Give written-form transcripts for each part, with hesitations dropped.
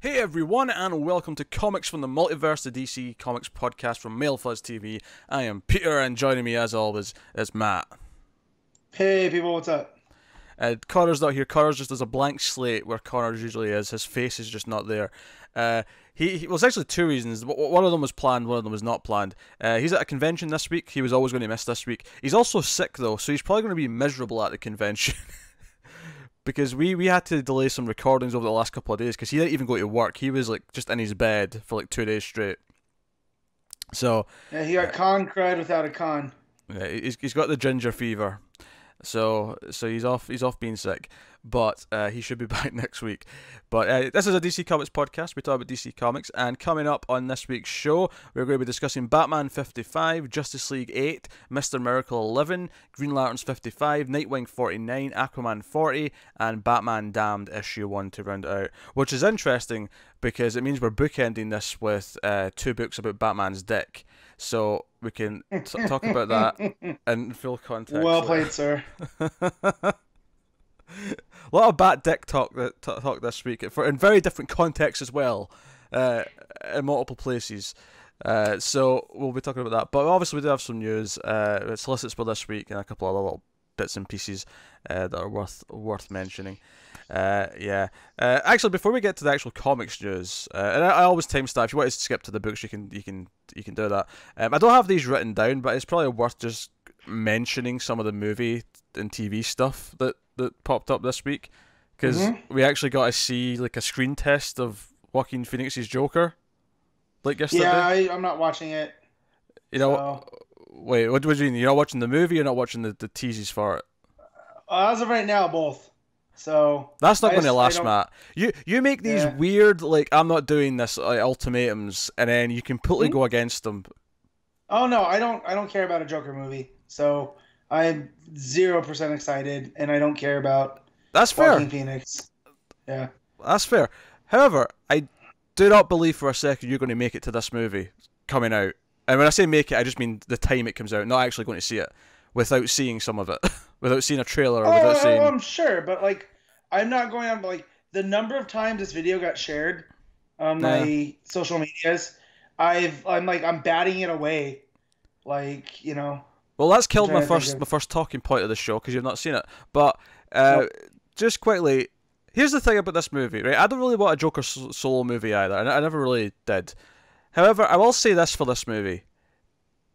Hey everyone, and welcome to Comics from the Multiverse, the DC Comics podcast from MailFuzz TV. I am Peter, and joining me as always is Matt. Hey people, what's up? Connor's not here. Connor's just as a blank slate where Connor usually is. His face is just not there. He well, it's actually two reasons. One of them was planned, one of them was not planned. He's at a convention this week. He was always going to miss this week. He's also sick though, so he's probably going to be miserable at the convention. Because we had to delay some recordings over the last couple of days because he didn't even go to work. He was like just in his bed for like 2 days straight. So yeah, he got con crud without a con. Yeah, he's got the ginger fever. So he's off being sick, but he should be back next week. But this is a DC Comics podcast. We talk about DC Comics, and coming up on this week's show, we're going to be discussing Batman 55, Justice League 8, Mr. Miracle 11, Green Lanterns 55, Nightwing 49, Aquaman 40, and Batman Damned issue 1 to round it out. Which is interesting because it means we're bookending this with 2 books about Batman's dick. So we can talk about that in full context. Well played, sir. A lot of bat dick talk this week, in very different contexts as well, in multiple places. So we'll be talking about that. But obviously we do have some news, solicits for this week, and a couple of other little bits and pieces that are worth mentioning. Actually, before we get to the actual comics news, and I always timestamp. If you want to skip to the books, you can do that. I don't have these written down, but it's probably worth just mentioning some of the movie and TV stuff that popped up this week, because we actually got to see like a screen test of Joaquin Phoenix's Joker, like yesterday. Yeah, I'm not watching it. You know, wait, what do you mean? You're not watching the movie? You're not watching the teases for it? As of right now, both. So that's not going to last, Matt. You make these weird, like, I'm not doing this, like, ultimatums, and then you completely go against them. Oh no, I don't care about a Joker movie. So I'm 0% excited, and I don't care about Joaquin Phoenix. Yeah, that's fair. However, I do not believe for a second you're going to make it to this movie coming out. And when I say make it, I just mean the time it comes out, not actually going to see it without seeing some of it, without seeing a trailer, or without seeing. I'm sure, but like, I'm not going on. Like, the number of times this video got shared on my social medias, I'm batting it away. Like, you know. Well, that's killed my first talking point of the show because you've not seen it. But just quickly, here's the thing about this movie, right? I don't really want a Joker solo movie either, and I never really did. However, I will say this for this movie.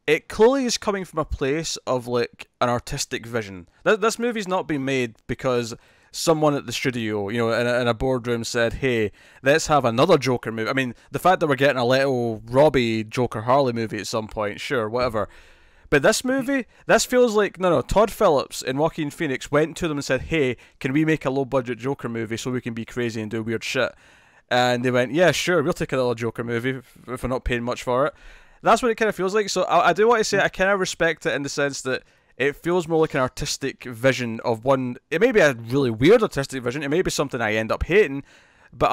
It clearly is coming from a place of, like, an artistic vision. This movie's not been made because someone at the studio, you know, in a boardroom said, hey, let's have another Joker movie. I mean, the fact that we're getting a little Robbie Joker Harley movie at some point, sure, whatever. But this movie, this feels like, no, Todd Phillips and Joaquin Phoenix went to them and said, hey, can we make a low-budget Joker movie so we can be crazy and do weird shit? And they went, yeah, sure, we'll take another Joker movie if we're not paying much for it. That's what it kind of feels like. So I do want to say I kind of respect it in the sense that it feels more like an artistic vision of one. It may be a really weird artistic vision. It may be something I end up hating, but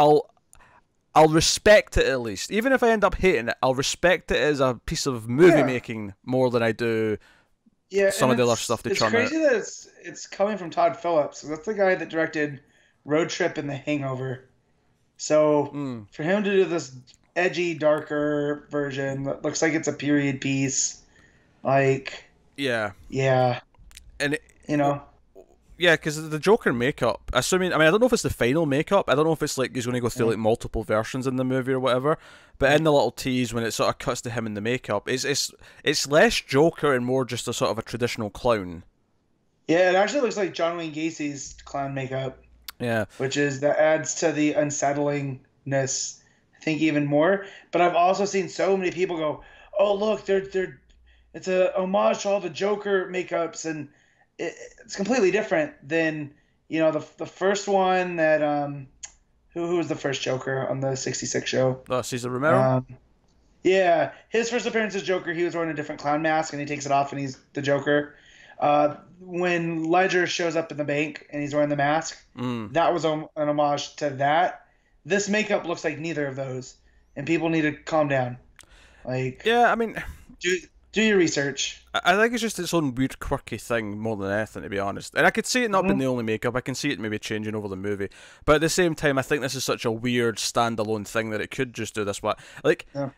I'll respect it at least. Even if I end up hating it, I'll respect it as a piece of movie making more than I do some of the other stuff they churn out. It's crazy that it's coming from Todd Phillips. That's the guy that directed Road Trip and The Hangover. So for him to do this edgy, darker version that looks like it's a period piece, like yeah, and you know, because the Joker makeup, I don't know if it's the final makeup. I don't know if it's like he's going to go through like multiple versions in the movie or whatever. But in the little tease when it sort of cuts to him in the makeup, it's less Joker and more just a sort of a traditional clown. Yeah, it actually looks like John Wayne Gacy's clown makeup. Yeah, that adds to the unsettlingness, I think, even more. But I've also seen so many people go, "Oh, look, it's a homage to all the Joker makeups," and it's completely different than, you know, the first one that who was the first Joker on the '66 show? Cesar Romero. Yeah, his first appearance as Joker, he was wearing a different clown mask, and he takes it off, and he's the Joker. When Ledger shows up in the bank and he's wearing the mask, that was an homage to that. This makeup looks like neither of those, and people need to calm down. Like, yeah, I mean, Do your research. I think it's just its own weird, quirky thing more than anything, to be honest. And I could see it not being the only makeup. I can see it maybe changing over the movie. But at the same time, I think this is such a weird standalone thing that it could just do this. But like, I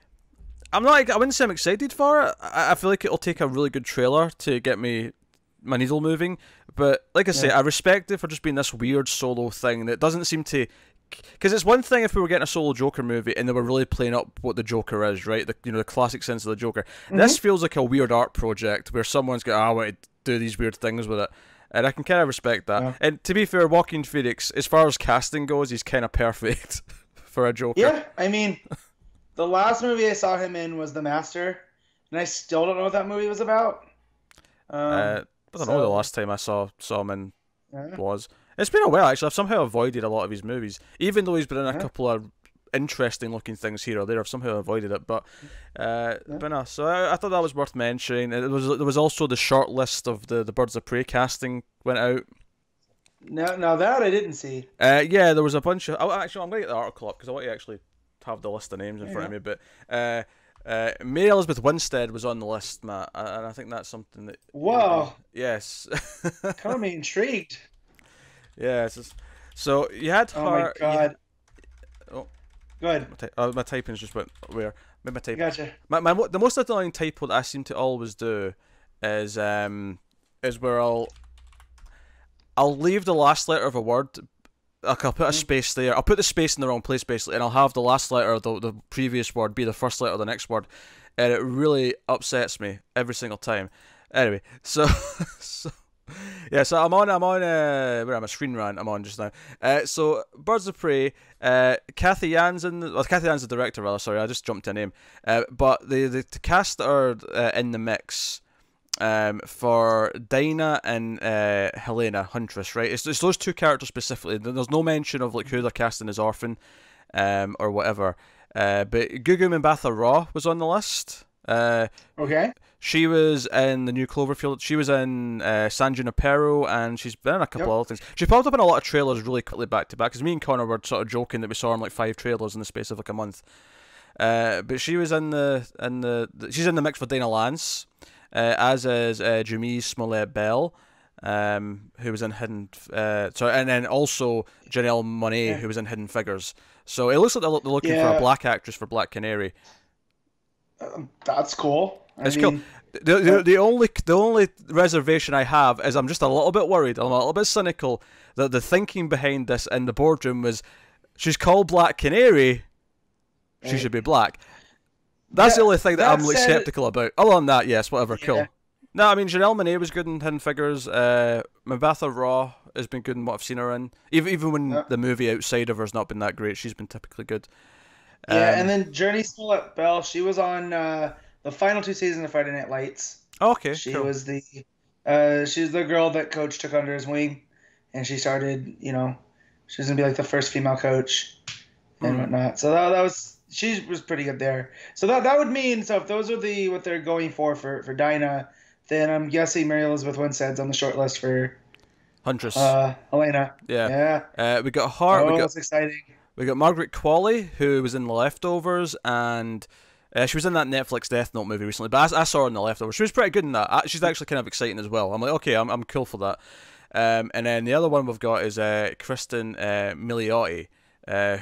wouldn't say I'm excited for it. I feel like it'll take a really good trailer to get my needle moving. But like I say, I respect it for just being this weird solo thing that doesn't seem to. Because it's one thing if we were getting a solo Joker movie and they were really playing up what the Joker is, right? The classic sense of the Joker. This feels like a weird art project where someone's got, I want to do these weird things with it. And I can kind of respect that. Yeah. And to be fair, Joaquin Phoenix, as far as casting goes, he's kind of perfect for a Joker. Yeah, I mean, the last movie I saw him in was The Master, and I still don't know what that movie was about. I don't know the last time I saw him in was. It's been a while, actually. I've somehow avoided a lot of his movies. Even though he's been in a couple of interesting-looking things here or there, I've somehow avoided it. But no, so I thought that was worth mentioning. There was also the short list of the Birds of Prey casting went out. Now that I didn't see. Yeah, there was a bunch of... Actually, I'm going to get the article up because I want to actually have the list of names in front of me. But Mary Elizabeth Winstead was on the list, Matt, and I think that's something that... Wow. Yes. Kind of me intrigued. Yeah, so you had her... Oh my god. Oh, go ahead. My typing's just went where? Maybe my typing. Gotcha. The most annoying typo that I seem to always do is where I'll leave the last letter of a word. Like I'll put a space there. I'll put the space in the wrong place basically, and I'll have the last letter of the previous word be the first letter of the next word, and it really upsets me every single time. Anyway, so. Yeah, so I'm on where am I? Screen Rant I'm on just now. So Birds of Prey, Kathy Yan's Kathy Yan's the director rather, sorry, I just jumped a name. But the cast that are in the mix for Dinah and Helena Huntress, right? It's those two characters specifically. There's no mention of like who they're casting as Orphan or whatever. But Gugu Mbatha Raw was on the list. Okay. She was in the new Cloverfield. She was in San Junipero, and she's been in a couple of other things. She popped up in a lot of trailers really quickly back to back. Because me and Connor were sort of joking that we saw her in like 5 trailers in the space of like a month. But she was she's in the mix for Dana Lance, as is Jamise Smollett Bell, who was in Hidden. And then also Janelle Monáe, who was in Hidden Figures. So it looks like they're looking for a black actress for Black Canary. That's cool. It's cool. The only reservation I have is I'm just a little bit worried. I'm a little bit cynical that the thinking behind this in the boardroom was she's called Black Canary, she should be black. That's the only thing that I'm like skeptical about. Other than that, yes, whatever, cool. No, I mean Janelle Monáe was good in Hidden Figures. Mbatha Raw has been good in what I've seen her in. Even when the movie outside of her has not been that great, she's been typically good. And then Journey Smollett Bell, she was on the final 2 seasons of Friday Night Lights. Okay, she cool. was she's the girl that Coach took under his wing, and she started, she's gonna be like the first female coach and whatnot. So she was pretty good there. So that would mean, so if those are what they're going for Dinah, then I'm guessing Mary Elizabeth Winstead's on the short list for Huntress. Helena. Yeah. We got her. That's exciting. We got Margaret Qualley, who was in The Leftovers, and she was in that Netflix Death Note movie recently, but I saw her in The Leftovers. She was pretty good in that. She's actually kind of exciting as well. I'm like, okay, I'm cool for that. And then the other one we've got is Kristen Milioti,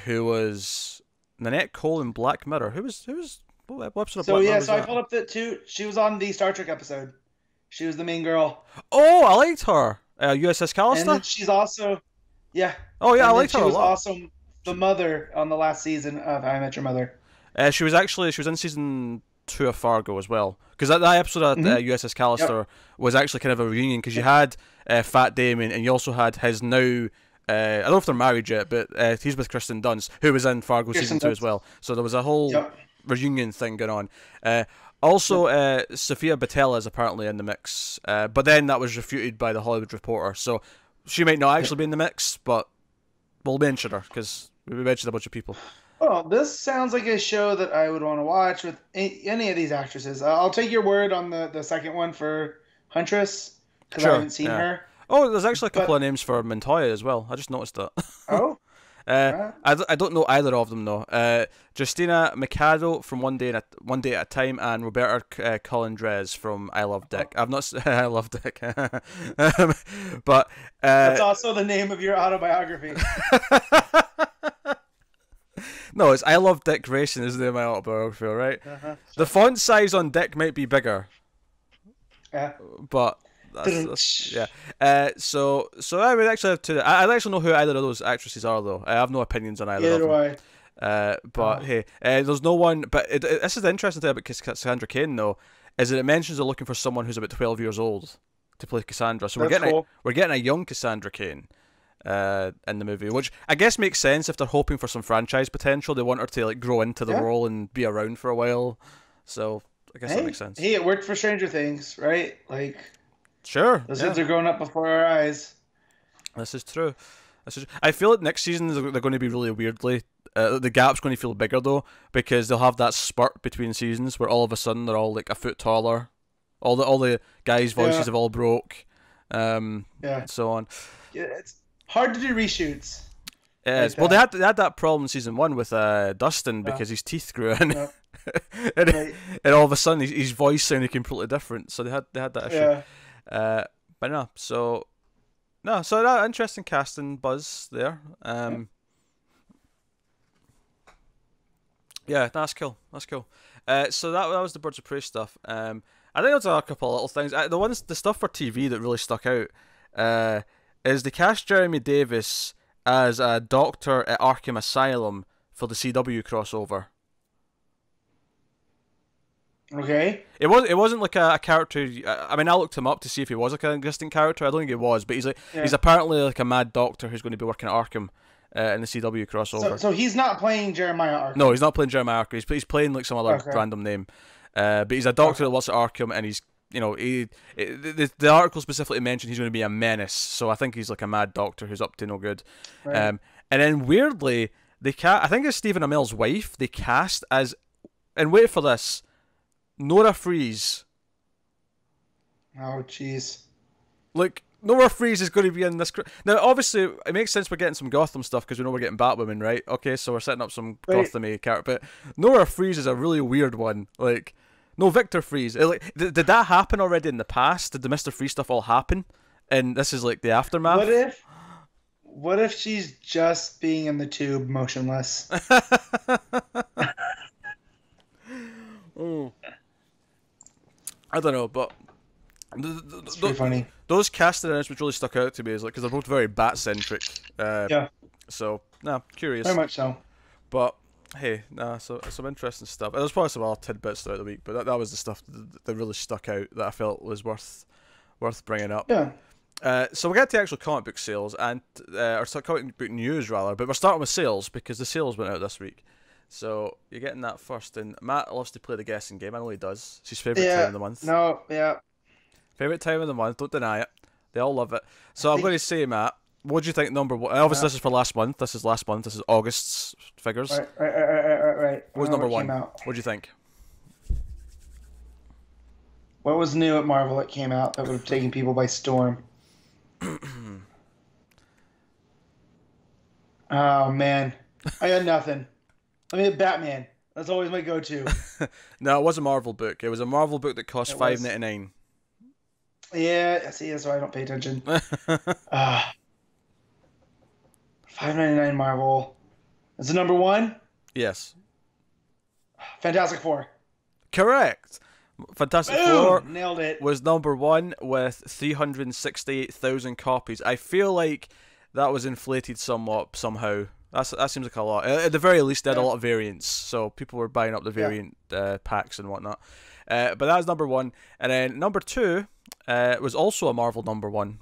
who was Nanette Cole in Black Mirror. Who was what episode of Black Mirror was I pulled up that too. She was on the Star Trek episode. She was the main girl. Oh, I liked her. USS Callister? And then she's also... Yeah. Oh, yeah, I liked her a lot. She was also the mother on the last season of How I Met Your Mother. She was in season 2 of Fargo as well. Because that episode of USS Callister was actually kind of a reunion, because you had Fat Damon, and you also had his now... I don't know if they're married yet, but he's with Kristen Dunst, who was in Fargo season 2 as well. So there was a whole reunion thing going on. Also, Sophia Boutella is apparently in the mix, but then that was refuted by the Hollywood Reporter. So she might not actually be in the mix, but we'll mention her because we mentioned a bunch of people. Well, this sounds like a show that I would want to watch with any of these actresses. I'll take your word on the second one for Huntress, because I haven't seen her. Oh, there's actually a couple of names for Montoya as well. I just noticed that. Oh? I don't know either of them though. Justina Mikado from One Day at a Time, and Roberta Colindrez from I Love Dick. I've not I Love Dick, but that's also the name of your autobiography. No, it's I Love Dick Grayson is the name of my autobiography, right? The font size on Dick might be bigger. Yeah. But that's yeah. So I would actually have to. I actually know who either of those actresses are though. I have no opinions on either of them. But hey, there's no one. But this is the interesting thing about Cassandra Cain though, is that it mentions they're looking for someone who's about 12 years old to play Cassandra. So we're getting a young Cassandra Cain. In the movie, which I guess makes sense if they're hoping for some franchise potential. They want her to like grow into the role and be around for a while. So I guess that makes sense. Hey, it worked for Stranger Things, right? Like, sure, those kids are growing up before our eyes. This is true. I feel like next season they're going to be really weirdly. The gap's going to feel bigger though, because they'll have that spurt between seasons where all of a sudden they're all like a foot taller. All the guys' voices have all broke. And so on. Yeah, it's hard to do reshoots. Yeah, like well, they had that problem in season 1 with Dustin because his teeth grew in, and all of a sudden his voice sounded completely different. So they had that issue. But no, so that interesting casting buzz there. Yeah, that's cool. So that was the Birds of Prey stuff. I think there's a couple of little things. The stuff for TV that really stuck out. Is they cast Jeremy Davis as a doctor at Arkham Asylum for the CW crossover. Okay. It wasn't like a character. I mean, I looked him up to see if he was like an existing character. I don't think he was, but he's apparently like a mad doctor who's going to be working at Arkham in the CW crossover. So he's not playing Jeremiah Arkham. No, he's not playing Jeremiah Arkham. He's playing like some other random name. But he's a doctor that works at Arkham, and he's. The article specifically mentioned he's going to be a menace, so I think he's like a mad doctor who's up to no good. Right. And then weirdly, I think it's Stephen Amell's wife. They cast as, and wait for this, Nora Freeze. Oh jeez. Like Nora Freeze is going to be in this. Now, obviously, it makes sense we're getting some Gotham stuff because we know we're getting Batwoman, right? Okay, so we're setting up some Gotham-y character, but Nora Freeze is a really weird one. Like. No, Victor Freeze. Did that happen already in the past? Did the Mr. Freeze stuff all happen? And this is like the aftermath? What if she's just being in the tube motionless? Oh. I don't know, but it's pretty funny. Those casting announcements really stuck out to me, because they're both very bat-centric. So, curious. Very much so. But hey, so some interesting stuff. There's probably some other tidbits throughout the week, but that was the stuff that really stuck out that I felt was worth bringing up. Yeah. So we'll get to actual comic book sales or comic book news rather, but we're starting with sales because the sales went out this week. So you're getting that first, and Matt loves to play the guessing game. I know he does. It's his favorite time of the month. Favorite time of the month. Don't deny it. They all love it. So I'm going to say, Matt. What do you think number one? Obviously, this is for last month. This is last month. This is August's figures. Right. What was number one? What do you think? What was new at Marvel that came out that would have taken people by storm? Oh, man. I got nothing. I mean, Batman. That's always my go-to. No, it was a Marvel book. It was a Marvel book that cost $5.99. Yeah, see, that's why I don't pay attention. $5.99 Marvel. Is it number one? Yes. Fantastic Four. Correct. Fantastic Four nailed it. Was number one with 368,000 copies. I feel like that was inflated somewhat somehow. That seems like a lot. At the very least, they had a lot of variants, so people were buying up the variant packs and whatnot. But that was number one. And then number two was also a Marvel number one.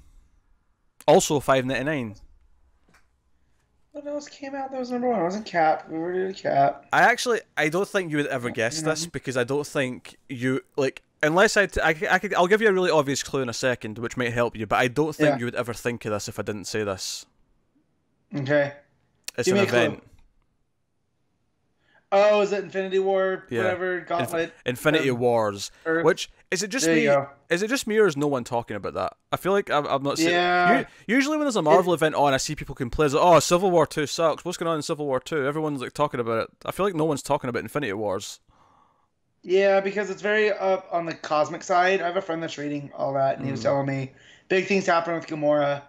Also $5.99. What else came out that was number one? It wasn't Cap. We were doing Cap. I don't think you would ever guess this because I don't think you unless I'll give you a really obvious clue in a second, which might help you. But I don't think you would ever think of this if I didn't say this. Okay. It's an event. Oh, is it Infinity War? Whatever. Gauntlet. Infinity Wars, which Is it just There me? you go. Is it just me, or is no one talking about that? I feel like I've not seen. Yeah. Usually when there's a Marvel event on, I see people complain, like, "Oh, Civil War 2 sucks. What's going on in Civil War 2?" Everyone's like talking about it. I feel like no one's talking about Infinity Wars. Yeah, because it's very up on the cosmic side. I have a friend that's reading all that, and he was telling me big things happen with Gamora,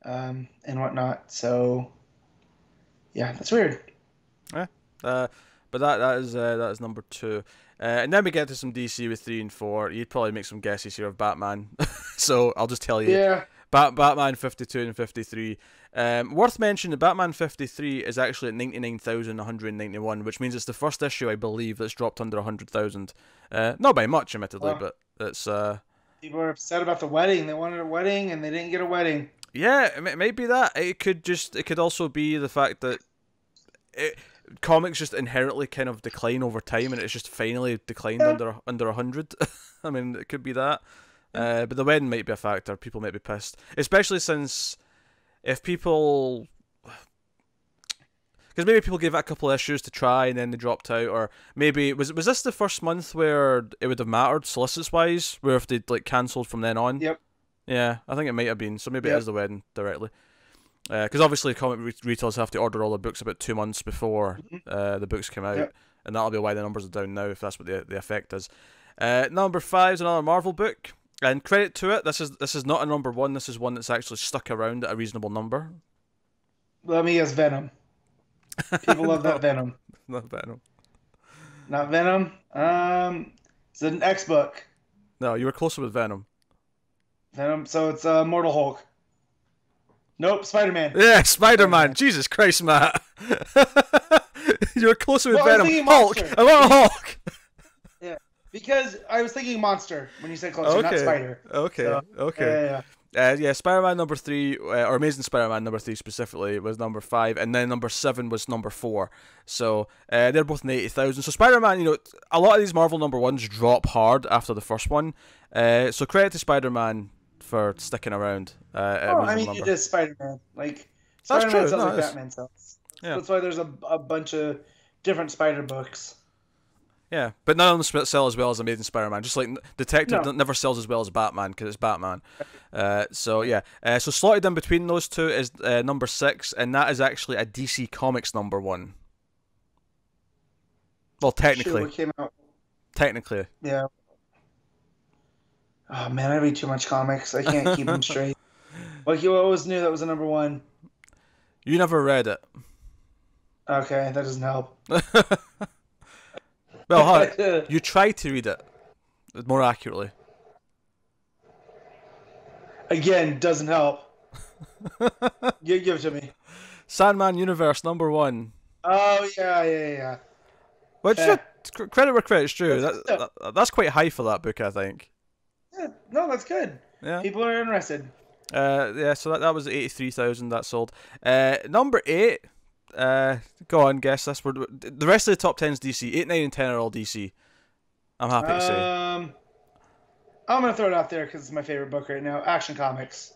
and whatnot. So, yeah, that's weird. Yeah. But that is number 2. And then we get to some DC with 3 and 4. You'd probably make some guesses here of Batman, so I'll just tell you. Yeah. Batman 52 and 53. Worth mentioning, the Batman 53 is actually at 99,191, which means it's the first issue, I believe, that's dropped under 100,000. Not by much, admittedly, but it's... People are upset about the wedding. They wanted a wedding, and they didn't get a wedding. Yeah, it might be that. It could also be the fact that comics just inherently kind of decline over time, and it's just finally declined under 100. I mean, it could be that. But the wedding might be a factor. People might be pissed, especially since if people, because maybe people gave it a couple of issues to try and then they dropped out, or maybe was this the first month where it would have mattered solicits wise, where if they'd like cancelled from then on. Yep. Yeah, I think it might have been. So maybe it is the wedding directly. Because obviously comic retailers have to order all their books about 2 months before the books come out, and that'll be why the numbers are down now, if that's what the effect is. Number 5 is another Marvel book, and credit to it, this is not a number 1, this is one that's actually stuck around at a reasonable number. Let me guess, Venom. People love that Venom. Not Venom. Not Venom? It's an X book. No, you were closer with Venom. Venom, so it's Mortal Hulk. Nope, Spider-Man. Yeah, Spider-Man. Jesus Christ, Matt. You were closer with Venom. Hulk. I want Hulk. Yeah, because I was thinking monster when you said closer, not spider. Okay, so, okay. Yeah, Spider-Man number 3, or Amazing Spider-Man number 3 specifically, was number 5, and then number 7 was number 4. So they're both in 80,000. So Spider-Man, you know, a lot of these Marvel number 1s drop hard after the first one. So credit to Spider-Man for sticking around. I mean, you did Spider-Man. Like, That's Spider-Man true. sells No, like Batman sells. Yeah. That's why there's a bunch of different Spider books. Yeah, but none of them sell as well as Amazing Spider-Man. Just like Detective never sells as well as Batman because it's Batman. So yeah, so slotted in between those two is number 6, and that is actually a DC Comics number 1. Well, technically. What came out? Technically. Yeah. Oh man, I read too much comics. I can't keep them straight. Like, you always knew that was a number 1. You never read it. Okay, that doesn't help. Well, you tried to read it, more accurately. Again, doesn't help. Give it to me. Sandman Universe number 1. Oh yeah. Which credit where credit's due. That's quite high for that book, I think. Yeah, no, that's good. Yeah. People are interested. Yeah, so that was 83,000 that sold. Number 8. Go on, guess this. The rest of the top 10 is DC. 8, 9, and 10 are all DC. I'm happy to say. I'm gonna throw it out there because it's my favorite book right now. Action Comics.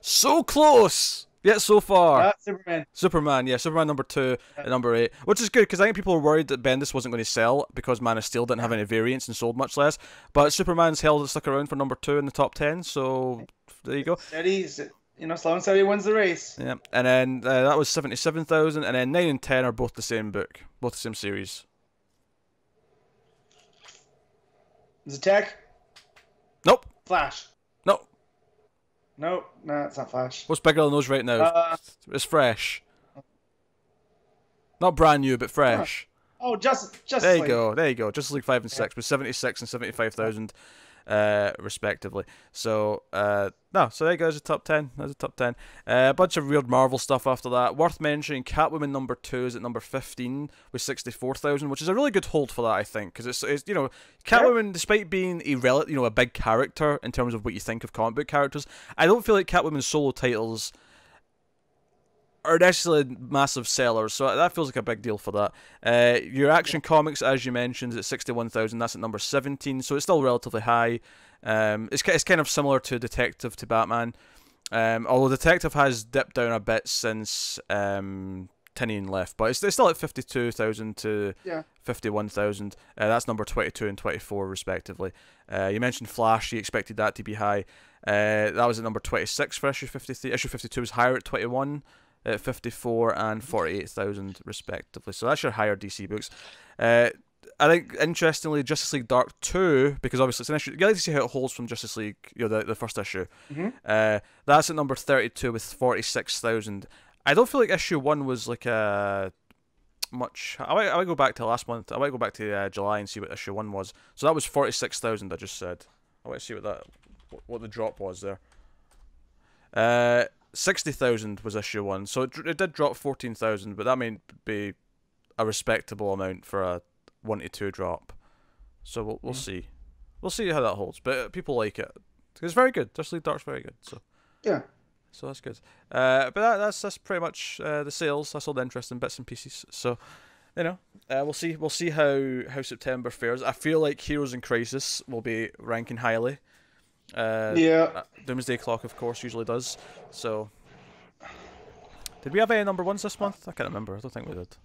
So close, yet so far. Superman. Superman number 2 and number 8, which is good because I think people were worried that Bendis wasn't going to sell because Man of Steel didn't have any variants and sold much less. But Superman's stuck around for number 2 in the top 10. So there you go. Steady, slow and steady wins the race. Yeah, and then that was 77,000, and then 9 and 10 are both the same book, both the same series. Is it Tech? Nope. Flash. Nope. Nope. No, it's not Flash. What's bigger than those right now? It's fresh. Not brand new, but fresh. Oh, Justice There you League. go. There you go. Justice League 5 and 6 with 76 and 75,000. Respectively. So so there you go. There's a top 10. There's a top 10. A bunch of weird Marvel stuff after that. Worth mentioning, Catwoman number 2 is at number 15 with 64,000, which is a really good hold for that, I think, because it's Catwoman, despite being a big character in terms of what you think of comic book characters, I don't feel like Catwoman's solo titles are necessarily massive sellers, so that feels like a big deal for that. Your Action Comics, as you mentioned, is at 61,000. That's at number 17, so it's still relatively high. It's kind of similar to Detective to Batman, although Detective has dipped down a bit since Tynion Tynion left, but it's still at 52,000 to Yeah. 51,000. That's number 22 and 24 respectively. You mentioned Flash. You expected that to be high. That was at number 26 for issue 53. Issue 52 was higher at 21, at 54 and 48,000 respectively. So that's your higher DC books. I think, interestingly, Justice League Dark 2, because obviously it's an issue, you like to see how it holds from Justice League, the first issue. That's at number 32 with 46,000. I don't feel like issue 1 was like much. I might go back to last month. I might go back to July and see what issue 1 was. So that was 46,000. I just said. I want to see what the drop was there. 60,000 was issue 1, so it did drop 14,000, but that may be a respectable amount for a 1 to 2 drop. So we'll see. We'll see how that holds. But people like it. It's very good. Justice League Dark's very good. So yeah. So that's good. But that's pretty much the sales. That's all the interesting bits and pieces. So, we'll see how September fares. I feel like Heroes in Crisis will be ranking highly. Doomsday Clock, of course, usually does. So, did we have any number ones this month? I can't remember. I don't think we did.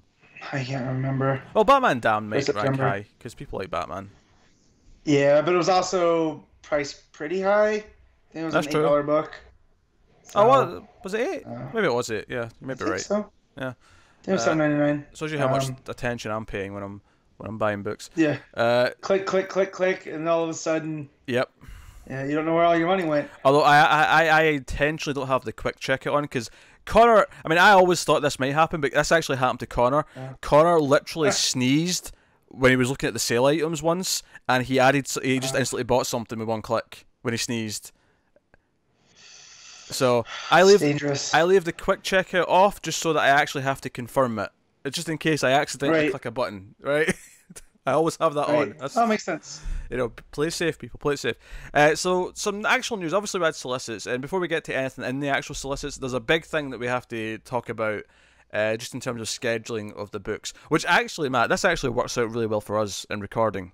I can't remember. Well, Batman Damned might rank high because people like Batman. Yeah, but it was also priced pretty high. I think it was an $8 book. So, oh, what was it? 8? Maybe it was 8. Yeah, you may be right. So. Yeah. I think it was $7.99. Shows you how much attention I'm paying when I'm buying books. Yeah. Click, click, click, click, and all of a sudden. Yep. Yeah, you don't know where all your money went. Although I intentionally don't have the quick checkout on because Connor. I mean, I always thought this might happen, but this actually happened to Connor. Yeah. Connor literally sneezed when he was looking at the sale items once, and he just instantly bought something with one click when he sneezed. So I leave the quick checkout off just so that I actually have to confirm it. It's just in case I accidentally click a button, right? I always have that on. That makes sense. Play safe, people. Play it safe. So some actual news. Obviously, we had solicits, and before we get to anything in the actual solicits, there's a big thing that we have to talk about, just in terms of scheduling of the books. Which actually, Matt, this actually works out really well for us in recording.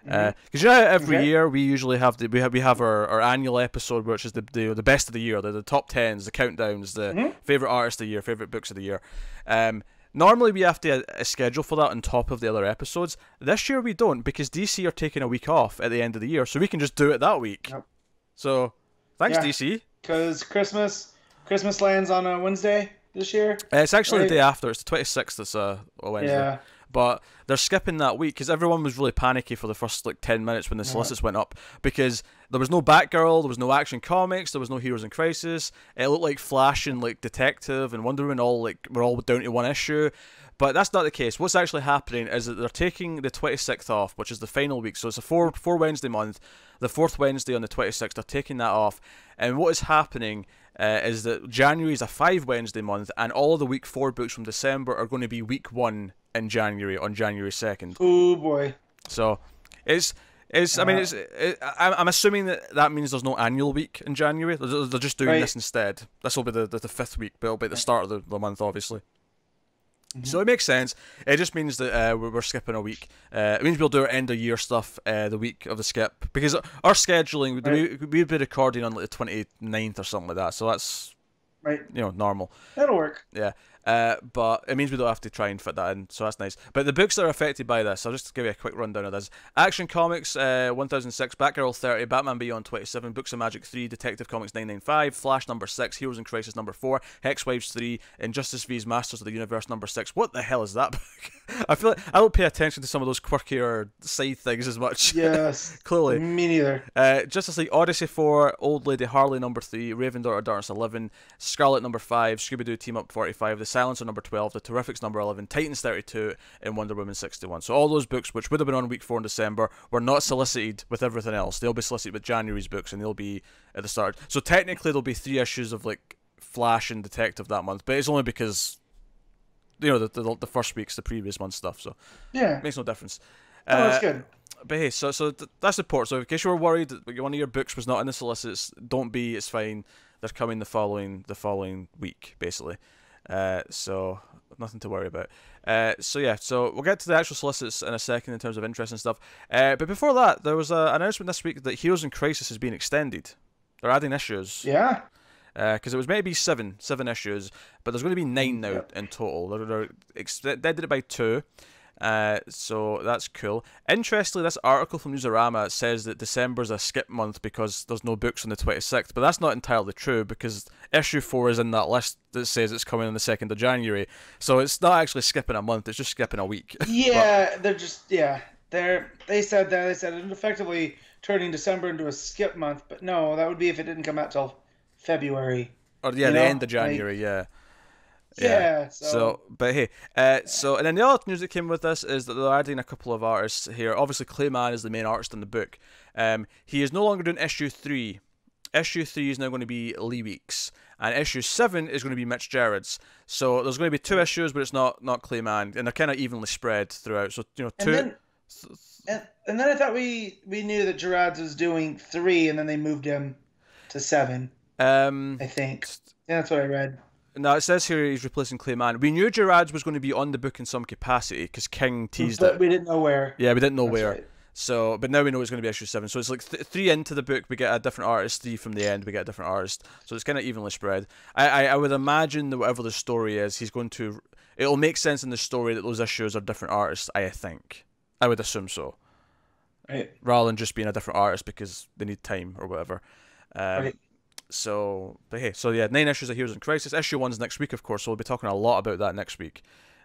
Because every year we usually have we have our annual episode, which is the best of the year, the top 10s, the countdowns, the favorite artists of the year, favorite books of the year. Normally we have to schedule for that on top of the other episodes. This year we don't, because DC are taking a week off at the end of the year, so we can just do it that week. Yep. So thanks, DC. Because Christmas lands on a Wednesday this year. It's actually the day after. It's the 26th. It's a Wednesday. Yeah. But they're skipping that week because everyone was really panicky for the first 10 minutes when the solicits went up, because there was no Batgirl, there was no Action Comics, there was no Heroes in Crisis. It looked like Flash and Detective and Wonder Woman were all down to one issue. But that's not the case. What's actually happening is that they're taking the 26th off, which is the final week. So it's a four Wednesday month. The fourth Wednesday on the 26th, they're taking that off. And what is happening is that January is a 5 Wednesday month, and all of the week 4 books from December are going to be week 1 in January, on January 2nd. Oh boy. So I'm assuming that means there's no annual week in January. They're just doing this instead. This will be the 5th week, but it'll be at the start of the month, obviously. So it makes sense. It just means that we're skipping a week. It means we'll do our end of year stuff the week of the skip, because our scheduling we'd be recording on the 29th or something like that. So that's normal. That'll work. Yeah. But it means we don't have to try and fit that in, so that's nice. But the books that are affected by this, I'll just give you a quick rundown of this. Action Comics 1006, Batgirl 30, Batman Beyond 27, Books of Magic 3, Detective Comics 995, Flash number 6, Heroes in Crisis number 4, Hexwives 3, Injustice V's Masters of the Universe number 6. What the hell is that book? I feel like I don't pay attention to some of those quirkier side things as much. Yes. Clearly. Me neither. Justice League Odyssey 4, Old Lady Harley number 3, Raven Daughter Darkness 11, Scarlet number 5, Scooby-Doo Team Up 45, The Silencer number 12, The Terrifics number 11, Titans 32, and Wonder Woman 61. So all those books, which would have been on week 4 in December, were not solicited with everything else. They'll be solicited with January's books, and they'll be at the start. So technically there'll be 3 issues of Flash and Detective that month, but it's only because the first week's the previous month's stuff, so yeah, it makes no difference. That's good. But hey, so that's the port. So in case you were worried that one of your books was not in the solicits, don't be. It's fine. They're coming the following week, basically. So nothing to worry about. So we'll get to the actual solicits in a second in terms of interest and stuff. But before that, there was an announcement this week that Heroes in Crisis has been extended. They're adding issues. Yeah. because it was maybe seven issues, but there's going to be 9 now in total. They did it by 2. So that's cool. Interestingly, this article from Newsarama says that December's a skip month because there's no books on the 26th, but that's not entirely true because issue 4 is in that list that says it's coming on the 2nd of January. So it's not actually skipping a month, it's just skipping a week. Yeah, they're just, they said it effectively turning December into a skip month, but no, that would be if it didn't come out till February. Or the end of January, Yeah. But hey, and then the other news that came with this is that they're adding a couple of artists here. Obviously, Clayman is the main artist in the book. He is no longer doing issue 3. Issue 3 is now going to be Lee Weeks, and issue 7 is going to be Mitch Gerads. So there's going to be 2 issues, but it's not Clayman, and they're kind of evenly spread throughout. So 2. And then I thought we knew that Gerads was doing 3, and then they moved him to 7. I think. Yeah, that's what I read. No, it says here he's replacing Clayman. We knew Gerads was going to be on the book in some capacity because King teased it. But we didn't know where. Yeah, we didn't know where. Right. So, but now we know it's going to be issue 7. So it's like 3 into the book, we get a different artist. 3 from the end, we get a different artist. So it's kind of evenly spread. I would imagine that whatever the story is, he's going to... It'll make sense in the story that those issues are different artists, I think. I would assume so. Right. Rather than just being a different artist because they need time or whatever. Right. So, but hey, 9 issues of Heroes in Crisis. Issue 1's next week, of course, so we'll be talking a lot about that next week.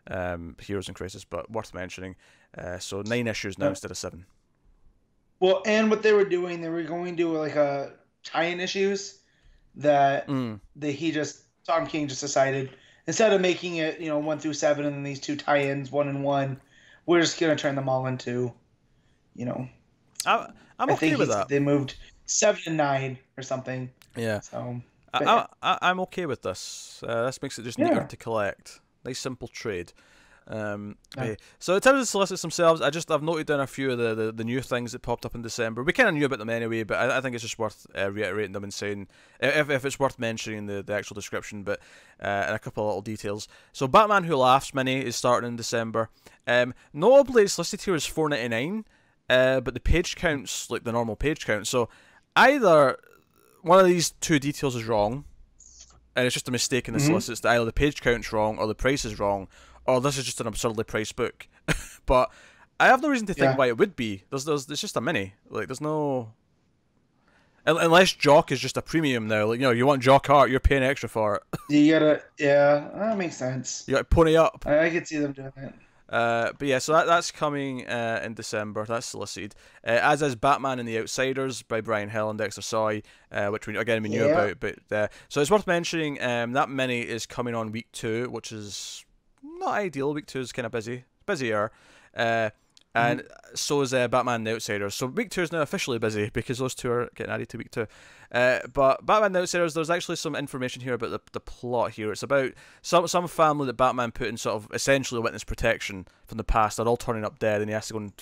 Heroes in Crisis, but worth mentioning. So 9 issues now instead of 7. Well, and what they were doing, they were going to do like a tie-in issues that Tom King just decided instead of making it 1 through 7 and then these 2 tie-ins 1 and 1, we're just gonna turn them all into I'm okay with that. They moved 7 and 9 or something. Yeah. So I'm okay with this. This makes it just neater to collect. Nice simple trade. Yeah. So in terms of the solicits themselves, I've noted down a few of the new things that popped up in December. We kind of knew about them anyway, but I think it's just worth reiterating them and saying if it's worth mentioning the actual description, but and a couple of little details. So Batman Who Laughs mini is starting in December. Notably, it's listed here as $4.99, but the page count's like the normal page count. So either one of these 2 details is wrong, and it's just a mistake in the solicits that either the page count's wrong or the price is wrong, or this is just an absurdly priced book. But I have no reason to think why it would be. There's just a mini. Like, there's no... Unless Jock is just a premium now. Like, you want Jock art, you're paying extra for it. You gotta... Yeah, that makes sense. You gotta pony up. I could see them doing that. But yeah, so that's coming in December. That's solicited. As is Batman and the Outsiders by Brian Hill and Dexter Soy, which we knew about. But so it's worth mentioning that mini is coming on week 2, which is not ideal. Week 2 is kind of busier. And so is Batman and the Outsiders. So week 2 is now officially busy because those 2 are getting added to week 2. But Batman and the Outsiders, there's actually some information here about the plot here. It's about some family that Batman put in sort of essentially witness protection from the past. They're all turning up dead, and he has to go and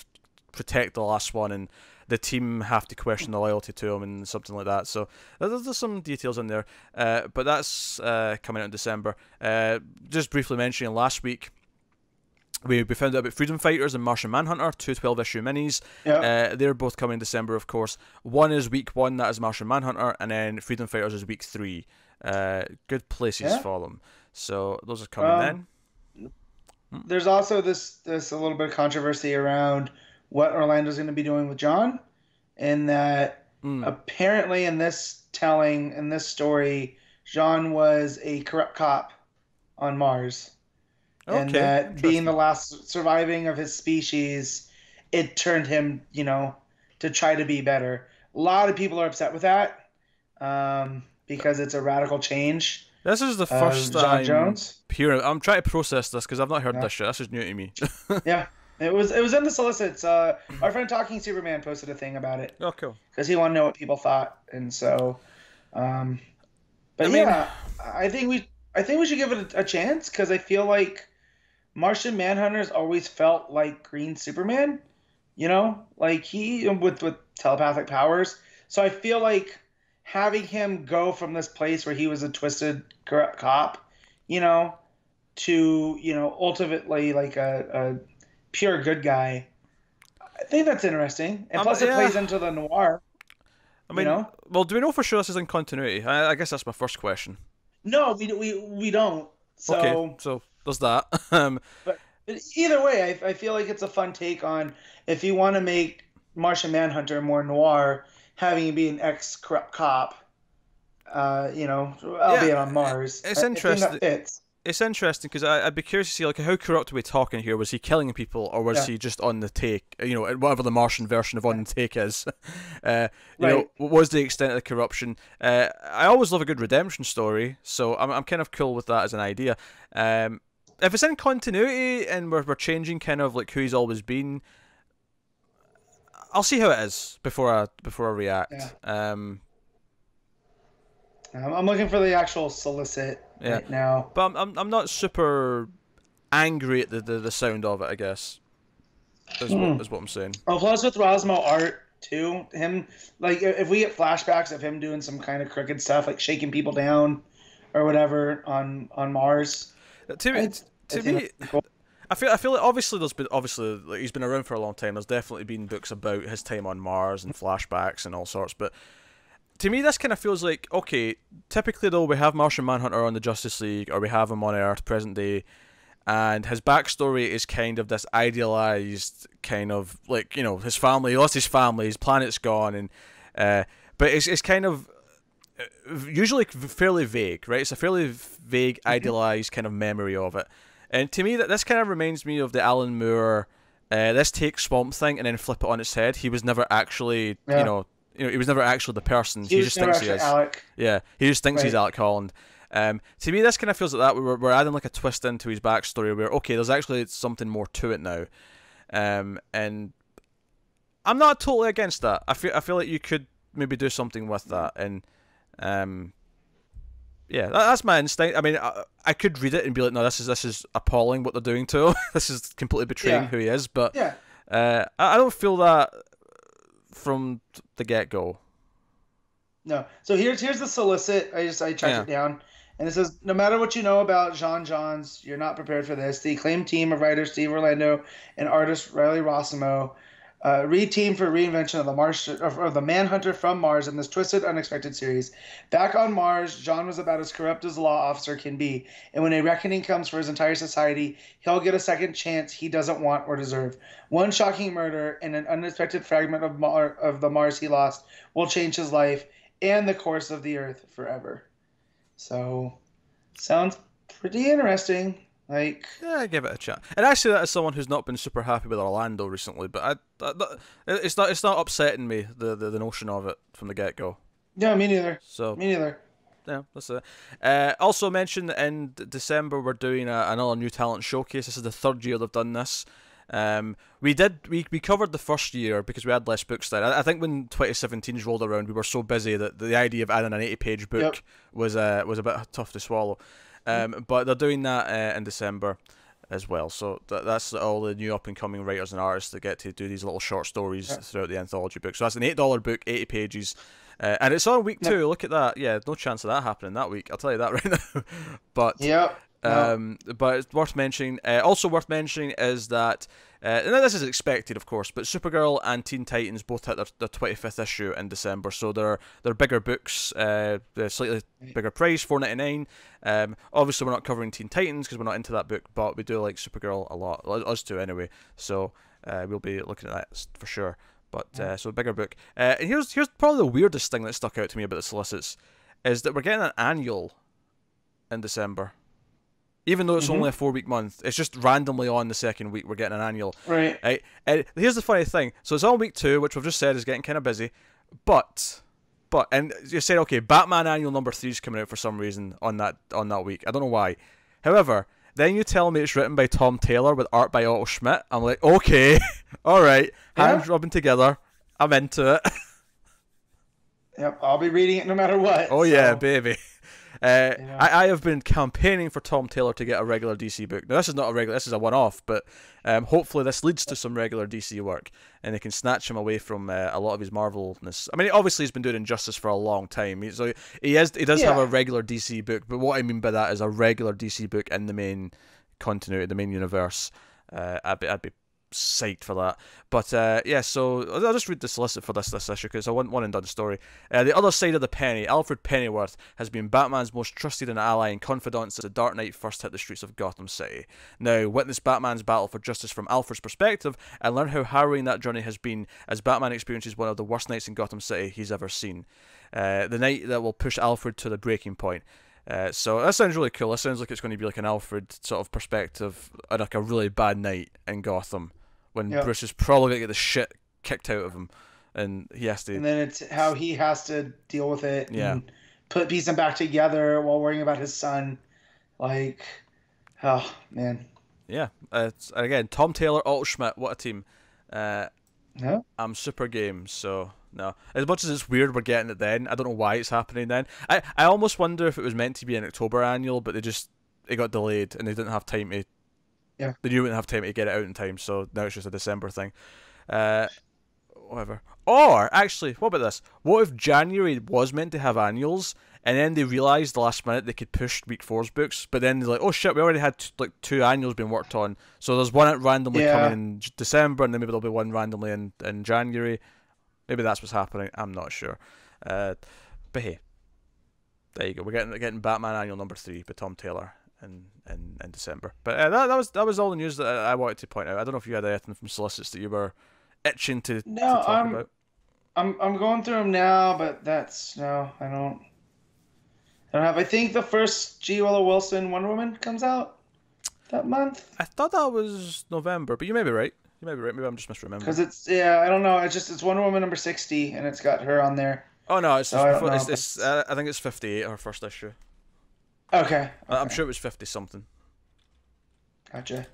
protect the last one, and the team have to question the loyalty to him and something like that. So there's some details in there. But that's coming out in December. Just briefly mentioning last week, we found out about Freedom Fighters and Martian Manhunter, 2 12-issue minis. They're both coming in December, of course. One is week 1, that is Martian Manhunter, and then Freedom Fighters is week 3. Good places for them. So those are coming then. There's also this a little bit of controversy around what Orlando's going to be doing with John, and that apparently in this story, John was a corrupt cop on Mars. And that being the last surviving of his species, it turned him, to try to be better. A lot of people are upset with that because it's a radical change. This is the first time Jones. I'm trying to process this because I've not heard this shit. This is new to me. Yeah, it was in the solicits. Our friend Talking Superman posted a thing about it. Oh, cool. Because he wanted to know what people thought, and so, I think we should give it a chance because I feel like Martian Manhunter's always felt like Green Superman, like he with telepathic powers. So I feel like having him go from this place where he was a twisted, corrupt cop, to ultimately like a pure good guy. I think that's interesting, and plus it plays into the noir. I mean, well, do we know for sure this is in continuity? I guess that's my first question. No, we don't. So, okay, so there's that. But either way, I feel like it's a fun take on if you want to make Martian Manhunter more noir, having him be an ex-corrupt cop, albeit on Mars. It's interesting. That fits. It's interesting because I'd be curious to see like how corrupt are we talking here? Was he killing people or was he just on the take? Whatever the Martian version of on the take is. What was the extent of the corruption? I always love a good redemption story, so I'm kind of cool with that as an idea. If it's in continuity and we're changing kind of like who he's always been, I'll see how it is before I react. Yeah. I'm looking for the actual solicit right now. But I'm not super angry at the sound of it, I guess. Is what I'm saying. Oh, plus with Rosmo art too, him like if we get flashbacks of him doing some kind of crooked stuff like shaking people down or whatever on Mars. To me, cool. I feel like obviously like, he's been around for a long time. There's definitely been books about his time on Mars and flashbacks and all sorts, but to me, this kind of feels like, okay, typically though, we have Martian Manhunter on the Justice League, or we have him on Earth, present day, and his backstory is kind of this idealized kind of, like, his family, he lost his family, his planet's gone, and but it's kind of usually fairly vague, right? It's a fairly vague, idealized kind of memory of it. And to me, this kind of reminds me of the Alan Moore, let's take Swamp Thing and then flip it on its head. He was never actually, he was never actually the person. He just thinks he is. Alec. Yeah, he just thinks he's Alec Holland. To me, this kind of feels like that. We're adding like a twist into his backstory where, okay, there's actually something more to it now. And I'm not totally against that. I feel like you could maybe do something with that. And that's my instinct. I mean, I could read it and be like, no, this is appalling what they're doing to him. This is completely betraying who he is. But I don't feel that from the get-go. No. So here's the solicit. I tracked it down. And it says, no matter what you know about Jean Johns, you're not prepared for this. The acclaimed team of writers Steve Orlando and artist Riley Rossimo re-teamed for reinvention of the Manhunter from Mars in this twisted, unexpected series. Back on Mars, John was about as corrupt as a law officer can be, and when a reckoning comes for his entire society, he'll get a second chance he doesn't want or deserve. One shocking murder and an unexpected fragment of the Mars he lost will change his life and the course of the Earth forever. So, sounds pretty interesting. Like, yeah, give it a chat. And actually, that is someone who's not been super happy with Orlando recently, but it's not upsetting me the notion of it from the get go. Yeah, me neither. So me neither. Yeah, that's it. Also mentioned that in December we're doing another new talent showcase. This is the third year they've done this. We covered the first year because we had less books then. I think when 2017's rolled around, we were so busy that the idea of adding an 80-page book was a bit tough to swallow. But they're doing that in December as well. So that's all the new up-and-coming writers and artists that get to do these little short stories throughout the anthology book. So that's an $8 book, 80 pages. And it's on week 2. Look at that. Yeah, no chance of that happening that week. I'll tell you that right now. But but it's worth mentioning. Also worth mentioning is that, and this is expected, of course, but Supergirl and Teen Titans both hit their 25th issue in December, so they're bigger books, they're slightly bigger price, $4.99. Obviously, we're not covering Teen Titans because we're not into that book, but we do like Supergirl a lot, us two anyway. So we'll be looking at that for sure. But so a bigger book. And here's probably the weirdest thing that stuck out to me about the solicits is that we're getting an annual in December. Even though it's only a 4-week month, it's just randomly on the second week we're getting an annual. Right. And here's the funny thing. So it's on week 2, which we've just said is getting kind of busy. But and you said, okay, Batman annual number 3 is coming out for some reason on that week. I don't know why. However, then you tell me it's written by Tom Taylor with art by Otto Schmidt. I'm like, okay, all right, hands rubbing together. I'm into it. Yep, I'll be reading it no matter what. Oh, so. Yeah, baby. I have been campaigning for Tom Taylor to get a regular DC book. Now, this is not a regular, this is a one-off, but hopefully this leads to some regular DC work, and they can snatch him away from a lot of his Marvelness. I mean, obviously he's been doing Injustice for a long time, so he does have a regular DC book, but what I mean by that is a regular DC book in the main continuity, the main universe. I'd be psyched for that. But yeah, so I'll just read the solicit for this issue because I want one and done story. The other side of the penny, Alfred Pennyworth has been Batman's most trusted and ally and confidant since the Dark Knight first hit the streets of Gotham City. Now, witness Batman's battle for justice from Alfred's perspective and learn how harrowing that journey has been as Batman experiences one of the worst nights in Gotham City he's ever seen. The night that will push Alfred to the breaking point. So that sounds really cool. That sounds like it's going to be like an Alfred sort of perspective on like a really bad night in Gotham when Bruce is probably going to get the shit kicked out of him and he has to... And then it's how he has to deal with it and piece them back together while worrying about his son. Like, oh, man. Yeah. Again, Tom Taylor, Alt Schmidt, what a team. I'm super game, so... No. As much as it's weird we're getting it then, I don't know why it's happening then. I almost wonder if it was meant to be an October annual, but it got delayed and they didn't have time to... Yeah. They knew wouldn't have time to get it out in time, so now it's just a December thing. Whatever. Or, actually, what about this? What if January was meant to have annuals, and then they realised last minute they could push week 4's books, but then they're like, oh shit, we already had two annuals being worked on, so there's one randomly coming in December, and then maybe there'll be one randomly in January. Maybe that's what's happening. I'm not sure. But hey, there you go. We're getting Batman Annual number 3 by Tom Taylor in December. But that was all the news that I wanted to point out. I don't know if you had anything from solicits that you were itching to talk about. I'm going through them now, but I don't have. I think the first G. Willow Wilson Wonder Woman comes out that month. I thought that was November, but you may be right. Maybe I'm just misremembering. Because I don't know. It's Wonder Woman number 60, and it's got her on there. Oh no, I think it's 58, her first issue. Okay. I'm sure it was 50 something. Gotcha.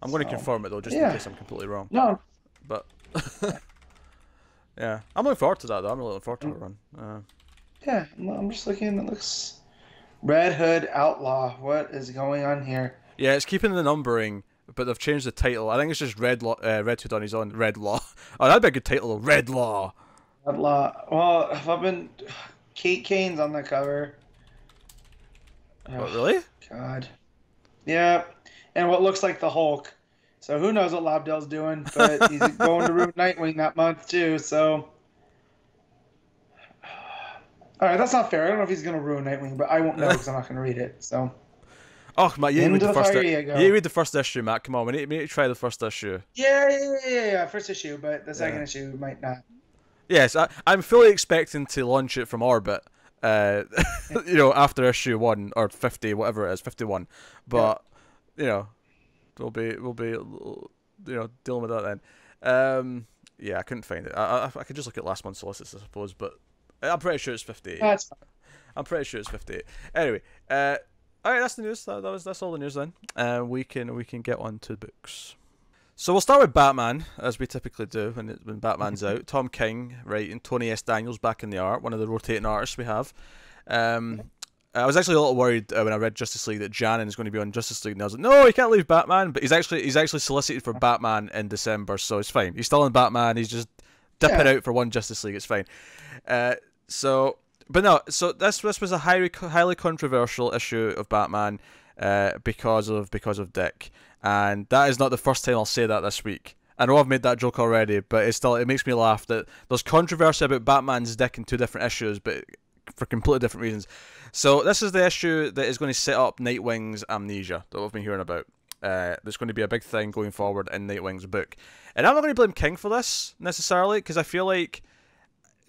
I'm going to confirm it though, just in case I'm completely wrong. No. But yeah, I'm looking forward to that though. I'm really looking forward to her run. Yeah, I'm just looking. It looks Red Hood Outlaw. What is going on here? Yeah, it's keeping the numbering, but they've changed the title. I think it's just Red Hood on his own. Red Law. Oh, that'd be a good title though. Red Law. Red Law. Well, if I've been Kate Kane's on the cover. What, really? God. Yeah, and what looks like the Hulk. So who knows what Lobdell's doing, but he's going to ruin Nightwing that month too, so... Alright, that's not fair. I don't know if he's going to ruin Nightwing, but I won't know because I'm not going to read it, so... Oh, Matt, you read the first issue, Matt. Come on, we need to try the first issue. Yeah. First issue, but the second issue might not. Yes, I'm fully expecting to launch it from Orbit, after issue 1 or 50, whatever it is, 51. But we'll be dealing with that then. I couldn't find it. I could just look at last month's solicits, I suppose, but I'm pretty sure it's 58. That's fine. I'm pretty sure it's 58. Anyway, all right, that's the news. That's all the news then. We can get on to the books. So we'll start with Batman, as we typically do when Batman's out. Tom King writing, Tony S. Daniels back in the art, one of the rotating artists we have. I was actually a little worried when I read Justice League that Janin is going to be on Justice League, and I was like, no, he can't leave Batman. But he's actually solicited for Batman in December, so it's fine. He's still in Batman. He's just dipping out for one Justice League. It's fine. So this was a highly controversial issue of Batman because of Dick, and that is not the first time I'll say that this week. I know I've made that joke already, but it makes me laugh that there's controversy about Batman's Dick in 2 different issues, but for completely different reasons. So this is the issue that is going to set up Nightwing's amnesia that we've been hearing about. There's going to be a big thing going forward in Nightwing's book, and I'm not going to blame King for this necessarily, because I feel like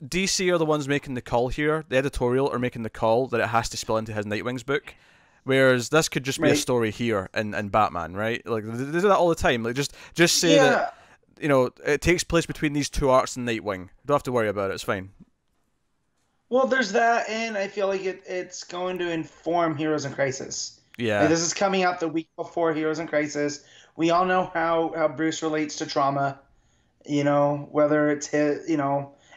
DC are the ones making the call here. The editorial are making the call that it has to spill into his Nightwing's book, whereas this could just be a story here in Batman, right? Like they do that all the time. Like just say that it takes place between these 2 arcs and Nightwing. Don't have to worry about it. It's fine. Well, there's that, and I feel like it's going to inform Heroes in Crisis. Yeah. Like, this is coming out the week before Heroes in Crisis. We all know how Bruce relates to trauma. Whether it's his,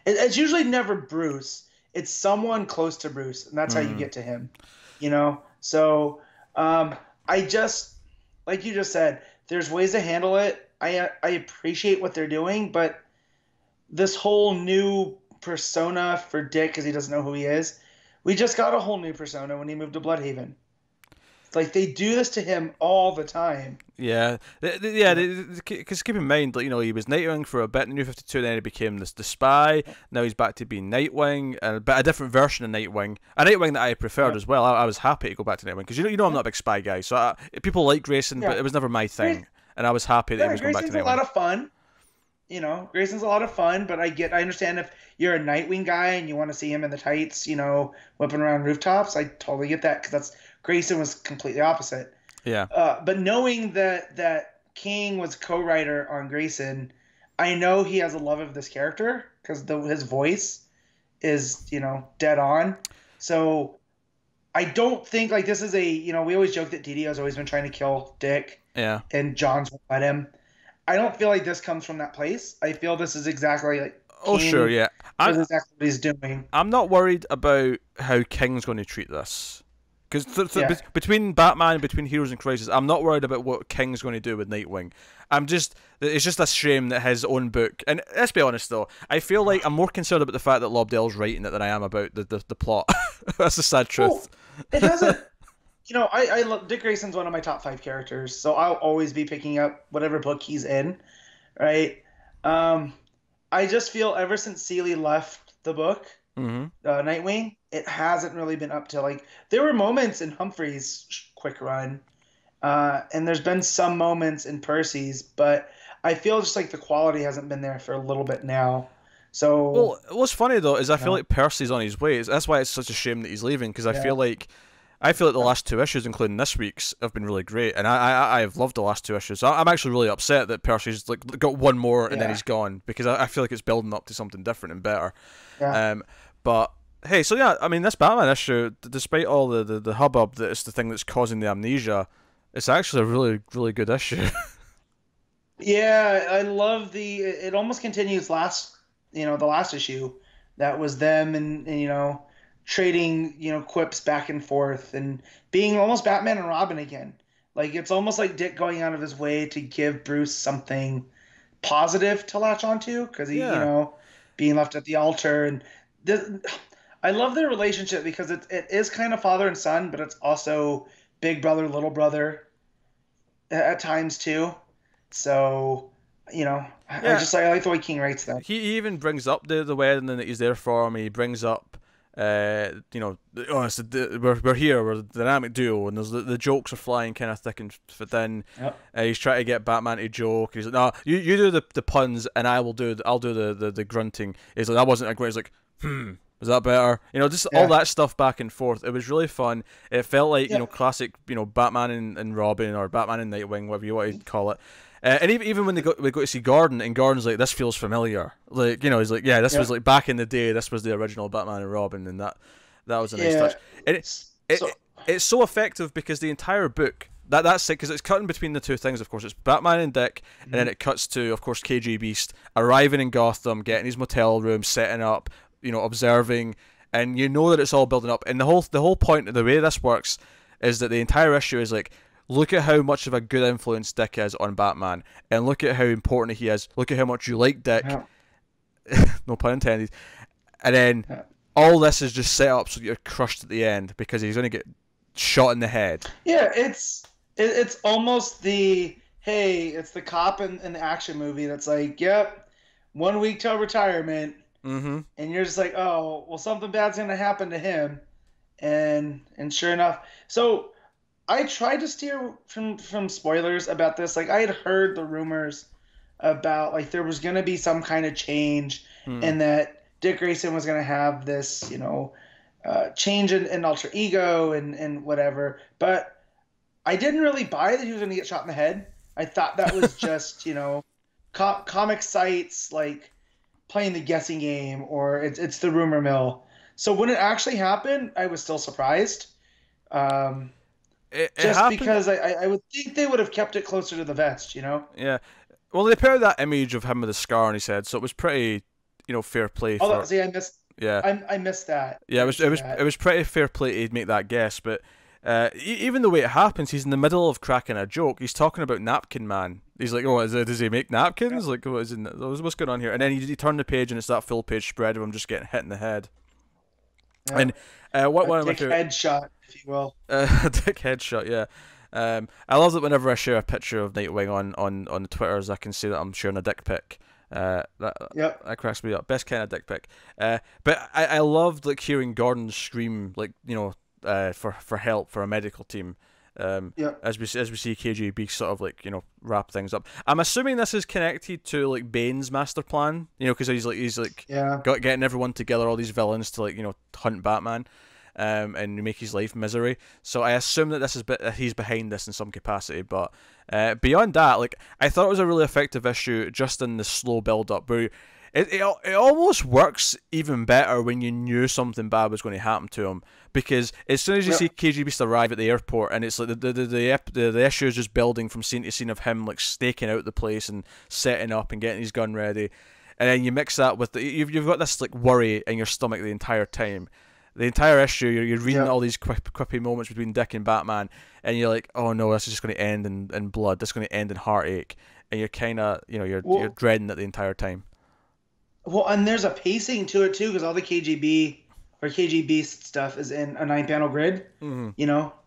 it's usually never Bruce. It's someone close to Bruce, and that's how you get to him. So I just, like you just said, there's ways to handle it. I appreciate what they're doing, but this whole new persona for Dick, because he doesn't know who he is, we just got a whole new persona when he moved to Bloodhaven. It's Like, they do this to him all the time. Yeah, because keep in mind, like, he was Nightwing for a bit in New 52, then he became the spy. Now he's back to being Nightwing, but a different version of Nightwing, a Nightwing that I preferred as well. I was happy to go back to Nightwing because I'm not a big spy guy, so people like Grayson, but it was never my thing, and I was happy that he was going back to Nightwing. Grayson's a lot of fun. Grayson's a lot of fun, but I understand if you're a Nightwing guy and you want to see him in the tights, whipping around rooftops. I totally get that, because Grayson was completely opposite. Yeah. But knowing that King was co-writer on Grayson, I know he has a love of this character because his voice is, dead on. So I don't think, like, this is we always joke that Didio's always been trying to kill Dick. Yeah. And John's won't let him. I don't feel like this comes from that place. I feel this is exactly like King. Oh, sure, yeah. That's exactly what he's doing. I'm not worried about how King's going to treat this. Because between Batman, between Heroes in Crisis, I'm not worried about what King's going to do with Nightwing. It's just a shame that his own book, and let's be honest though, I feel like I'm more concerned about the fact that Lobdell's writing it than I am about the plot. That's the sad truth. It doesn't. I love Dick Grayson's one of my top 5 characters, so I'll always be picking up whatever book he's in, right? I just feel ever since Seeley left the book, Nightwing, it hasn't really been up to, like, there were moments in Humphrey's quick run, and there's been some moments in Percy's, but I feel just like the quality hasn't been there for a little bit now. So, well, what's funny though is I feel like Percy's on his way. That's why it's such a shame that he's leaving, because I feel like the last 2 issues, including this week's, have been really great, and I've loved the last 2 issues. So I'm actually really upset that Percy's got one more and then he's gone, because I feel like it's building up to something different and better. Yeah. But hey, so yeah, I mean, this Batman issue, despite all the hubbub that it's the thing that's causing the amnesia, it's actually a really, really good issue. Yeah, I love it almost continues the last issue. That was them and trading, quips back and forth and being almost Batman and Robin again. Like, it's almost like Dick going out of his way to give Bruce something positive to latch onto, because he, being left at the altar. And I love their relationship because it is kind of father and son, but it's also big brother, little brother at times too. So, I like the way King writes that. He even brings up the wedding that he's there for him. He brings up, we're here, we're the dynamic duo, and there's the jokes are flying kind of thick and thin. Yep. He's trying to get Batman to joke. He's like, no, you do the puns, and I'll do the grunting. He's like, that wasn't a great. He's like, was that better? Just all that stuff back and forth. It was really fun. It felt like classic, Batman and Robin, or Batman and Nightwing, whatever you want to call it. And even when we go to see Gordon, and Gordon's like, this feels familiar. Like, he's like, yeah, this was like back in the day. This was the original Batman and Robin, and that was a nice touch. And it's so effective because the entire book, that's it, because it's cutting between the two things. Of course, it's Batman and Dick, and then it cuts to, of course, KG Beast arriving in Gotham, getting his motel room, setting up, observing, and that it's all building up. And the whole point of the way this works is that the entire issue is like, look at how much of a good influence Dick is on Batman, and look at how important he is. Look at how much you like Dick. No pun intended. And then all this is just set up so you're crushed at the end because he's going to get shot in the head. Yeah, it's almost it's the cop in the action movie that's like, yep, 1 week till retirement. Mm-hmm. And you're just like, oh, well, something bad's going to happen to him. And sure enough. So I tried to steer from spoilers about this. Like, I had heard the rumors about, like, there was going to be some kind of change and that Dick Grayson was going to have this, change in alter ego and whatever. But I didn't really buy that he was going to get shot in the head. I thought that was just, comic sites, like, playing the guessing game, or it's the rumor mill. So when it actually happened, I was still surprised. Because I would think they would have kept it closer to the vest, Yeah. Well, they put out that image of him with a scar on his head, so it was pretty, fair play. I missed. Yeah. I missed that. Yeah, it was pretty fair play to make that guess, but even the way it happens, he's in the middle of cracking a joke. He's talking about Napkin Man. He's like, "Oh, does he make napkins? Yeah. Like, what's going on here?" And then he turned the page, and it's that full page spread of him just getting hit in the head. Yeah. And what my headshot. if you will. Dick headshot, yeah. I love that whenever I share a picture of Nightwing on the Twitters, I can see that I'm sharing a dick pic. That cracks me up. Best kind of dick pic. But I loved like hearing Gordon scream like for help for a medical team. As we see KGB sort of like wrap things up. I'm assuming this is connected to like Bane's master plan. Because he's getting everyone together, all these villains to like hunt Batman. And make his life misery. So I assume that he's behind this in some capacity. But beyond that, like I thought it was a really effective issue just in the slow build up, where it almost works even better when you knew something bad was going to happen to him, because as soon as you see KG Beast arrive at the airport, and it's like the issue is just building from scene to scene of him like staking out the place and setting up and getting his gun ready, and then you mix that with you've got this like worry in your stomach the entire time. The entire issue, you're reading all these quippy moments between Dick and Batman, and you're like, oh no, this is just going to end in blood. This is going to end in heartache, and you're kind of, you're dreading it the entire time. Well, and there's a pacing to it too, because all the KGB stuff is in a 9-panel grid,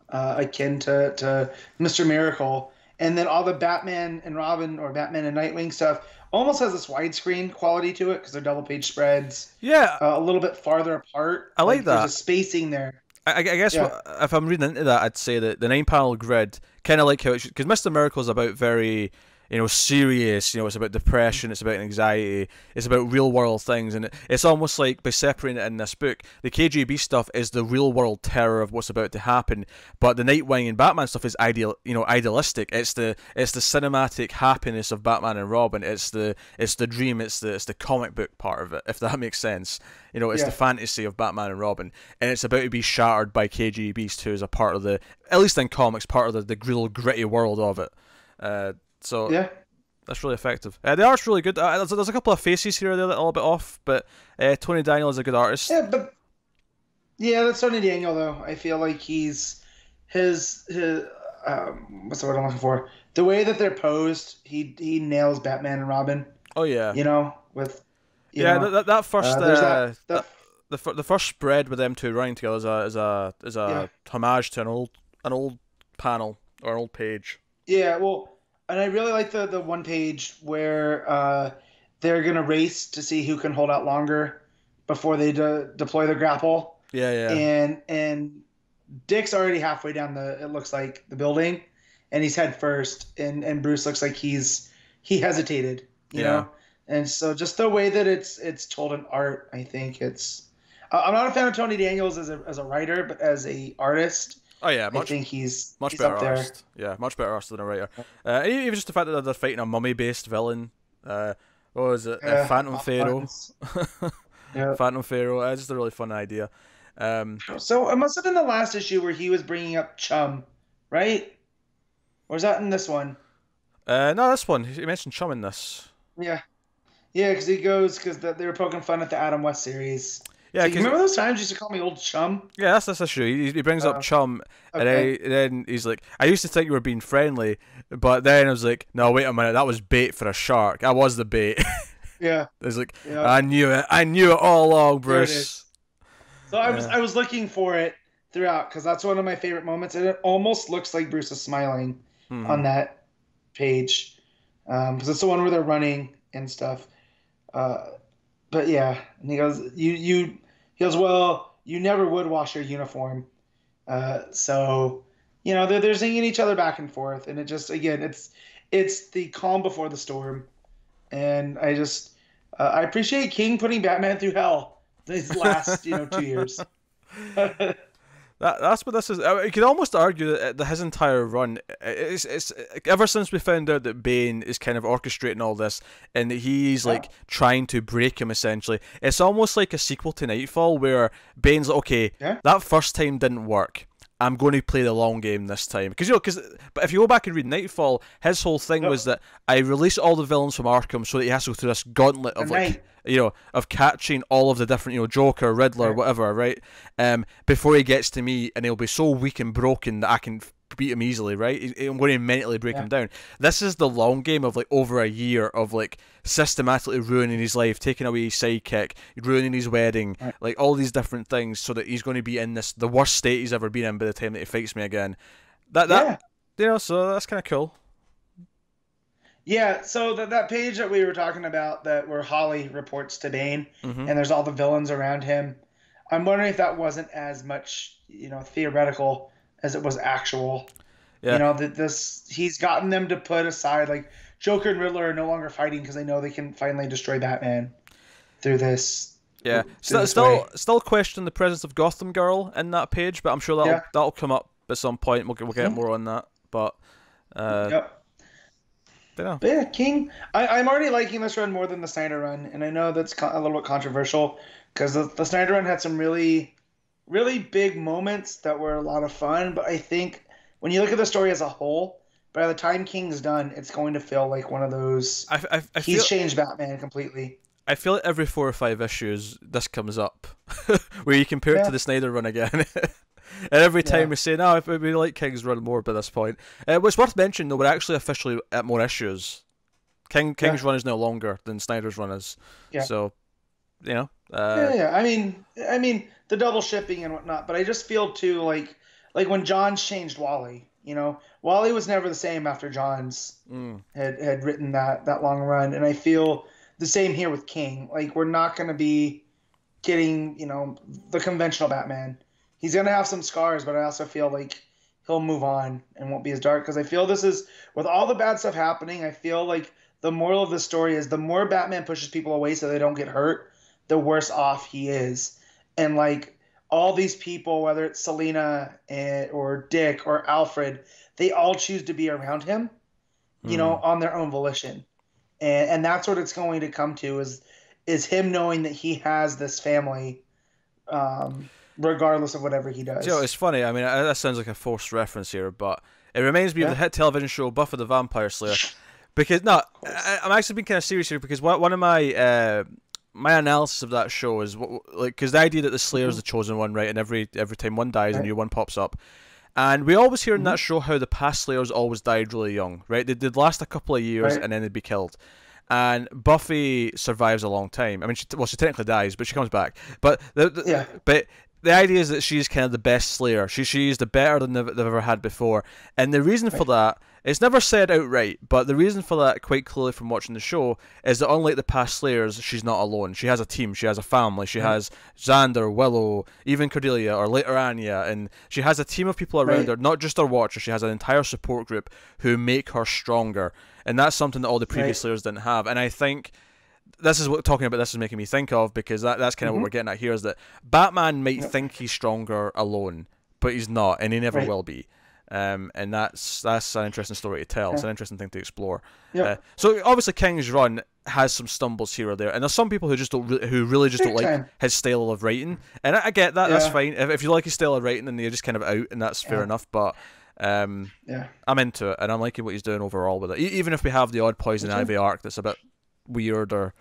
akin to Mr. Miracle, and then all the Batman and Robin or Batman and Nightwing stuff almost has this widescreen quality to it because they're double page spreads. Yeah, a little bit farther apart. I like that. There's a spacing there. I guess if I'm reading into that, I'd say that the 9-panel grid, kind of like how it should, because Mr. Miracle is about very serious. It's about depression, it's about anxiety, it's about real world things, and it's almost like by separating it in this book, the KGB stuff is the real world terror of what's about to happen, but the Nightwing and Batman stuff is idealistic. It's the cinematic happiness of Batman and Robin. It's the dream. It's the comic book part of it, if that makes sense. It's the fantasy of Batman and Robin, and it's about to be shattered by KG Beast, who is a part of at least in comics, part of the real gritty world of it. So that's really effective. The art's really good. There's a couple of faces here or there that are a little bit off, but Tony Daniel is a good artist. That's Tony Daniel though. I feel like his what's the word I'm looking for? The way that they're posed, he nails Batman and Robin. Oh yeah. With that first the first spread with them two running together is a homage to an old panel or an old page. Yeah, well. And I really like the one page where they're going to race to see who can hold out longer before they deploy their grapple. Yeah. And Dick's already halfway down it looks like, the building, and he's head first. And Bruce looks like he hesitated, you know? And so just the way that it's told in art, I think it's... I'm not a fan of Tony Daniels as a writer, but as a artist... Oh yeah, I think he's better up there. artist. Yeah, much better artist than a writer. Even just the fact that they're fighting a mummy-based villain. What was it? Phantom Pharaoh. Phantom Pharaoh. It's just a really fun idea. So it must have been the last issue where he was bringing up Chum, right? Or is that in this one? No, this one. He mentioned Chum in this. Yeah, because they were poking fun at the Adam West series. Yeah, so remember those times you used to call me old Chum? Yeah, that's this issue. He brings up Chum, and then he's like, I used to think you were being friendly, but then I was like, no, wait a minute, that was bait for a shark. I was the bait. Yeah. It's like, I knew it all along, Bruce. So I was looking for it throughout, because that's one of my favorite moments, and it almost looks like Bruce is smiling on that page, because it's the one where they're running and stuff. But yeah, and he goes, well, you never would wash your uniform. So, they're singing each other back and forth. And it just, again, it's the calm before the storm. And I just, I appreciate King putting Batman through hell these last, 2 years. That's what this is. You could almost argue that his entire run, it's ever since we found out that Bane is kind of orchestrating all this, and that he's like trying to break him essentially. It's almost like a sequel to Nightfall, where Bane's like, okay, that first time didn't work. I'm going to play the long game this time. But if you go back and read Nightfall, his whole thing was that I release all the villains from Arkham so that he has to go through this gauntlet of of catching all of the different, Joker, Riddler, whatever, right? Before he gets to me, and he'll be so weak and broken that I can beat him easily, right? I'm going to mentally break him down. This is the long game of like over a year of like systematically ruining his life, taking away his sidekick, ruining his wedding, like all these different things, so that he's going to be in the worst state he's ever been in by the time that he fights me again. That you know, so that's kind of cool. Yeah, so that page that we were talking about, that where Holly reports to Bane, and there's all the villains around him. I'm wondering if that wasn't as much, theoretical as it was actual. Yeah. He's gotten them to put aside, like, Joker and Riddler are no longer fighting because they know they can finally destroy Batman through this. Yeah, still question the presence of Gotham Girl in that page, but I'm sure that'll come up at some point. We'll get more on that, but But yeah, King. I'm already liking this run more than the Snyder run, and I know that's a little bit controversial because the Snyder run had some really, really big moments that were a lot of fun. But I think when you look at the story as a whole, by the time King's done, it's going to feel like one of those. He's changed Batman completely. I feel like every 4 or 5 issues this comes up, where you compare it to the Snyder run again. And every time we say, no, we like King's run more by this point. What's worth mentioning, though, we're actually officially at more issues. King's run is now longer than Snyder's run is. Yeah. So, I mean, the double shipping and whatnot, but I just feel, too, like when Johns changed Wally, Wally was never the same after Johns had written that long run. And I feel the same here with King. Like, we're not going to be getting, the conventional Batman. He's going to have some scars, but I also feel like he'll move on and won't be as dark. Because I feel this is, with all the bad stuff happening, I feel like the moral of the story is the more Batman pushes people away so they don't get hurt, the worse off he is. And, like, all these people, whether it's Selina or Dick or Alfred, they all choose to be around him, on their own volition. And that's what it's going to come to is him knowing that he has this family, regardless of whatever he does. It's funny. I mean, that sounds like a forced reference here, but it reminds me of the hit television show Buffy the Vampire Slayer. Because I'm actually being kind of serious here, because one of my my analysis of that show is because the idea that the Slayer is the chosen one, right? And every time one dies, a new one pops up. And we always hear in that show how the past Slayers always died really young, right? They'd last a couple of years and then they'd be killed. And Buffy survives a long time. I mean, she technically dies, but she comes back. But the idea is that she's kind of the best Slayer. She's the better than they've ever had before. And the reason for that, it's never said outright, but the reason for that, quite clearly from watching the show, is that unlike the past Slayers, she's not alone. She has a team, she has a family, she has Xander, Willow, even Cordelia, or later Anya, and she has a team of people around her, not just her Watchers. She has an entire support group who make her stronger. And that's something that all the previous Slayers didn't have. And I think this is what talking about this is making me think of, because that's kind of what we're getting at here, is that Batman might think he's stronger alone, but he's not, and he never will be. And that's an interesting story to tell. It's an interesting thing to explore. So obviously King's run has some stumbles here or there, and there's some people who really just don't like his style of writing, and I get that. That's fine. If you like his style of writing, then you're just kind of out, and that's fair enough. But I'm into it, and I'm liking what he's doing overall with it. Even if we have the odd Poison Ivy arc that's a bit weird or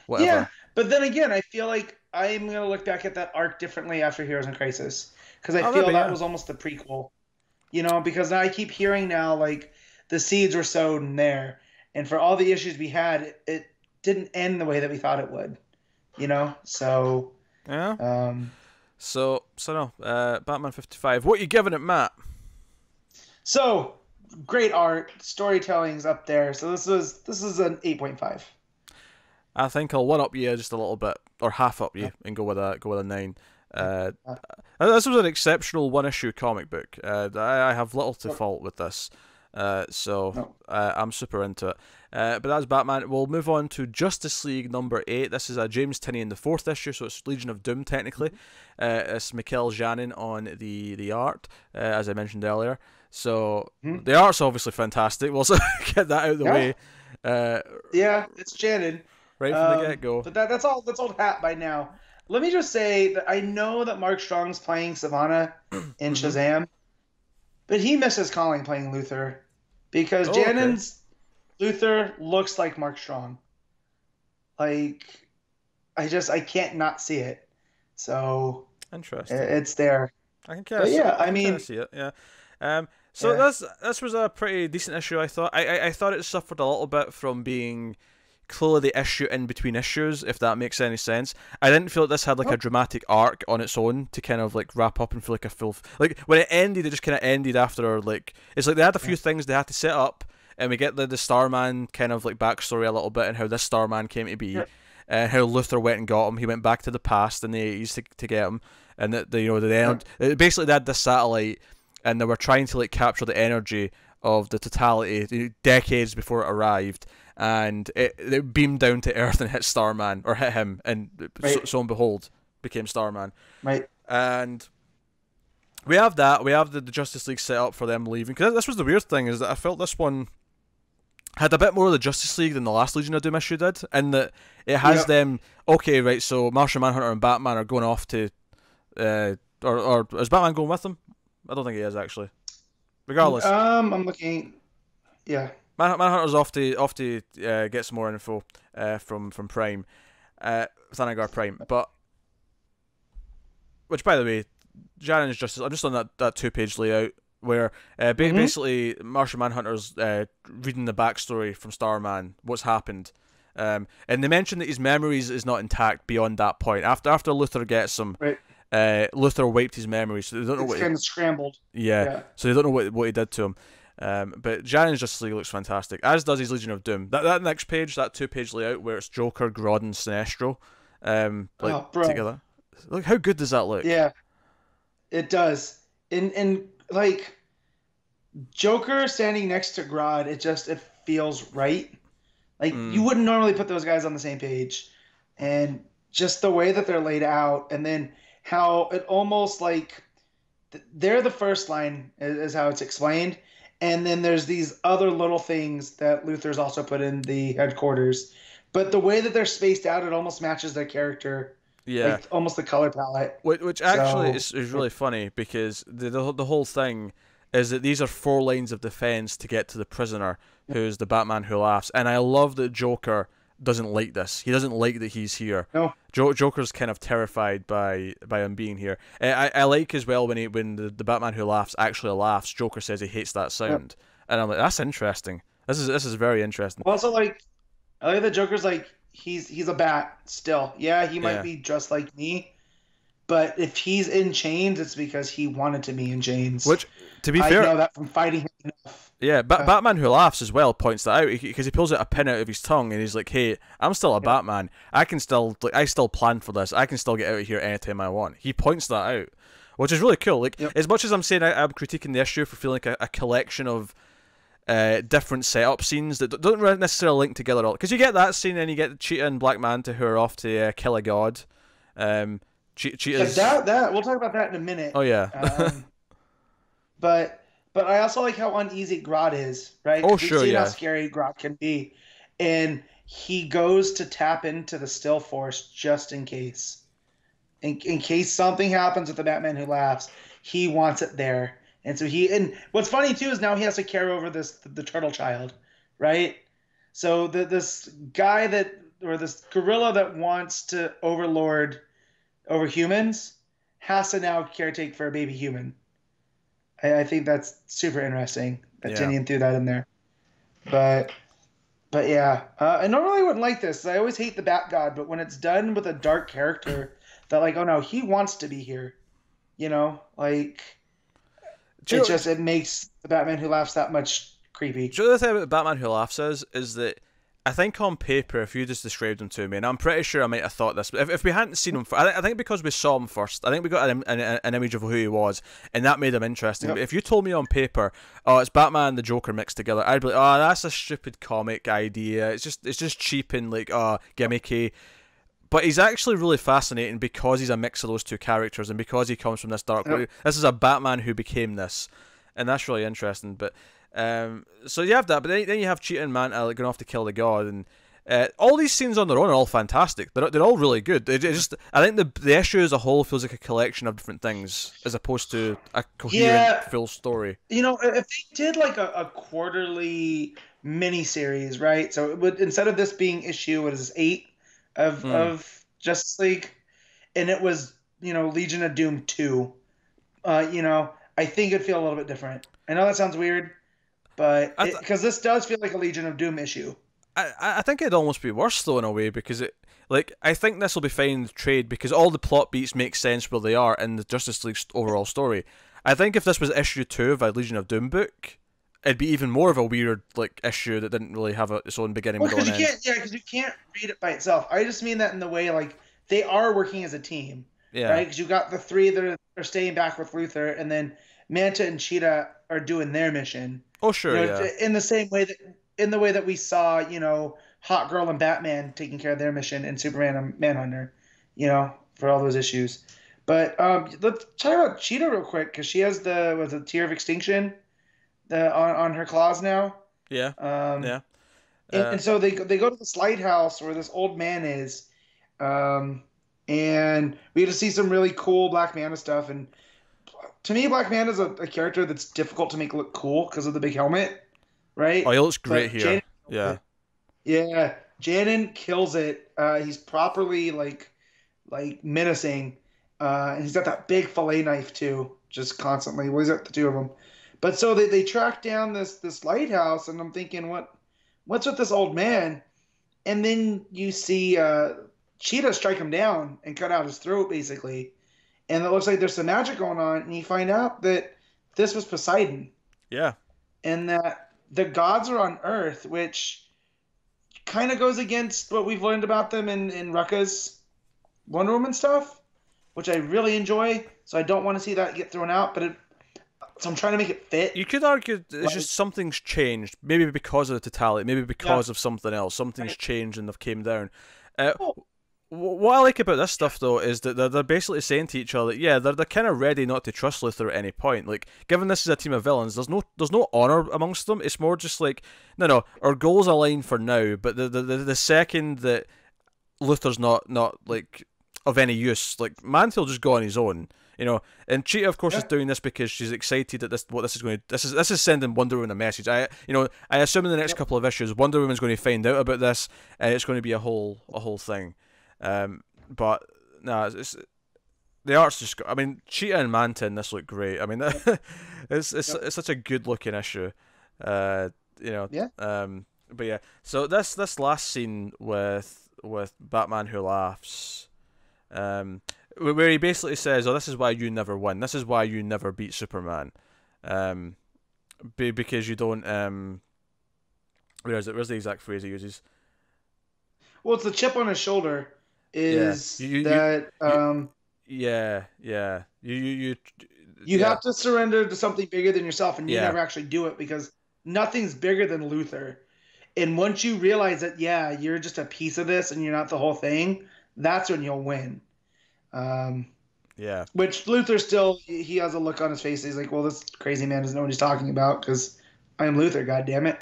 whatever. Yeah, but then again, I feel like I'm gonna look back at that arc differently after Heroes in Crisis, because I feel that was almost the prequel. Because I keep hearing now, like, the seeds were sown there, and for all the issues we had, it didn't end the way that we thought it would. So no, Batman 55. What are you giving it, Matt? So great art, storytelling's up there. So this is an 8.5. I think I'll one up you just a little bit, or half up you, and go with a 9. This was an exceptional one-issue comic book. I have little to fault with this, so I'm super into it. But that's Batman. We'll move on to Justice League number 8. This is a James Tynion, the 4th issue, so it's Legion of Doom technically. It's Mikel Janin on the art, as I mentioned earlier. So the art's obviously fantastic. We'll also get that out of the way. It's Janin. Right from the get-go. But that's old hat by now. Let me just say that I know that Mark Strong's playing Savannah in Shazam, but he misses calling playing Luthor, because Janin's Luthor looks like Mark Strong. Like, I can't not see it. So interesting. It's there. I can kind of see it. Yeah. So Yeah. this was a pretty decent issue, I thought. I thought it suffered a little bit from being clearly the issue in between issues, if that makes any sense. I didn't feel like this had like a dramatic arc on its own to kind of like wrap up and feel like a full, like when it ended, it just kind of ended after, like, it's like they had a few things they had to set up, and we get the Starman kind of like backstory a little bit and how this Starman came to be, and how Luthor went and got him. He went back to the past in the 80s to get him, and basically they had this satellite, and they were trying to like capture the energy of the totality decades before it arrived, and it beamed down to Earth and hit Starman, or hit him, and so and behold, became Starman. Right. And we have that. We have the Justice League set up for them leaving. Because this was the weird thing, is that I felt this one had a bit more of the Justice League than the last Legion of Doom issue did, and that it has them, okay, right, so Martian Manhunter and Batman are going off to, or is Batman going with them? I don't think he is, actually. Regardless. I'm looking, Manhunter's off to get some more info from Prime, Thanagar Prime, but which, by the way, Janin's Justice. I'm just on that 2-page layout where basically Martian Manhunter's reading the backstory from Starman, what's happened, and they mention that his memories is not intact beyond that point. After Luthor gets him, Luthor wiped his memories, so they don't know what. It's kind of scrambled. Yeah, so they don't know what he did to him. But Janin's Justice League looks fantastic, as does his Legion of Doom. That next page, that 2-page layout where it's Joker, Grodd, and Sinestro, together. Look, how good does that look? Yeah, it does. And like Joker standing next to Grodd, it feels right. Like you wouldn't normally put those guys on the same page, and just the way that they're laid out, and then how it almost like they're the first line is how it's explained. And then there's these other little things that Luthor's also put in the headquarters. But the way that they're spaced out, it almost matches their character. Yeah. Like almost the color palette. Which actually is really funny, because the whole thing is that these are 4 lines of defense to get to the prisoner, who's the Batman Who Laughs. And I love that Joker doesn't like this. He doesn't like that he's here. No. Joker's kind of terrified by him being here. I like as well when the Batman Who Laughs actually laughs, Joker says he hates that sound. And I'm like, that's interesting. This is very interesting. Also, like, I like that Joker's like, he's a bat still. Yeah, he might be just like me, but if he's in chains, it's because he wanted to be in chains. Which, to be fair, I know that from fighting him enough. Yeah, Batman Who Laughs as well points that out, because he pulls out a pin out of his tongue and he's like, "Hey, I'm still a Batman. I still plan for this. I can still get out of here anytime I want." He points that out, which is really cool. Like, as much as I'm saying I'm critiquing the issue for feeling like a collection of different setup scenes that don't necessarily link together at all, because you get that scene and you get Cheetah and Black Manta who are off to kill a god. Cheetah's... that we'll talk about that in a minute. Oh yeah. But I also like how uneasy Grodd is, right? Oh, sure, We've seen how scary Grodd can be. And he goes to tap into the still force just in case. In case something happens with the Batman Who Laughs, he wants it there. And so and what's funny too is now he has to carry over the turtle child, right? So this gorilla that wants to overlord over humans has to now caretake for a baby human. I think that's super interesting that Tynion threw that in there. But yeah, I normally wouldn't like this. I always hate the Bat God, but when it's done with a dark character, that like, oh no, he wants to be here. You know, like it makes the Batman Who Laughs that much creepy. Do you know the thing about Batman Who Laughs is that I think on paper, if you just described him to me, and I'm pretty sure I might have thought this, but if we hadn't seen him, I think because we saw him first, I think we got an image of who he was, and that made him interesting. Yep. But if you told me on paper, oh, it's Batman and the Joker mixed together, I'd be like, oh, that's a stupid comic idea. It's just cheap and like, oh, gimmicky. But he's actually really fascinating because he's a mix of those two characters, and because he comes from this dark world. This is a Batman who became this, and that's really interesting. But so you have that, but then you have Cheetah and Manta like, going off to kill the god, and all these scenes on their own are all fantastic. They're all really good. I think the issue as a whole feels like a collection of different things as opposed to a coherent full story. You know, if they did like a quarterly mini-series, right? So it would, instead of this being issue 8 of Justice League, and it was, you know, Legion of Doom 2, you know, I think it'd feel a little bit different. I know that sounds weird, but I, because this does feel like a Legion of Doom issue. I think it'd almost be worse though in a way because I think this will be fine in the trade because all the plot beats make sense where they are in the Justice League's overall story. I think if this was issue 2 of a Legion of Doom book, it'd be even more of a weird issue that didn't really have its own beginning, middle, and end. Because you can't read it by itself. I just mean that in the way they are working as a team, right? Because you got the three that are staying back with Luthor, and then Manta and Cheetah are doing their mission. Oh sure, yeah. In the same way that we saw, Hot Girl and Batman taking care of their mission, and Superman and Manhunter, for all those issues. But let's talk about Cheetah real quick because she has the Tear of Extinction, on her claws now. Yeah. Yeah. And so they go to this lighthouse where this old man is, and we get to see some really cool Black Manta stuff. And to me, Black Manta is a character that's difficult to make look cool because of the big helmet, right? Oh, he looks great here. Yeah. Yeah, Janin kills it. He's properly like menacing, and he's got that big fillet knife too, just constantly. Well, he's got the two of them. But so they track down this lighthouse, and I'm thinking, what's with this old man? And then you see Cheetah strike him down and cut out his throat, basically. And it looks like there's some magic going on, and you find out that this was Poseidon. Yeah. And that the gods are on Earth, which kind of goes against what we've learned about them in Rucka's Wonder Woman stuff, which I really enjoy. So I don't want to see that get thrown out, so I'm trying to make it fit. You could argue it's just something's changed, maybe because of the totality, maybe because of something else. Something's changed and they've came down. What I like about this stuff, though, is that they're basically saying to each other, yeah, they're kind of ready not to trust Luthor at any point. Like, given this is a team of villains, there's no honor amongst them. It's more just like, no, our goals align for now, but the second that Luthor's not like of any use, like Mantle'll just go on his own. And Cheetah, of course, is doing this because she's excited that this is going to. This is sending Wonder Woman a message. I assume in the next couple of issues, Wonder Woman's going to find out about this, and it's going to be a whole thing. But no, the art's just. I mean, Cheetah and Manta in this look great. I mean, it's such a good looking issue. Yeah. But yeah, so this last scene with Batman Who Laughs, where he basically says, "Oh, this is why you never win. This is why you never beat Superman, because you don't." Where is it? Where's the exact phrase he uses? Well, it's the chip on his shoulder. Is You have to surrender to something bigger than yourself, and you never actually do it because nothing's bigger than Luthor. And once you realize that, you're just a piece of this and you're not the whole thing, that's when you'll win. Which Luthor still, he has a look on his face. He's like, well, this crazy man doesn't know what he's talking about because I am Luthor, goddammit.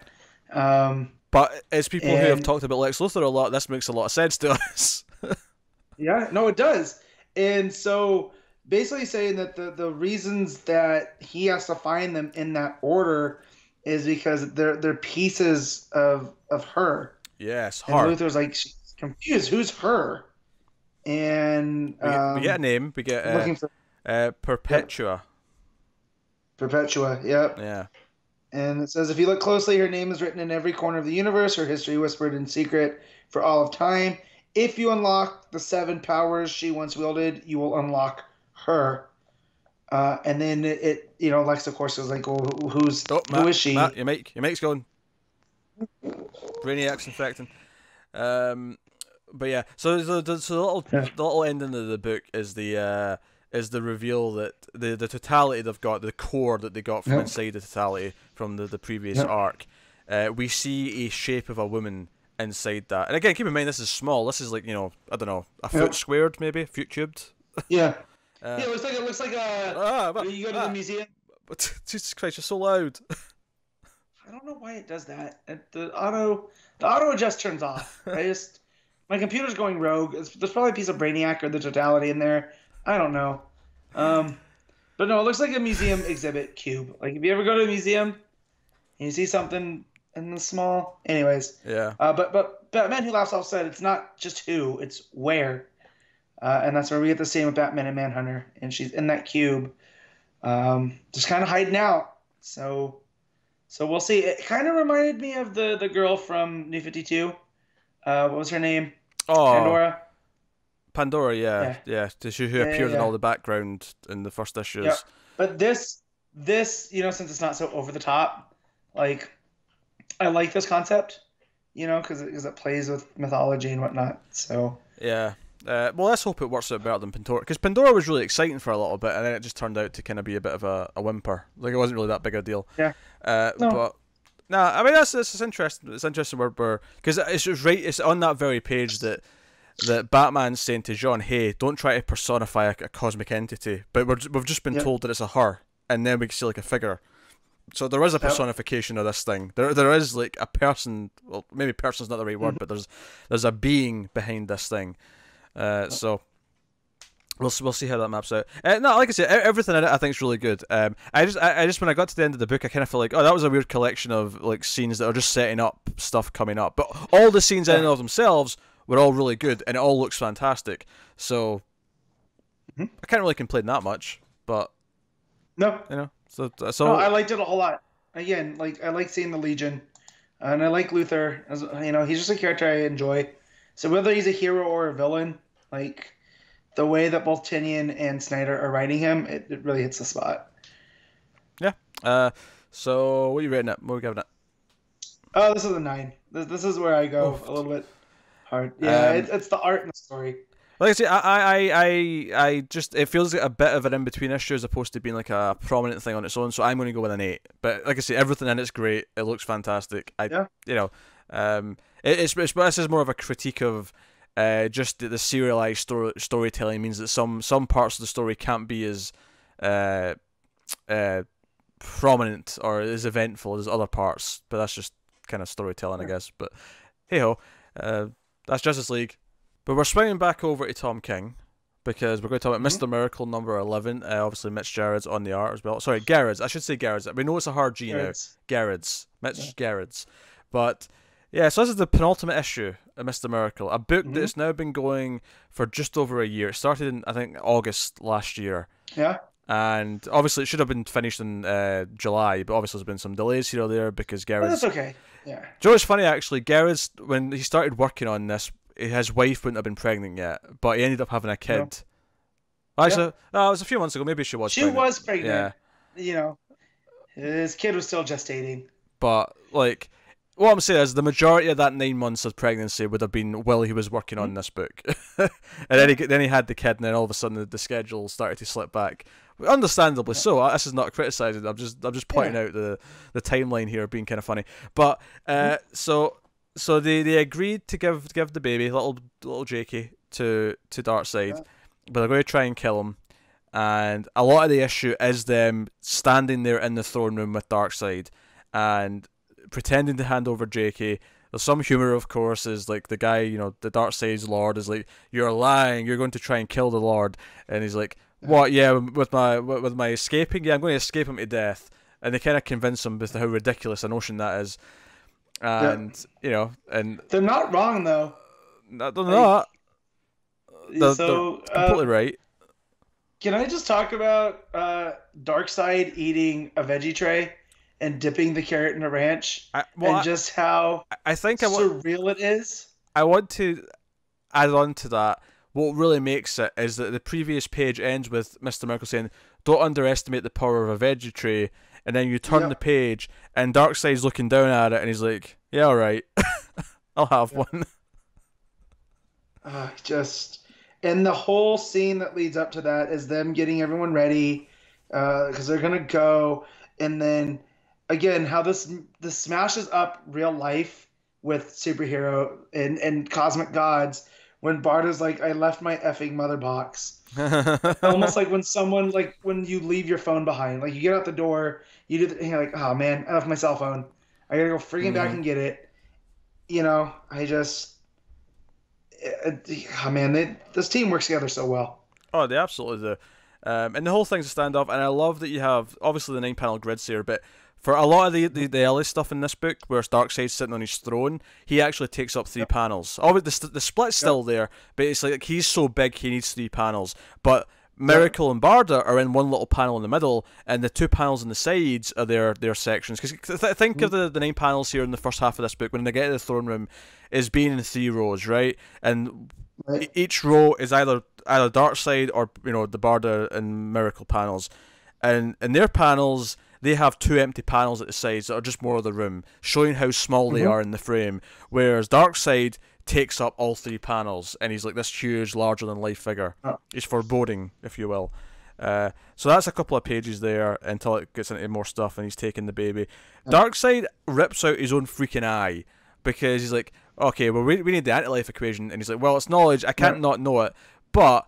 But as people who have talked about Lex Luthor a lot, this makes a lot of sense to us. Yeah, no, it does. And so basically saying that the reasons that he has to find them in that order is because they're pieces of her. Yes, her. And Luthor's like, she's confused. Who's her? And we get a name. We get Perpetua. Perpetua, yep. Yeah. And it says, if you look closely, her name is written in every corner of the universe, her history whispered in secret for all of time. If you unlock the 7 powers she once wielded, you will unlock her. And then Lex, of course, is like, well, who is she? Matt, your mic's going. Brainiac's infecting. But yeah, so the little ending of the book is the reveal that the totality they've got, the core that they got from inside the totality from the previous arc. We see a shape of a woman inside that, and again, keep in mind this is small. This is like, I don't know, a foot squared, maybe a foot cubed. Yeah. It looks like you go to the museum. Jesus Christ, you're so loud. I don't know why it does that. The auto adjust turns off. My computer's going rogue. There's probably a piece of Brainiac or the totality in there. I don't know. But no, it looks like a museum exhibit cube. Like if you ever go to a museum and you see something in the small. Anyways. Yeah. But Batman Who Laughs also said it's not just who, it's where. And that's where we get the same with Batman and Manhunter. And she's in that cube, just kind of hiding out. So we'll see. It kind of reminded me of the girl from New 52. What was her name? Oh, Pandora. Pandora, Yeah. yeah. Who appeared in all the background in the first issues. Yeah. But this, since it's not so over the top, like, I like this concept, because it plays with mythology and whatnot. So yeah. Well, let's hope it works out better than Pandora, because Pandora was really exciting for a little bit, and then it just turned out to kind of be a bit of a whimper. Like, it wasn't really that big a deal. Yeah. No. But nah, I mean, it's interesting. It's interesting because it's just right. It's on that very page that Batman's saying to John, "Hey, don't try to personify a cosmic entity." But we've just been told that it's a her, and then we can see like a figure. So there is a personification of this thing. There is like a person. Well, maybe person's not the right word, but there's a being behind this thing. So we'll see how that maps out. No, like I said, everything in it I think is really good. I just when I got to the end of the book, I kind of felt like, oh, that was a weird collection of like scenes that are just setting up stuff coming up. But all the scenes in and of themselves were all really good, and it all looks fantastic. So I can't really complain that much. But no, so no, I liked it a whole lot. Again, like I like seeing the Legion, and I like Luthor. As he's just a character I enjoy. So whether he's a hero or a villain, like the way that both Tynion and Snyder are writing him, it really hits the spot. Yeah. So what are you rating it? What are we giving it? Oh, this is a 9. This is where I go a little bit hard. Yeah, it's the art and the story. Like I say, I just, it feels like a bit of an in-between issue as opposed to being like a prominent thing on its own, so I'm going to go with an 8. But like I say, everything in it's great. It looks fantastic. This is more of a critique of just the serialized storytelling means that some parts of the story can't be as prominent or as eventful as other parts, but that's just kind of storytelling, I guess. But hey ho, that's Justice League. But we're swinging back over to Tom King because we're going to talk about Mr. Miracle number 11. Obviously, Mitch Gerads on the art as well. Sorry, Gerads. I should say Gerads. We know it's a hard G now. Gerads. Mitch Gerads. But yeah, so this is the penultimate issue of Mr. Miracle, a book that's now been going for just over a year. It started in, I think, August last year. Yeah. And obviously it should have been finished in July, but obviously there's been some delays here or there because Gerads... That's okay. Yeah. Do you know what's funny, actually? Gerads, when he started working on this, his wife wouldn't have been pregnant yet, but he ended up having a kid. No. Actually, it was a few months ago. Maybe she was pregnant. She was pregnant. Yeah. His kid was still gestating. But, like... What I'm saying is the majority of that 9 months of pregnancy would have been while he was working on this book. And then he had the kid, and then all of a sudden the schedule started to slip back. Understandably so. This is not criticising. I'm just pointing out the timeline here being kind of funny. But so they agreed to give the baby, little Jakey, to Darkseid, but they're going to try and kill him. And a lot of the issue is them standing there in the throne room with Darkseid and pretending to hand over Jakey. There's some humor, of course, is like the guy, the Darkseid's Lord is like, "You're lying. You're going to try and kill the Lord," and he's like, "What? Yeah, with my escaping? Yeah, I'm going to escape him to death." And they kind of convince him with how ridiculous a notion that is, and and they're not wrong though. They're not. They're completely right. Can I just talk about Darkseid eating a veggie tray and dipping the carrot in a ranch, just how surreal it is? I want to add on to that. What really makes it is that the previous page ends with Mr. Miracle saying, "Don't underestimate the power of a veggie tray," and then you turn the page and Darkseid's looking down at it and he's like, "Yeah, all right, I'll have one." And the whole scene that leads up to that is them getting everyone ready because they're gonna go, and then again, how this smashes up real life with superhero and cosmic gods when Bart is like, "I left my effing mother box." Almost like when someone, like when you leave your phone behind, like you get out the door, and you're like, "Oh man, I left my cell phone. I gotta go freaking back and get it." This team works together so well. Oh, they absolutely do. And the whole thing's a standoff, and I love that you have obviously the 9-panel grids here, but for a lot of the early stuff in this book, where Darkseid's sitting on his throne, he actually takes up 3 panels. Obviously, the split's still there, but it's like he's so big he needs 3 panels. But Miracle and Barda are in one little panel in the middle, and the 2 panels on the sides are their sections. Because think of the 9 panels here in the first half of this book, when they get to the throne room, is being in 3 rows, right? And each row is either Darkseid or the Barda and Miracle panels. And in their panels, they have 2 empty panels at the sides that are just more of the room, showing how small they are in the frame. Whereas Darkseid takes up all 3 panels, and he's like this huge, larger-than-life figure. He's foreboding, if you will. So that's a couple of pages there until it gets into more stuff, and he's taking the baby. Darkseid rips out his own freaking eye, because he's like, okay, well, we need the anti-life equation, and he's like, well, it's knowledge, I can't not know it, but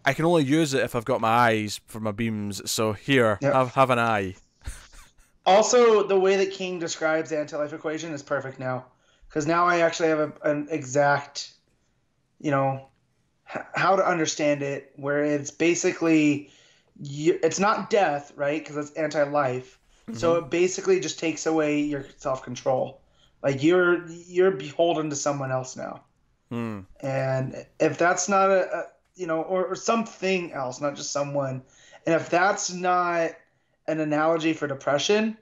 I can only use it if I've got my eyes for my beams, so here, have an eye. Also, the way that King describes the anti-life equation is perfect now. Because now I actually have an exact, how to understand it, where it's basically, it's not death, right? Because it's anti-life. So it basically just takes away your self-control. Like, you're beholden to someone else now. And if that's not or something else, not just someone, and if that's not an analogy for depression,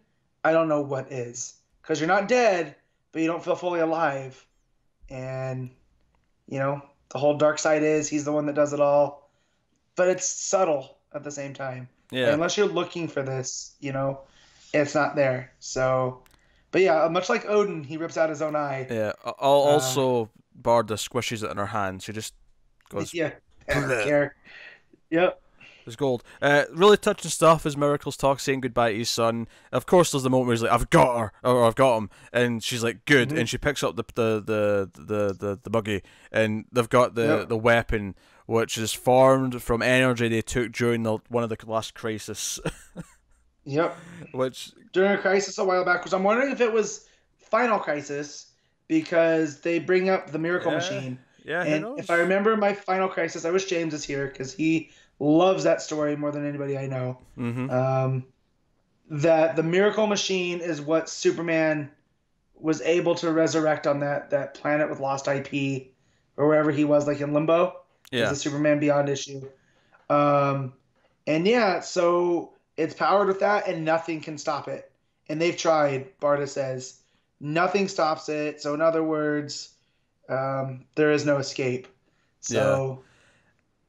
I don't know what is. Because you're not dead, but you don't feel fully alive. And, the whole dark side is he's the one that does it all. But it's subtle at the same time. Yeah. And unless you're looking for this, it's not there. So, but yeah, much like Odin, he rips out his own eye. Yeah. Also, Barda squishes it in her hand. She just goes... Yeah. I don't care. Yep. It's gold. Really touching stuff as Miracle's talk, saying goodbye to his son. Of course, there's the moment where he's like, "I've got her," or "I've got him," and she's like, "Good," and she picks up the buggy, and they've got the weapon, which is formed from energy they took during one of the last crisis. Yep. Which during a crisis a while back, because I'm wondering if it was Final Crisis, because they bring up the Miracle Machine. Yeah. And if I remember my Final Crisis, I wish James is here because he loves that story more than anybody I know. That the Miracle Machine is what Superman was able to resurrect on that planet with lost IP, or wherever he was, like in Limbo. Yeah. The Superman Beyond issue. And so it's powered with that, and nothing can stop it. And they've tried, Barda says. Nothing stops it. So in other words, there is no escape. So,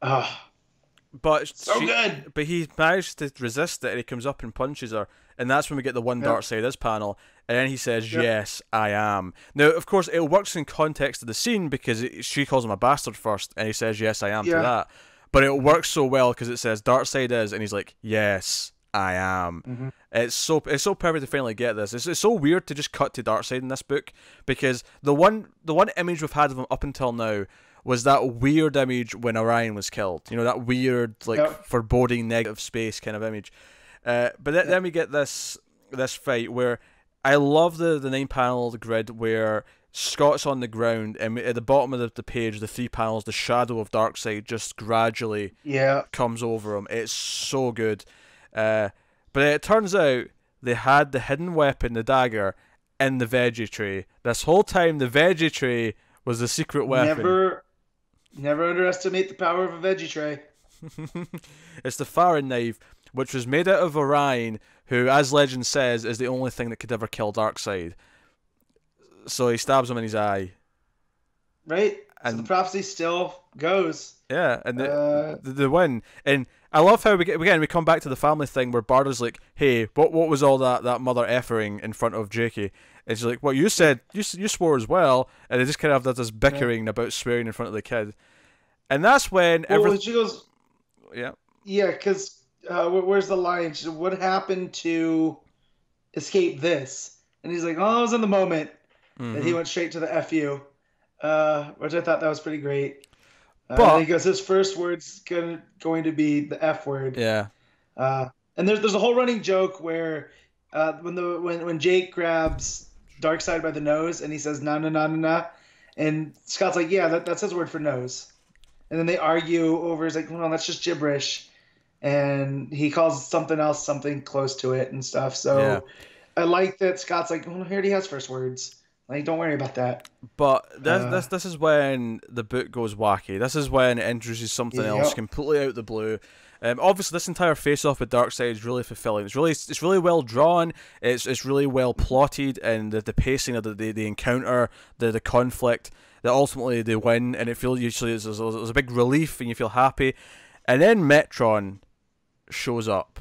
But good. But he managed to resist it, and he comes up and punches her, and that's when we get the one Darkseid is panel, and then he says, "Yes, I am." Now, of course, it works in context of the scene because she calls him a bastard first, and he says, "Yes, I am" to that. But it works so well because it says Darkseid is, and he's like, "Yes, I am." It's so perfect to finally get this. It's so weird to just cut to Darkseid in this book, because the one image we've had of him up until now was that weird image when Orion was killed. That weird, foreboding, negative space kind of image. But then we get this fight where I love the 9-panel grid where Scott's on the ground, and at the bottom of the page, the 3 panels, the shadow of Darkseid just gradually comes over him. It's so good. But it turns out they had the hidden weapon, the dagger, in the Veggie tray. This whole time, the Veggie tray was the secret weapon. Never underestimate the power of a Veggie tray. It's the Farron knife, which was made out of Orion, who, as legend says, is the only thing that could ever kill Darkseid. So he stabs him in his eye. Right? And so the prophecy still goes. Yeah, and the win. And I love how we come back to the family thing where Barda's like, "Hey, what was all that mother effering in front of Jakey?" And she's like, "Well, you said you swore as well," and they just kind of have this bickering about swearing in front of the kid. And that's when she goes, because where's the line? She said, "What happened to escape this?" And he's like, "Oh, it was in the moment." And he went straight to the FU, which I thought that was pretty great. But he goes, his first word's going to be the F word. Yeah. And there's a whole running joke where when Jake grabs Darkseid by the nose and he says na na na na na, and Scott's like, yeah, that's his word for nose. And then they argue over, he's like, well, that's just gibberish. And he calls something else something close to it and stuff. So I like that Scott's like, well, he already has first words. Like, don't worry about that. But this is when the book goes wacky. This is when it introduces something else completely out of the blue. Obviously, this entire face-off with Darkseid is really fulfilling. It's really well drawn. It's really well plotted, and the pacing of the encounter, the conflict, that ultimately they win, and it feels usually there's a big relief, and you feel happy. And then Metron shows up.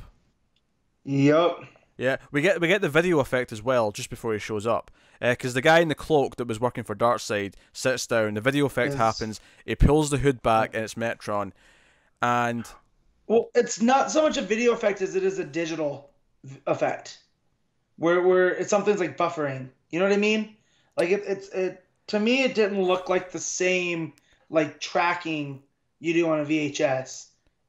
Yep. Yeah, we get the video effect as well just before he shows up, because the guy in the cloak that was working for Darkseid sits down. The video effect happens. He pulls the hood back, and it's Metron, and. Well, it's not so much a video effect as it is a digital effect, where it's something's like buffering. You know what I mean? Like it to me, it didn't look like the same like tracking you do on a VHS.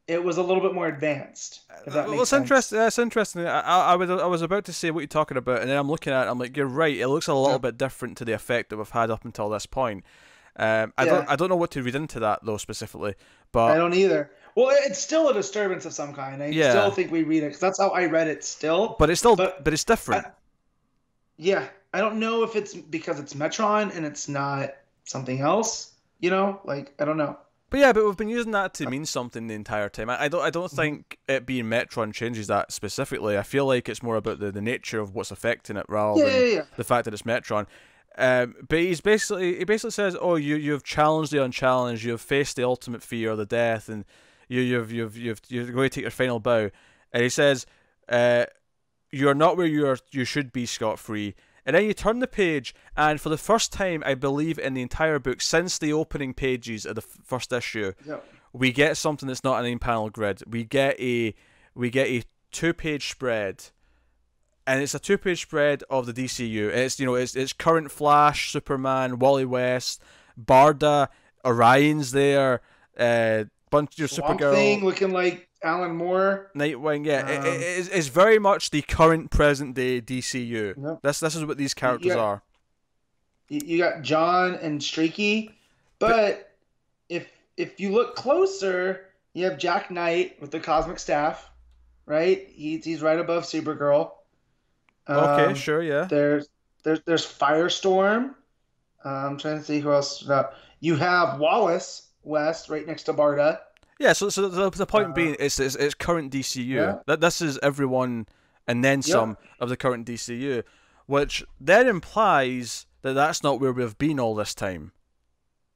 It was a little bit more advanced. If that makes sense. Interesting. That's interesting. I was about to say what you're talking about, and then I'm looking at it. I'm like, you're right. It looks a little bit different to the effect that we've had up until this point. I don't know what to read into that though specifically, but I don't either. Well, it's still a disturbance of some kind. I still think we read it because that's how I read it still. But it's it's different. I don't know if it's because it's Metron and it's not something else. You know, like I don't know. But we've been using that to mean something the entire time. I don't think it being Metron changes that specifically. I feel like it's more about the nature of what's affecting it rather than the fact that it's Metron. But he basically says, "Oh, you've challenged the unchallenged. You've faced the ultimate fear of the death, and you're going to take your final bow." And he says, "You're not where you should be scot-free." And then you turn the page, and for the first time, I believe, in the entire book, since the opening pages of the first issue, we get something that's not an 8-panel grid. We get a 2-page spread, and it's a 2-page spread of the DCU. It's current Flash, Superman, Wally West, Barda, Orion's there, bunch of Supergirl, Thing looking like Alan Moore, Nightwing. It's very much the current present day DCU. Yep. This is what these characters are. You got John and Streaky, but if you look closer, you have Jack Knight with the Cosmic Staff, right? He's right above Supergirl. Okay, sure, yeah. There's Firestorm. I'm trying to see who else. You have Wallace West right next to Barda. Yeah, so the point being, it's current DCU. Yeah. That this is everyone and then some of the current DCU, which then implies that that's not where we've been all this time.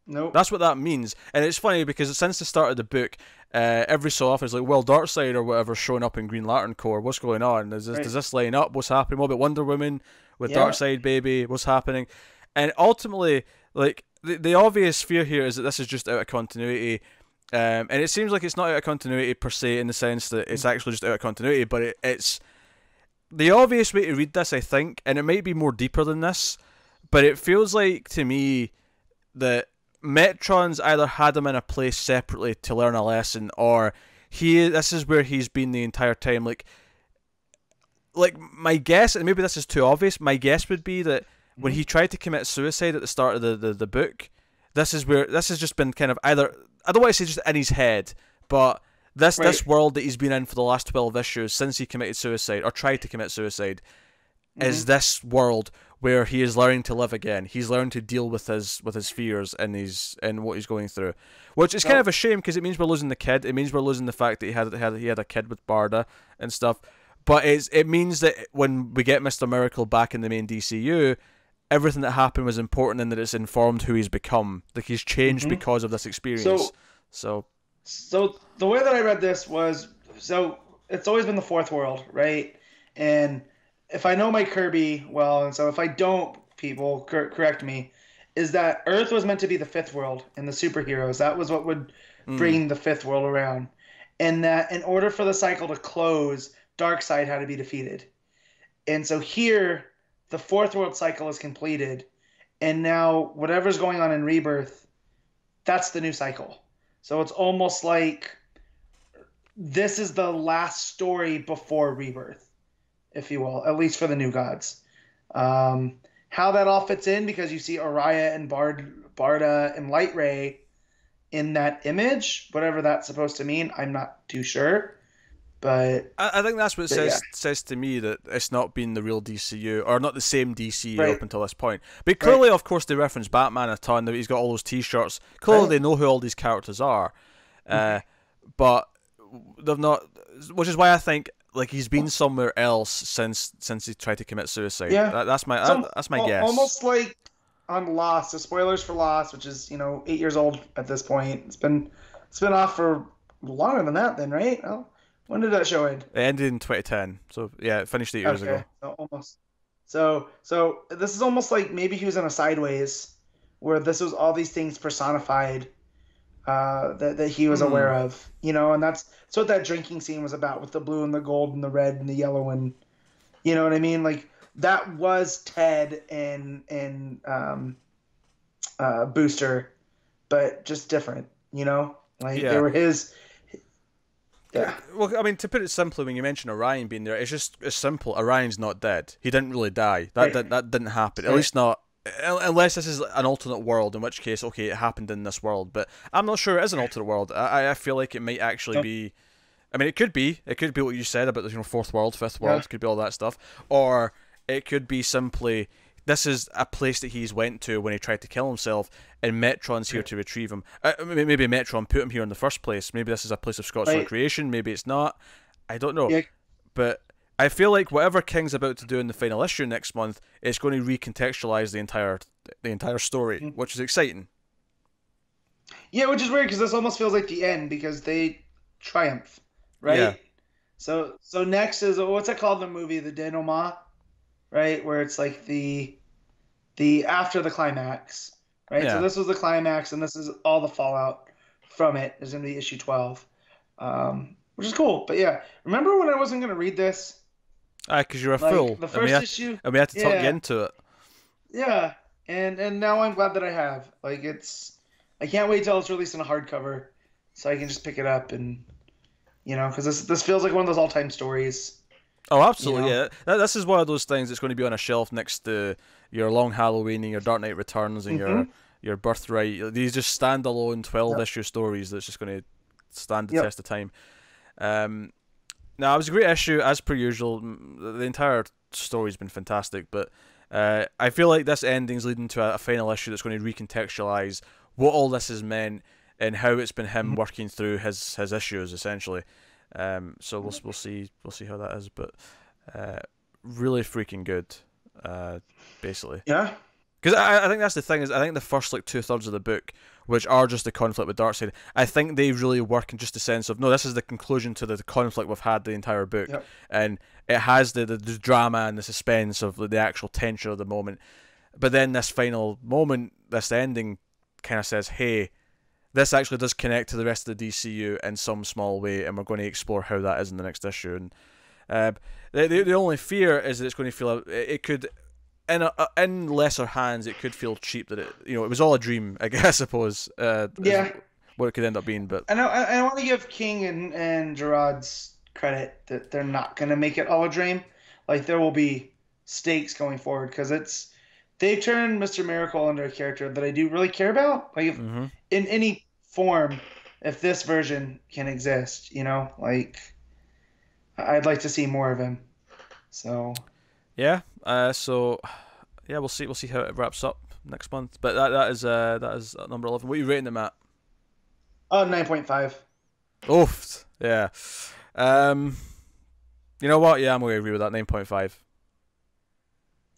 Nope. That's what that means. And it's funny because since the start of the book, every so often it's like, well, Darkseid or whatever's showing up in Green Lantern Corps. What's going on? Does this line up? What's happening? What about Wonder Woman with Darkseid, baby? What's happening? And ultimately, like the obvious fear here is that this is just out of continuity. And it seems like it's not out of continuity per se in the sense that it's actually just out of continuity, but it's the obvious way to read this, I think, and it might be more deeper than this, but it feels like to me that Metron's either had him in a place separately to learn a lesson, or this is where he's been the entire time. Like my guess, and maybe this is too obvious, my guess would be that when he tried to commit suicide at the start of the book, this has just been kind of either, I don't want to say just in his head, but this world that he's been in for the last 12 issues since he committed suicide, or tried to commit suicide, is this world where he is learning to live again. He's learned to deal with his fears and what he's going through, which is kind of a shame because it means we're losing the kid. It means we're losing the fact that he had a kid with Barda and stuff. But it means that when we get Mr. Miracle back in the main DCU, everything that happened was important and that it's informed who he's become. Like he's changed because of this experience. So the way that I read this was, so it's always been the fourth world, right? And if I know my Kirby well, and so if I don't, people correct me, is that Earth was meant to be the fifth world and the superheroes. That was what would bring the fifth world around. And that in order for the cycle to close, Darkseid had to be defeated. And so here, the fourth world cycle is completed, and now whatever's going on in Rebirth, that's the new cycle. So it's almost like this is the last story before Rebirth, if you will, at least for the New Gods. How that all fits in, because you see Araya and Barda and Light Ray in that image, whatever that's supposed to mean, I'm not too sure. But I think that's what it says to me, that it's not been the real DCU, or not the same DCU up until this point. But clearly, of course, they reference Batman a ton. He's got all those T-shirts. Clearly, they know who all these characters are. But they've not, which is why I think like he's been somewhere else since he tried to commit suicide. Yeah, That's my guess. Almost like on Lost. So spoilers for Lost, which is 8 years old at this point. It's been off for longer than that, then, right? Well, when did that show end? It ended in 2010, so yeah, it finished 8 years ago. So almost. So this is almost like maybe he was in a Sideways, where this was all these things personified that he was aware of, and that's what that drinking scene was about, with the blue and the gold and the red and the yellow, and you know what I mean? Like that was Ted and Booster, but just different, like they were his. Yeah. Well, I mean, to put it simply, when you mention Orion being there, it's just as simple. Orion's not dead. He didn't really die. That didn't happen. At least not. Unless this is an alternate world, in which case, okay, it happened in this world. But I'm not sure it is an alternate world. I feel like it might actually be. I mean, it could be. It could be what you said about the fourth world, fifth world. It could be all that stuff, or it could be simply this is a place that he's went to when he tried to kill himself, and Metron's here to retrieve him. Maybe Metron put him here in the first place. Maybe this is a place of Scott's recreation. Maybe it's not. I don't know. Yeah. But I feel like whatever King's about to do in the final issue next month, it's going to recontextualize the entire story, which is exciting. Yeah, which is weird because this almost feels like the end because they triumph, right? Yeah. So next is what's that called in the movie, the denouement, right? Where it's like the after the climax, right? Yeah. So this was the climax, and this is all the fallout from it is going to be issue 12, which is cool. But yeah, remember when I wasn't going to read this? Because you're a fool. The first issue, and we had to talk you into it. Yeah, and now I'm glad that I have. Like I can't wait till it's released in a hardcover, so I can just pick it up and because this feels like one of those all-time stories. Oh, absolutely, yeah. This is one of those things that's going to be on a shelf next to your Long Halloween and your Dark Knight Returns and your Birthright. These just standalone 12-issue stories that's just going to stand the test of time. Now, it was a great issue, as per usual. The entire story's been fantastic, but I feel like this ending's leading to a final issue that's going to recontextualize what all this has meant and how it's been him working through his issues, essentially. So we'll see how that is, but really freaking good, basically. Yeah. Because I think that's the thing, is I think the first 2/3 of the book, which are just the conflict with Darkseid, I think they really work in just the sense of, no, this is the conclusion to the conflict we've had the entire book, and it has the drama and the suspense of the actual tension of the moment, but then this final moment, this ending, kind of says, hey, this actually does connect to the rest of the DCU in some small way, and we're going to explore how that is in the next issue. And the only fear is that it's going to feel it could, in lesser hands, it could feel cheap, that it was all a dream, I suppose. What it could end up being. But I want to give King and Gerads credit that they're not going to make it all a dream. Like, there will be stakes going forward, because they turned Mr. Miracle into a character that I do really care about. Like, if, in any form, if this version can exist, like, I'd like to see more of him. So yeah, we'll see how it wraps up next month. But that is number 11. What are you rating them at? 9.5. Oof. Yeah. You know what? Yeah, I'm going to agree with that. 9.5.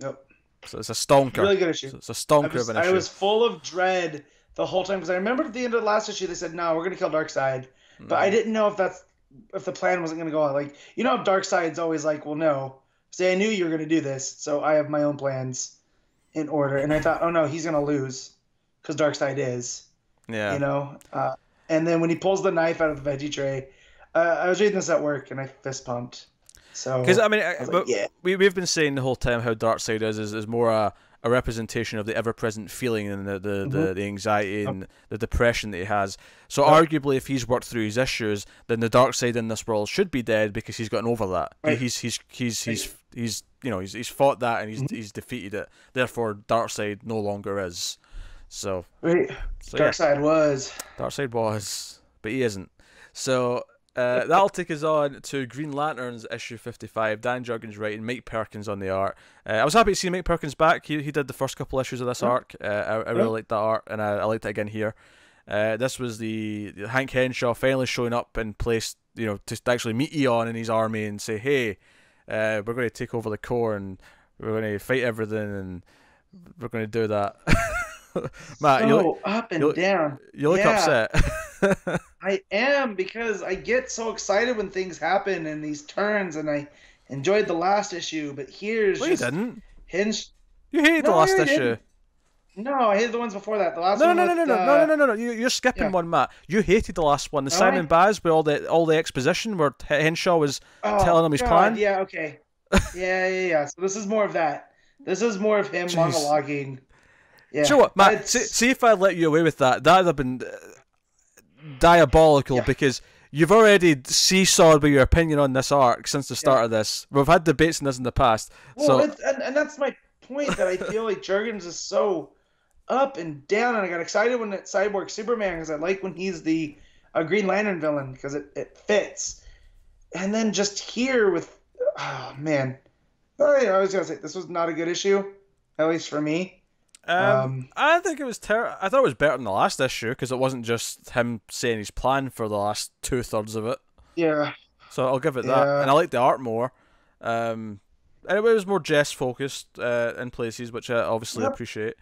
Yep. So it's a stonker. Really good issue. So it's a stonker of an issue. I was full of dread the whole time, because I remember at the end of the last issue they said, no, we're going to kill Darkseid. But I didn't know if the plan wasn't going to go on. Like, how Darkseid's always like, well, no. Say, I knew you were going to do this, so I have my own plans in order. And I thought, oh no, he's going to lose, because Darkseid is. Yeah. And then when he pulls the knife out of the veggie tray, I was reading this at work and I fist pumped. So, because we've been saying the whole time how Darkseid is more a representation of the ever-present feeling and the anxiety and the depression that he has. So arguably, if he's worked through his issues, then the Darkseid in this world should be dead, because he's gotten over that. Right. He's fought that, and he's defeated it. Therefore, Darkseid no longer is. So Darkseid was, but he isn't. So that'll take us on to Green Lanterns issue 55. Dan Jurgens writing, Mike Perkins on the art. I was happy to see Mike Perkins back. He did the first couple issues of this arc. I really liked that art, and I liked it again here. This was the Hank Henshaw finally showing up in place, to actually meet Eon and his army and say, hey, we're going to take over the core and we're going to fight everything and we're going to do that. Matt, so up and down. You look upset. I am, because I get so excited when things happen and these turns, and I enjoyed the last issue, but here's you didn't. You hated the last issue. Didn't. No, I hated the ones before that. The last no, one. No. You're skipping one, Matt. You hated the last one. The Simon Baz with all the exposition where Henshaw was telling him his plan. Yeah. Okay. Yeah. So this is more of that. This is more of him monologuing. Yeah. Sure. What, Matt? See if I let you away with that. That'd have been diabolical, because you've already seesawed with your opinion on this arc since the start of this. We've had debates on this in the past. Well, and that's my point, that I feel like Jurgens is so up and down, and I got excited when it's Cyborg Superman, because I like when he's the Green Lantern villain, because it fits. And then just here with, oh man, I was gonna say this was not a good issue, at least for me. I think it was I thought it was better than the last issue, because it wasn't just him saying his plan for the last 2/3 of it. Yeah. So I'll give it that, and I like the art more. And it was more jest focused in places, which I obviously appreciate.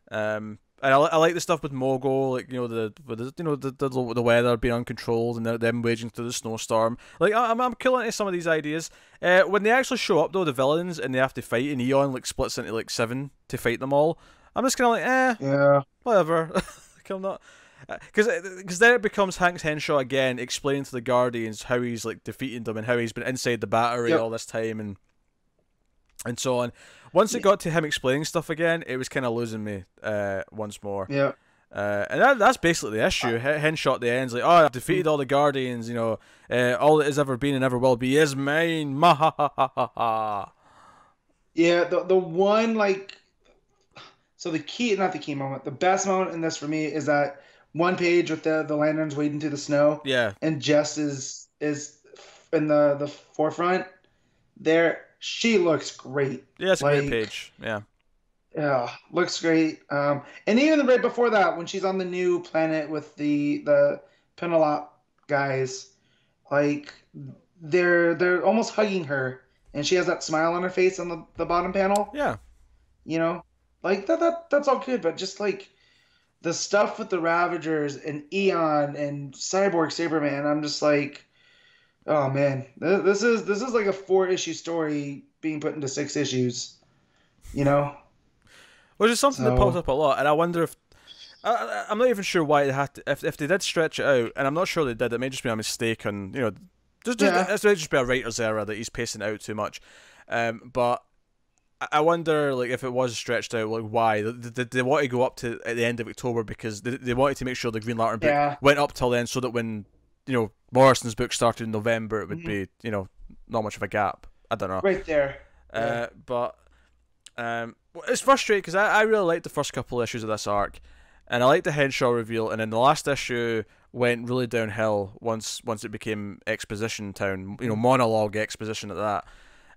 And I like the stuff with Mogo, like the weather being uncontrolled and them waging through the snowstorm. Like I'm cool into some of these ideas. When they actually show up though, the villains, and they have to fight, and Eon like splits into like 7 to fight them all. I'm just kind of like, whatever. Like, I'm not, because then it becomes Hank Henshaw again explaining to the Guardians how he's like defeating them and how he's been inside the Battery all this time and so on. Once it got to him explaining stuff again, it was kind of losing me once more. Yeah. And that's basically the issue. Henshaw at the end's like, I've defeated all the Guardians, all that has ever been and ever will be is mine. Ma ha ha ha ha ha. Yeah, the one, like, so the best moment in this for me is that one page with the lanterns wading through the snow. Yeah. And Jess is in the forefront there. She looks great. Yeah, it's a great page. Yeah. Yeah, looks great. And even right before that, when she's on the new planet with the Penelope guys, like they're almost hugging her, and she has that smile on her face on the bottom panel. Yeah. Like that's all good, but just like the stuff with the Ravagers and Eon and Cyborg Superman, I'm just like, oh man, this is like a 4-issue story being put into 6 issues, Which is something that pops up a lot, and I wonder if I'm not even sure why they had to. If they did stretch it out, and I'm not sure they did, it may just be a mistake, and it may just be a writer's error that he's pacing it out too much. But I wonder, like, if it was stretched out, like, why did they want to go up to at the end of October, because they wanted to make sure the Green Lantern book went up till then, so that when Morrison's book started in November, it would be not much of a gap. I don't know. Right there. But it's frustrating, because I really liked the first couple of issues of this arc, and I liked the Henshaw reveal, and then the last issue went really downhill once it became exposition town, monologue exposition at that.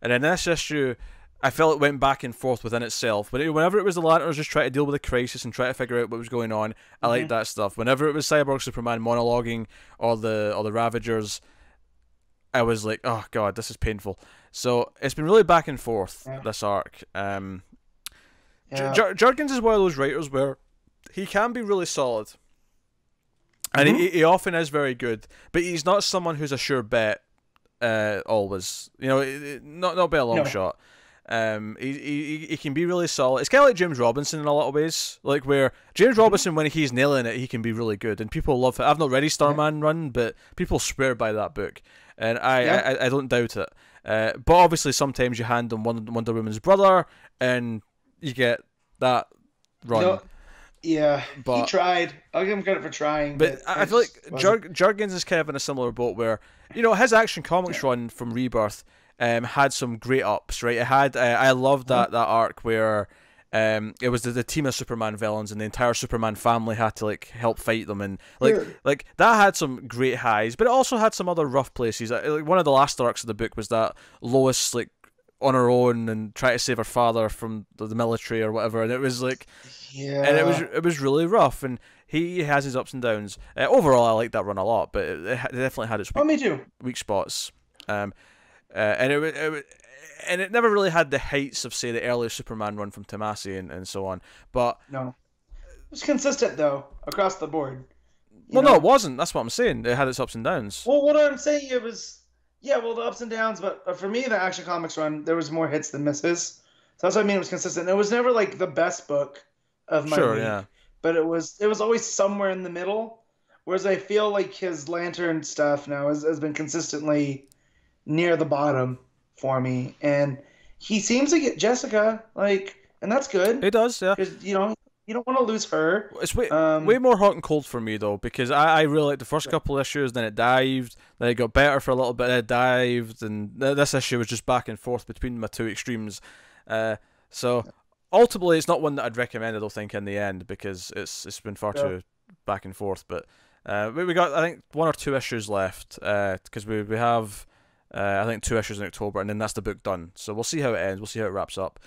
And then this issue, I felt it went back and forth within itself. But whenever it was the Lanterns just trying to deal with a crisis and try to figure out what was going on, I liked that stuff. Whenever it was Cyborg Superman monologuing or the Ravagers, I was like, oh god, this is painful. So it's been really back and forth, this arc. Jurgens is one of those writers where he can be really solid, and he often is very good, but he's not someone who's a sure bet always. Not by a long shot. He can be really solid. It's kind of like James Robinson in a lot of ways, like where James Robinson, when he's nailing it, he can be really good, and people love it. I've not read his Starman run, but people swear by that book, and I don't doubt it. But obviously, sometimes you hand them Wonder Woman's brother, and you get that run. But he tried. I'll give him credit for trying. But I feel like Jurgens is kind of in a similar boat where, his Action Comics run from Rebirth had some great ups, right? It had I loved that arc where it was the team of Superman villains, and the entire Superman family had to like help fight them, and like that had some great highs, but it also had some other rough places. Like one of the last arcs of the book was that Lois like on her own and try to save her father from the military or whatever, and it was like, Yeah. and it was really rough, and he has his ups and downs. Overall, I like that run a lot, but it definitely had its me too. weak spots. And it never really had the heights of, say, the early Superman run from Tomasi and so on. But no, it was consistent though across the board. Well, no, it wasn't. That's what I'm saying. It had its ups and downs. Well, what I'm saying, it was, yeah, well, the ups and downs, but for me, the Action Comics run, there was more hits than misses. So that's what I mean. It was consistent. It was never like the best book of my week, yeah. but it was always somewhere in the middle. Whereas I feel like his Lantern stuff now has been consistently near the bottom for me, and he seems to get Jessica, and that's good. He does, yeah. Because you don't want to lose her. It's way more hot and cold for me though, because I really liked the first couple of issues, then it dived, then it got better for a little bit, then it dived, and this issue was just back and forth between my two extremes. So ultimately, it's not one that I'd recommend, I don't think, in the end, because it's been far too back and forth. But we got, I think, 1 or 2 issues left, because we have I think 2 issues in October, and then that's the book done. So we'll see how it ends. We'll see how it wraps up.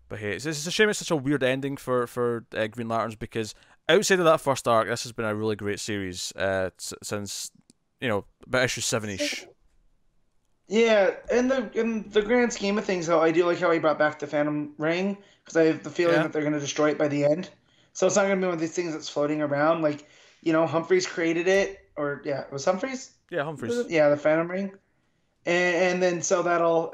But hey, it's a shame it's such a weird ending for Green Lanterns, because outside of that first arc, this has been a really great series since about issue 7-ish. Yeah, in the grand scheme of things, though, I do like how he brought back the Phantom Ring, because I have the feeling that they're going to destroy it by the end. So it's not going to be one of these things that's floating around. Humphreys created it, it was Humphreys? Yeah, Humphreys. Yeah, the Phantom Ring. And then so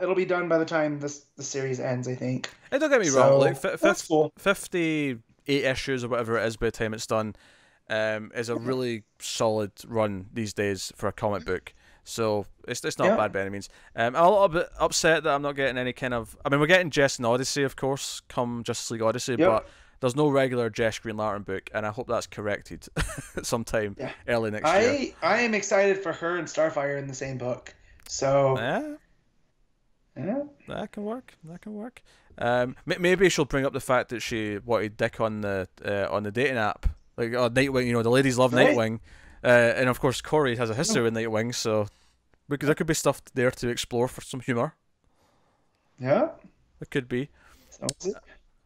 it'll be done by the time the series ends, I think. Hey, don't get me wrong, that's cool. 58 issues or whatever it is by the time it's done is a really solid run these days for a comic book. So it's not bad by any means. I'm a little bit upset that I'm not getting any kind of... I mean, we're getting Jess and Odyssey, of course, come Justice League Odyssey, but there's no regular Jess Green Lantern book, and I hope that's corrected sometime early next year. I am excited for her and Starfire in the same book. So that can work. Maybe she'll bring up the fact that she wanted dick on the dating app, like Nightwing. The ladies love Nightwing, and of course Corey has a history with Nightwing, so because there could be stuff there to explore for some humor. Yeah, it could be.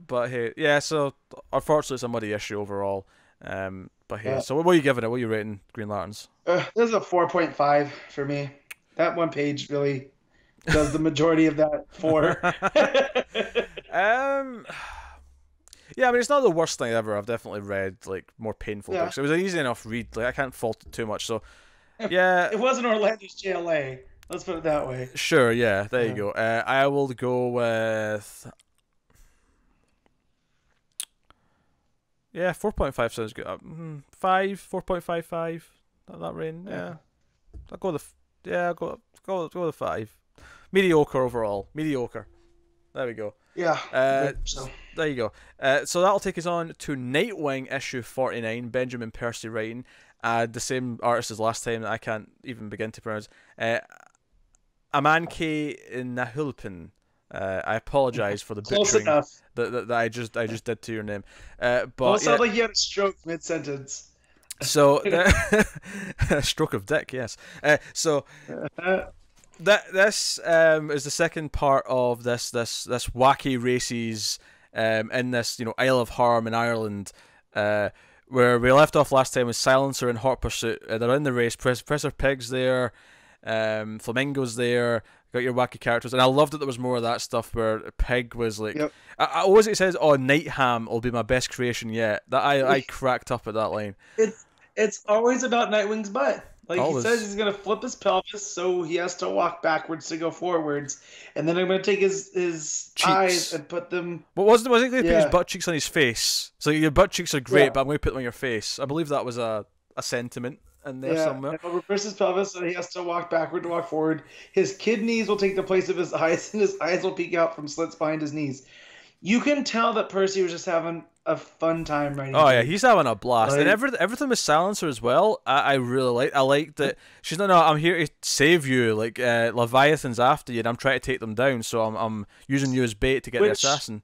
But hey, yeah. So unfortunately, it's a muddy issue overall. But hey, so what are you giving it? What are you rating Green Lanterns? This is a 4.5 for me. That one page really does the majority of that 4. Yeah, I mean, it's not the worst thing ever. I've definitely read more painful books. It was an easy enough read. I can't fault it too much. So, yeah, it wasn't Orlando's JLA. Let's put it that way. Sure, yeah, there you go. I will go with 4.5 sounds good. 4.55. That range. Yeah, I'll go with I'll go with 5. Mediocre overall. Mediocre. There we go. Yeah. There you go. So that'll take us on to Nightwing issue 49. Benjamin Percy writing. The same artist as last time that I can't even begin to pronounce. Amancay Nahuelpan. I apologize for the butchering that I just did to your name. But it sounded like you had a stroke mid-sentence. So stroke of dick, yes. So this is the second part of this wacky races in this Isle of Harm in Ireland, where we left off last time with Silencer and Hot Pursuit. They're in the race. Professor Pig's there, Flamingo's there. Got your wacky characters, and I loved that there was more of that stuff where Pig was like, I was it says, "Oh, Night Ham will be my best creation yet." That I cracked up at that line. It's always about Nightwing's butt. Always. He says he's gonna flip his pelvis, so he has to walk backwards to go forwards, and then I'm gonna take his eyes and put them. But wasn't he going to put his butt cheeks on his face? So your butt cheeks are great, but I'm going to put them on your face. I believe that was a sentiment in there somewhere. He'll reverse his pelvis, so he has to walk backward to walk forward. His kidneys will take the place of his eyes, and his eyes will peek out from slits behind his knees. You can tell that Percy was just having a fun time writing. Oh yeah, he's having a blast, and everything with Silencer as well. I really like. I like that she's no. I'm here to save you. Like Leviathan's after you, and I'm trying to take them down. So I'm using you as bait to get the assassin.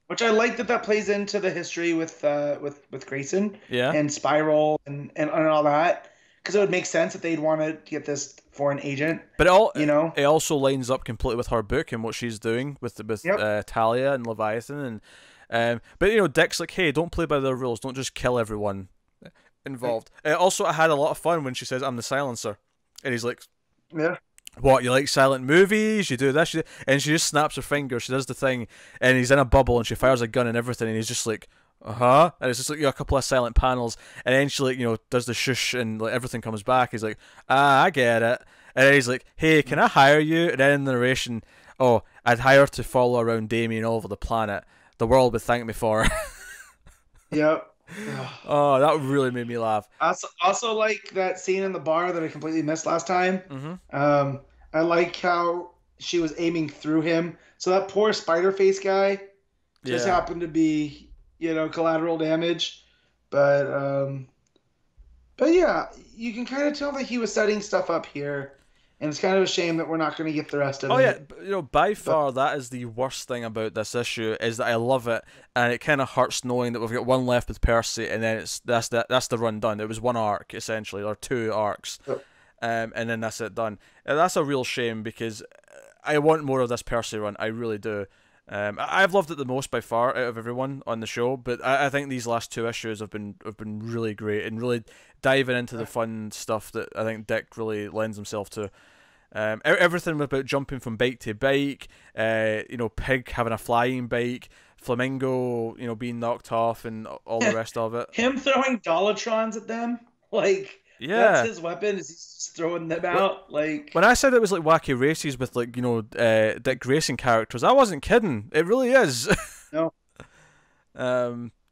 Which I like that plays into the history with Grayson, and Spiral and all that. because it would make sense that they'd want to get this foreign agent. But it it also lines up completely with her book and what she's doing with Talia and Leviathan and but Dick's like, hey, don't play by their rules, don't just kill everyone involved. Also, I had a lot of fun when she says, I'm the silencer, and he's like, yeah. What, you like silent movies? You do this? And she just snaps her finger. She does the thing, and he's in a bubble, and she fires a gun and everything, and he's just like, and it's just like a couple of silent panels, and then she does the shush, and everything comes back. He's like, I get it, and then he's like, hey, can I hire you? And then in the narration, oh, I'd hire to follow around Damien all over the planet. The world would thank me for it. Yep. Oh, that really made me laugh. Also like that scene in the bar that I completely missed last time. Mm-hmm. I like how she was aiming through him. So that poor spider face guy just happened to be, collateral damage. But yeah, you can kind of tell that he was setting stuff up here. And it's kind of a shame that we're not going to get the rest of it. Oh yeah, by far that is the worst thing about this issue, is that I love it, and it kind of hurts knowing that we've got one left with Percy, and then that's the run done. It was one arc essentially, or two arcs, and then that's it done. And that's a real shame, because I want more of this Percy run. I really do. I've loved it the most by far out of everyone on the show, but I think these last two issues have been really great, and really diving into the fun stuff that I think Dick really lends himself to. Everything about jumping from bike to bike, Pig having a flying bike, Flamingo, being knocked off, and all the rest of it. Him throwing Dolatrons at them, that's his weapon. Is he's just throwing them out? When I said it was like wacky races with Dick Grayson characters, I wasn't kidding. It really is. No.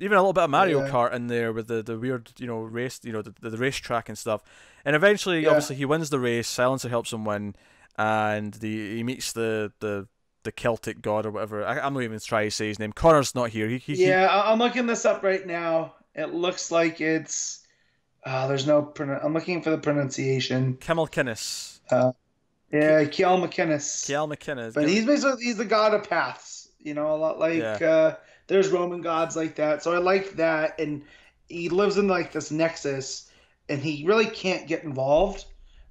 Even a little bit of Mario Kart in there with the weird, race, the racetrack and stuff. And eventually, obviously, he wins the race. Silencer helps him win, and he meets the Celtic god or whatever. I'm not even trying to say his name. Connor's not here. I'm looking this up right now. It looks like it's there's no I'm looking for the pronunciation. Kimmelkinnis. Kiel McInnes. But he's the god of paths. A lot like there's Roman gods like that. So I like that, and he lives in this nexus, and he really can't get involved.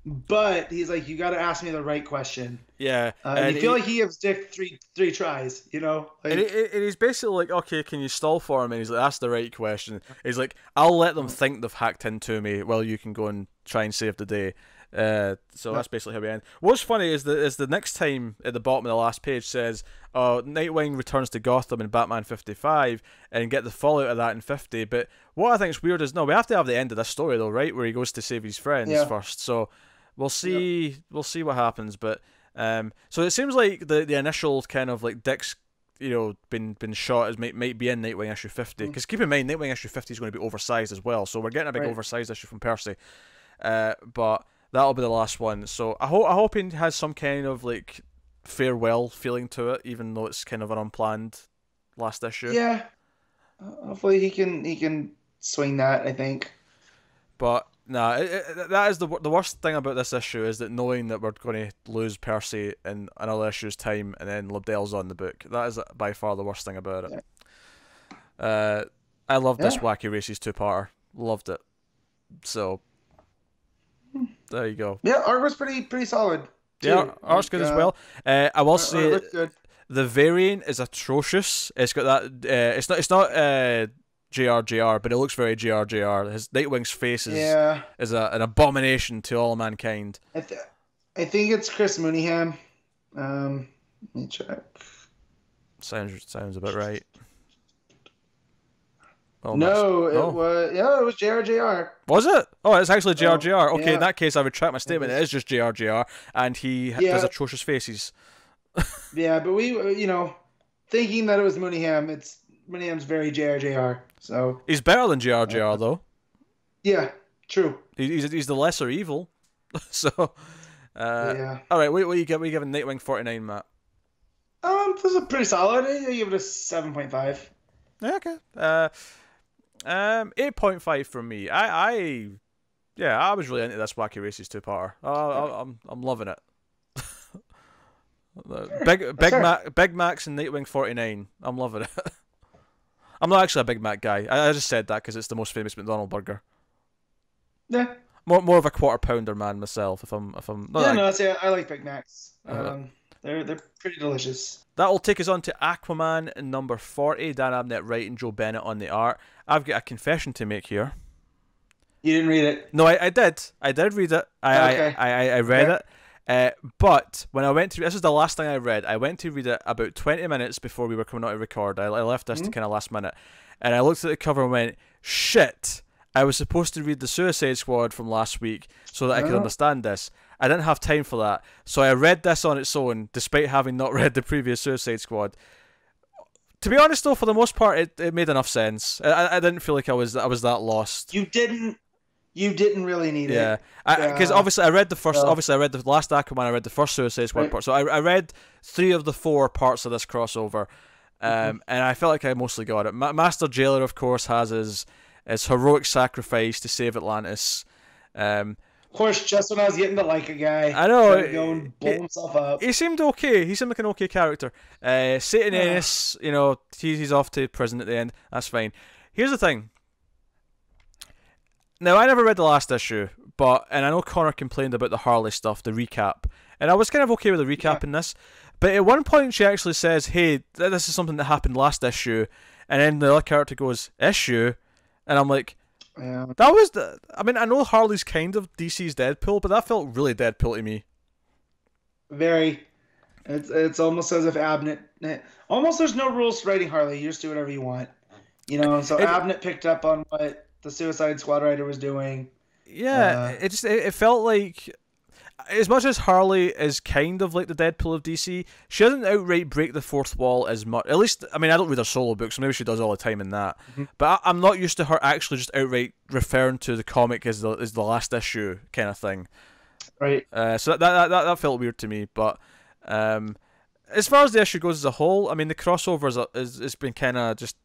But he's like, you got to ask me the right question. Yeah, and you feel like he gives Dick three tries. And he's basically like, okay, can you stall for him? And he's like, that's the right question. He's like, I'll let them think they've hacked into me while you can go and try and save the day. So that's basically how we end. What's funny is the next time at the bottom of the last page says, Nightwing returns to Gotham in Batman 55, and get the fallout of that in 50. But what I think is weird is, we have to have the end of this story though, right, where he goes to save his friends first. So we'll see what happens. But so it seems like the initial kind of like Dick's been shot as might be in Nightwing issue 50, because keep in mind Nightwing issue 50 is going to be oversized as well, so we're getting a big oversized issue from Percy. But that'll be the last one. So I hope he has some kind of farewell feeling to it, even though it's kind of an unplanned last issue. Yeah. Hopefully he can swing that, I think. But that is the worst thing about this issue, is that knowing that we're going to lose Percy in another issue's time, and then Lobdell's on the book. That is by far the worst thing about it. Yeah. I loved this Wacky Races 2-parter. Loved it. So there you go. Yeah, art was pretty solid too. Yeah, art's good as well. I will say the variant is atrocious. It's got that. It's not JRJR, but it looks very JRJR. His Nightwing's face is an abomination to all mankind. I think it's Chris Mooneyham. Let me check. Sounds about right. It was JRJR. Was it? Oh, it's actually JRJR. Okay, in that case, I retract my statement. It is just JRJR, and he does atrocious faces. Yeah, but we, thinking that it was Mooneyham, Mooneyham's very JRJR. So he's better than JRJR though. Yeah, true. He's the lesser evil. So, all right. What you giving Nightwing 49, Matt? This is pretty solid. I give it a 7.5. Okay. 8.5 from me. I was really into this Wacky Races 2-parter. I'm loving it. Big Macs and Nightwing 49. I'm loving it. I'm not actually a Big Mac guy. I just said that because it's the most famous McDonald's burger. Yeah. more of a quarter pounder man myself. If I'm not Yeah, that, no, see, I like Big Macs. They're pretty delicious. That'll take us on to Aquaman number 40. Dan Abnett writing, Joe Bennett on the art. I've got a confession to make here. You didn't read it? No, I did. I did read it. I read it. But when I went to... This is the last thing I read. I went to read it about 20 minutes before we were coming out to record. I left this to kind of last minute. And I looked at the cover and went, shit, I was supposed to read the Suicide Squad from last week so that I could understand this. I didn't have time for that. So I read this on its own, despite having not read the previous Suicide Squad. To be honest, though, for the most part, it made enough sense. I didn't feel like I was that lost. You didn't really need it. Yeah, because obviously I read the first. Obviously, I read the last Aquaman. I read the first Suicide Squad part. So I read 3 of the 4 parts of this crossover, and I felt like I mostly got it. Master Jailer, of course, has his heroic sacrifice to save Atlantis. Of course, just when I was getting to like a guy, I know, go and blow himself up. He seemed okay. He seemed like an okay character. Satan Ennis, he's off to prison at the end. That's fine. Here's the thing. Now, I never read the last issue, and I know Connor complained about the Harley stuff, the recap, and I was kind of okay with the recap in this, but at one point she actually says, hey, this is something that happened last issue, and then the other character goes, issue? And I'm like, that was I know Harley's kind of DC's Deadpool, but that felt really Deadpool to me. Very. It's almost as if Abnett, almost there's no rules to writing Harley, you just do whatever you want. So Abnett picked up on what the Suicide Squad writer was doing. Yeah, it felt like, as much as Harley is kind of like the Deadpool of DC, she doesn't outright break the fourth wall as much. At least, I don't read her solo books, so maybe she does all the time in that. But I'm not used to her actually just outright referring to the comic as the last issue kind of thing. Right. So that felt weird to me. But as far as the issue goes as a whole, the crossover has been kind of just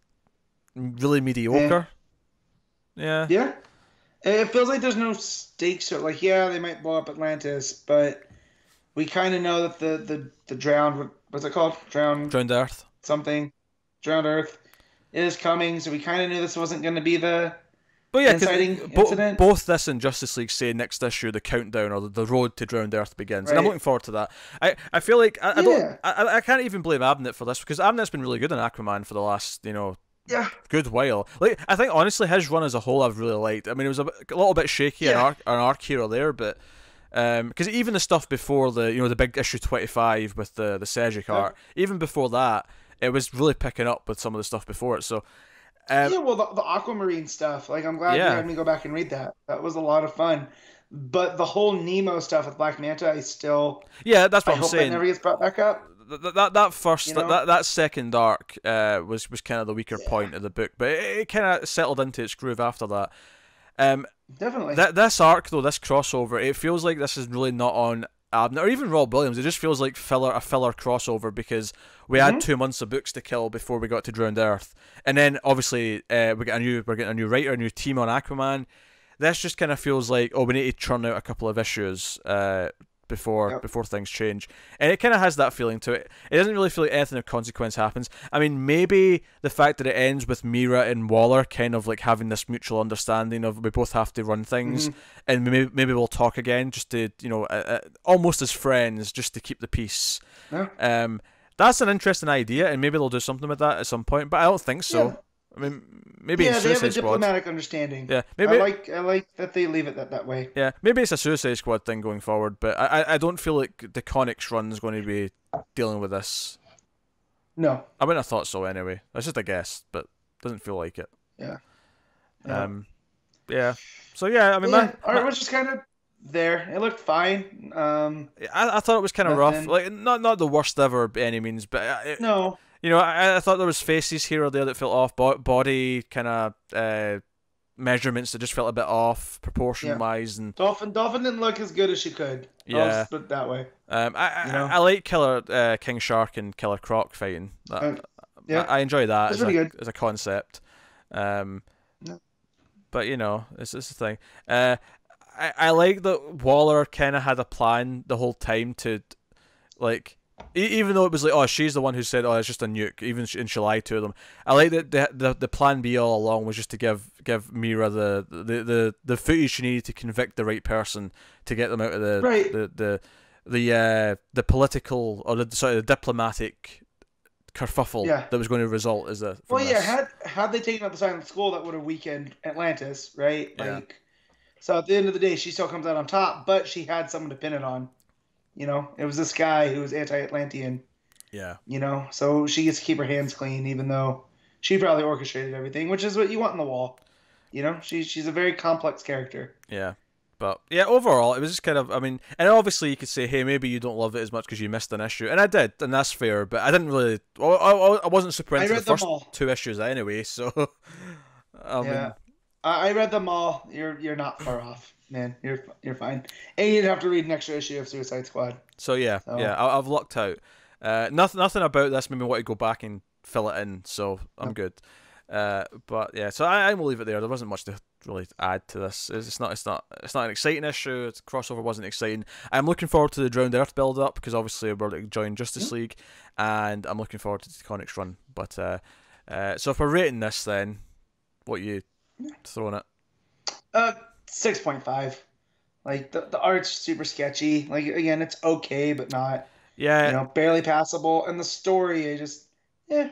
really mediocre. Yeah. Yeah. It feels like there's no stakes. They might blow up Atlantis, but we kind of know that the drowned, what's it called? Drowned Earth. Drowned Earth is coming, so we kind of knew this wasn't going to be the inciting incident. Both this and Justice League say next issue the countdown or the road to Drowned Earth begins, and I'm looking forward to that. I feel like I can't even blame Abnett for this, because Abnett's been really good in Aquaman for the last good while. I think honestly his run as a whole I've really liked. It was a little bit shaky an arc here or there, but because even the stuff before the big issue 25 with the Cedric art, even before that, it was really picking up with some of the stuff before it. So the Aquamarine stuff, I'm glad you had me go back and read that. That was a lot of fun. But the whole Nemo stuff with Black Manta, I still that's what I I'm hope saying. That never gets brought back up. That first that second arc was kind of the weaker point of the book, but it kind of settled into its groove after that. Definitely. This arc though, this crossover, it feels like this is really not on Abnett or even Rob Williams. It just feels like a filler crossover, because we had 2 months of books to kill before we got to Drowned Earth, and then obviously we're getting a new writer, a new team on Aquaman. This just kind of feels like, we need to churn out a couple of issues before things change, and it kind of has that feeling to it. It doesn't really feel like anything of consequence happens. Maybe the fact that it ends with Mira and Waller kind of having this mutual understanding of we both have to run things, and maybe we'll talk again just to almost as friends, just to keep the peace. That's an interesting idea, and maybe they'll do something with that at some point, but I don't think so. Maybe in Suicide they have a Squad. diplomatic understanding. Yeah, maybe I like that they leave it that way. Yeah, maybe it's a Suicide Squad thing going forward, but I don't feel like the Conics run is going to be dealing with this. No, I wouldn't have thought so anyway. That's just a guess, but doesn't feel like it. Yeah. Yeah. So yeah, art was just kind of there. It looked fine. I thought it was kind of rough. Not the worst ever by any means, but no. I thought there was faces here or there that felt off, body kind of measurements that just felt a bit off proportion wise, and Dolphin didn't look as good as she could. I'll just put it that way. I like Killer King Shark and Killer Croc fighting. I enjoy that as a concept. But it's the thing. I like that Waller kind of had a plan the whole time to Even though it was like, oh, she's the one who said, oh, it's just a nuke, even and she lied to them. I like that the plan B all along was just to give Mira the footage she needed to convict the right person to get them out of the political or the diplomatic kerfuffle that was going to result as a. Well, yeah, had they taken out the silent school, that would have weakened Atlantis, right? Like, so at the end of the day, she still comes out on top, but she had someone to pin it on. You know, it was this guy who was anti-Atlantean. Yeah. You know, so she gets to keep her hands clean, even though she probably orchestrated everything, which is what you want in the wall. You know, she's a very complex character. Yeah. But, yeah, overall, it was just kind of, I mean, and obviously you could say, hey, maybe you don't love it as much because you missed an issue. And I did, and that's fair, but I didn't really, I wasn't super into the first 2 issues anyway, so. I read them all. You're not far off. Man, you're fine. And you didn't have to read an extra issue of Suicide Squad. So I've lucked out. Nothing about this made me want to go back and fill it in, so I'm good. But yeah, so I will leave it there. There wasn't much to really add to this. It's not an exciting issue. Its crossover wasn't exciting. I'm looking forward to the Drowned Earth build up because obviously we're going to join Justice League, and I'm looking forward to the Comics run. But so if we're rating this, then what are you throwing it? 6.5. Like the art's super sketchy. Like again, it's okay, but not barely passable. And the story, it's kind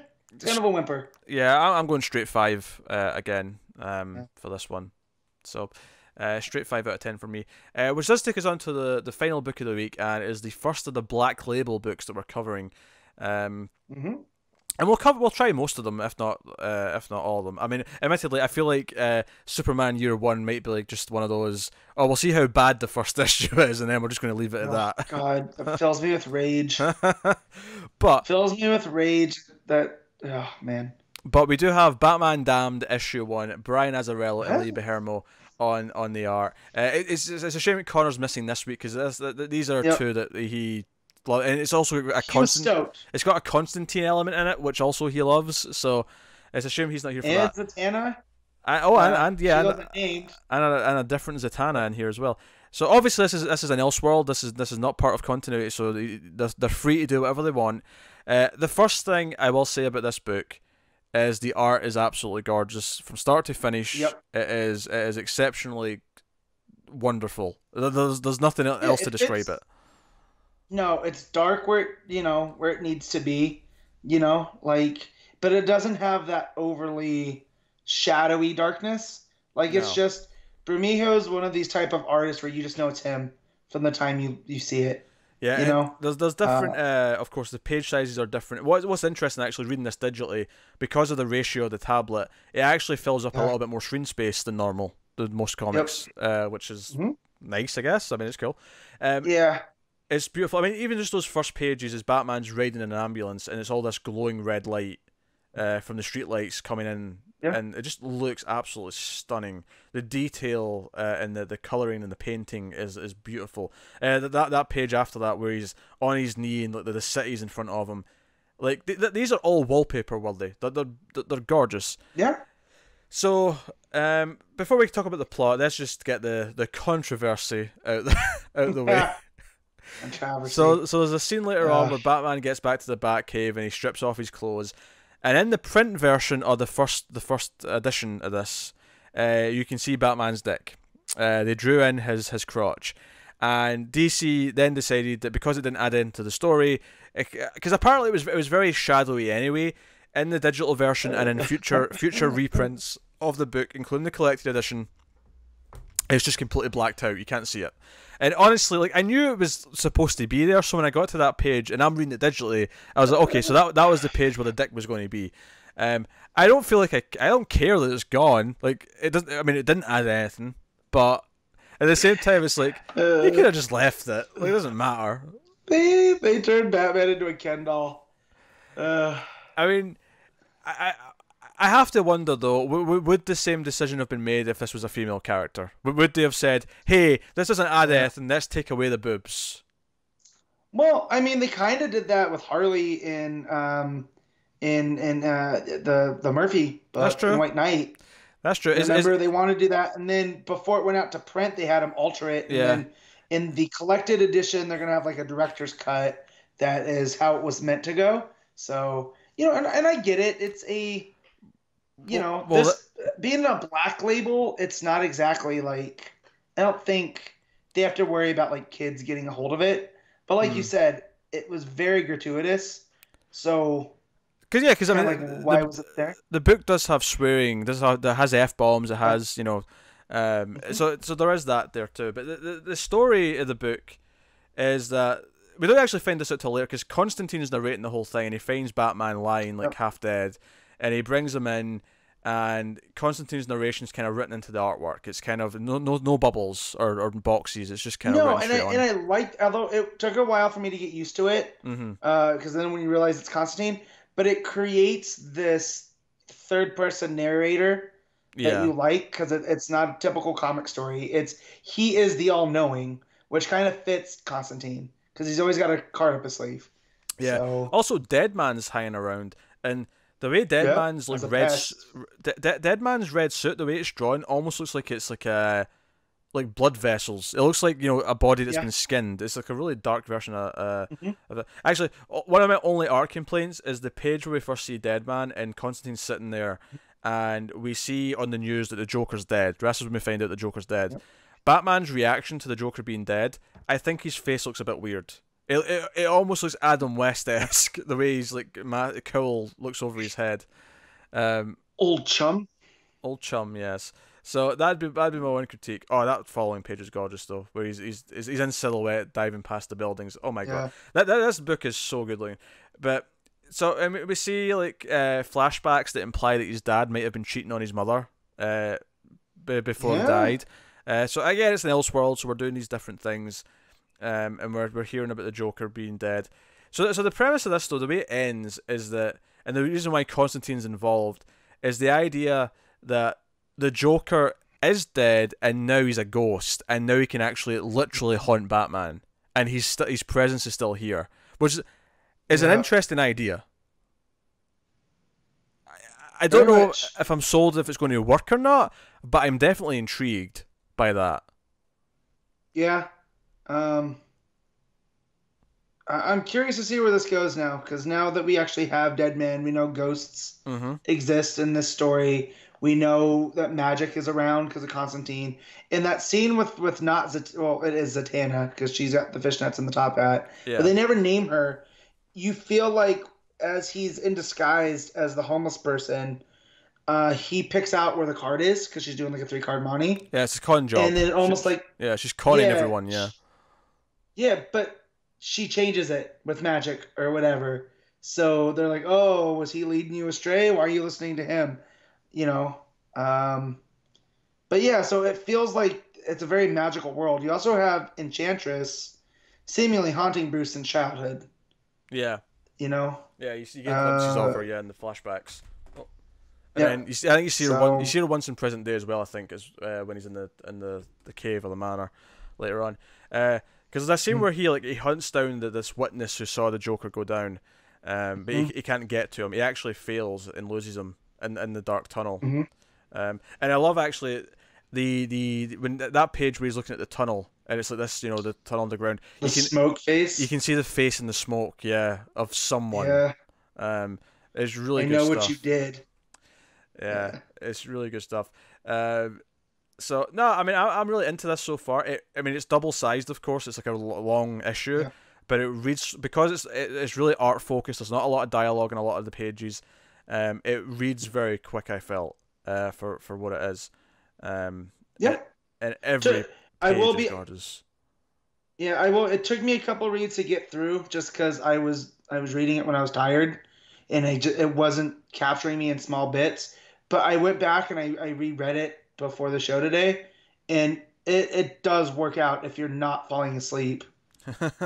of a whimper. Yeah, I'm going straight 5 again for this one. So straight 5 out of 10 for me. Which does take us on to the final book of the week, and it is the first of the Black Label books that we're covering. And we'll try most of them, if not all of them. I mean, admittedly, I feel like Superman Year 1 might be like just one of those, oh, we'll see how bad the first issue is, and then we're just going to leave it at that. God, it fills me with rage. But fills me with rage that, oh, man. But we do have Batman Damned issue 1, Brian Azzarello and Lee Bermejo on the art. It's a shame Connor's missing this week, because these are two that he... And it's also a it's got a Constantine element in it, which also he loves. So it's a shame he's not here for that. And Zatanna. And a different Zatanna in here as well. So obviously this is an Elseworld. This is not part of continuity. So they're free to do whatever they want. The first thing I will say about this book is the art is absolutely gorgeous from start to finish. Yep. It is exceptionally wonderful. There's nothing else to describe it. No, it's dark where it needs to be, but it doesn't have that overly shadowy darkness. It's just Bermejo is one of these type of artists where you just know it's him from the time you see it. Yeah, there's different. Of course, the page sizes are different. What's interesting actually reading this digitally, because of the ratio of the tablet, it actually fills up a little bit more screen space than normal than most comics, which is nice, I guess. I mean, it's cool. It's beautiful. I mean, even just those first pages is Batman's riding in an ambulance, and it's all this glowing red light from the streetlights coming in, and it just looks absolutely stunning. The detail and the colouring and the painting is beautiful. That page after that, where he's on his knee and the city's in front of him, like these are all wallpaper worthy. They're gorgeous. Yeah. So before we talk about the plot, let's just get the controversy out the way. So there's a scene later on where Batman gets back to the Batcave and he strips off his clothes, and in the print version of the first edition of this, you can see Batman's dick. They drew in his crotch, and DC then decided that because it didn't add into the story, because apparently it was very shadowy anyway in the digital version and in future reprints of the book, including the collected edition, it's just completely blacked out. You can't see it. And honestly, I knew it was supposed to be there, so when I got to that page, and I'm reading it digitally, I was like, okay, so that was the page where the dick was going to be. I don't feel like I don't care that it's gone. Like, it doesn't. I mean, it didn't add anything, but at the same time, it's like you could have just left it. Like, it doesn't matter. They turned Batman into a Ken doll. I mean, I have to wonder though, would the same decision have been made if this was a female character? Would they have said, "Hey, this doesn't add anything. Let's take away the boobs"? Well, I mean, they kind of did that with Harley in the Murphy book. That's true. In White Knight. That's true. Remember, they wanted to do that, and then before it went out to print, they had him alter it. And then in the collected edition, they're gonna have like a director's cut. that is how it was meant to go. So, and I get it. It's a, this being a Black Label, it's not exactly like, I don't think they have to worry about like kids getting a hold of it. But like you said, it was very gratuitous. So, because I mean, like, why was it there? The book does have swearing. That has f-bombs. It has so there is that there too. But the story of the book is that we don't actually find this out till later, because Constantine's narrating the whole thing, and he finds Batman lying like half dead, and he brings him in, and Constantine's narration is kind of written into the artwork. It's kind of no bubbles or boxes. It's just kind of written straight on. And I liked, although it took a while for me to get used to it, because then when you realize it's Constantine, but it creates this third person narrator that you like, because it's not a typical comic story. He is the all knowing, which kind of fits Constantine, because he's always got a card up his sleeve. Yeah. So, also, Deadman's hanging around, and the way Deadman's like Deadman's red suit, the way it's drawn, almost looks like it's like blood vessels. It looks like a body that's been skinned. It's like a really dark version of it. Actually, one of my only art complaints is the page where we first see Deadman, and Constantine's sitting there, and we see on the news that the Joker's dead. The rest is when we find out the Joker's dead. Yep. Batman's reaction to the Joker being dead, I think his face looks a bit weird. It almost looks Adam West-esque, the way he's like cowl looks over his head. Old chum, yes. So that'd be my one critique. Oh, that following page is gorgeous though, where he's in silhouette diving past the buildings. Oh my god, this book is so good looking. But so we see like flashbacks that imply that his dad might have been cheating on his mother before he died. So again, it's an Elseworld, so we're doing these different things, and we're hearing about the Joker being dead. So the premise of this though, the way it ends is that, and the reason why Constantine's involved is the idea that the Joker is dead and now he's a ghost, and now he can actually literally haunt Batman, and his presence is still here, which is an interesting idea. I don't know if I'm sold if it's going to work or not, but I'm definitely intrigued by that. Yeah. I'm curious to see where this goes now, because now that we actually have Deadman, we know ghosts exist in this story. We know that magic is around because of Constantine. In that scene with not it is Zatanna, because she's got the fishnets and the top hat, but they never name her. You feel like as he's in disguise as the homeless person, he picks out where the card is, because she's doing like a 3-card money. Yeah, it's a con job. And then almost she's conning everyone. Yeah, but she changes it with magic or whatever. So they're like, oh, was he leading you astray? Why are you listening to him? But yeah, so it feels like it's a very magical world. You also have Enchantress seemingly haunting Bruce in childhood. Yeah. Yeah, you get glimpses of her, in the flashbacks. And then I think you see her once in present day as well. I think is when he's in the cave or the manor later on. Because there's a scene where he hunts down this witness who saw the Joker go down, but he can't get to him. He actually fails and loses him in the dark tunnel. And I love actually when that page where he's looking at the tunnel, and it's like this, the tunnel underground. Smoke face. You can see the face in the smoke, of someone. Yeah. It's really good stuff. I know what you did. Yeah, it's really good stuff. So no, I mean I'm really into this so far. It's double sized, of course. It's like a long issue, but it reads, because it's really art focused. There's not a lot of dialogue in a lot of the pages. It reads very quick, I felt, for what it is. And every page is gorgeous. Yeah, I will. It took me a couple reads to get through, just because I was reading it when I was tired, and it wasn't capturing me in small bits. But I went back and I reread it before the show today, and it does work out if you're not falling asleep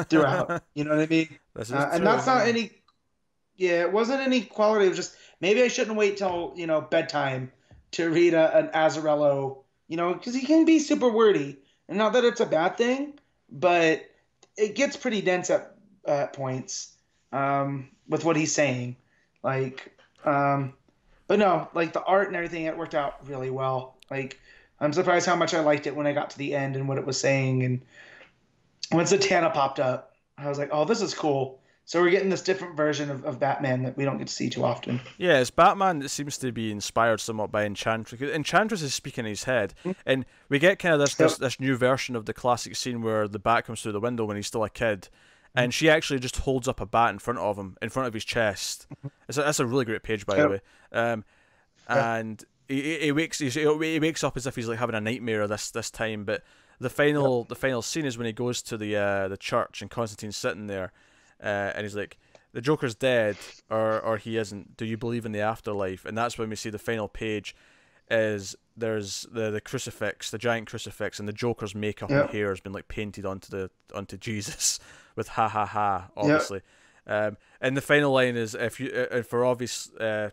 throughout. You know what I mean? And that's not any. Yeah, it wasn't any quality. It was just, maybe I shouldn't wait till bedtime to read an Azzarello. Because he can be super wordy, and not that it's a bad thing, but it gets pretty dense at points with what he's saying. But no, the art and everything, it worked out really well. I'm surprised how much I liked it when I got to the end and what it was saying. And when Zatanna popped up, I was like, oh, this is cool. So we're getting this different version of Batman that we don't get to see too often. Yeah, it's Batman that seems to be inspired somewhat by Enchantress. Enchantress is speaking in his head, and we get kind of this new version of the classic scene where the bat comes through the window when he's still a kid, and she actually just holds up a bat in front of him, in front of his chest. That's a really great page, by the way. And he wakes up as if he's like having a nightmare this time, but the final scene is when he goes to the church and Constantine's sitting there, and he's like, the Joker's dead, or he isn't. Do you believe in the afterlife? And that's when we see the final page. Is there's the crucifix, the giant crucifix, and the Joker's makeup and hair has been like painted onto Jesus with ha ha ha, obviously. And the final line is, if you for obviously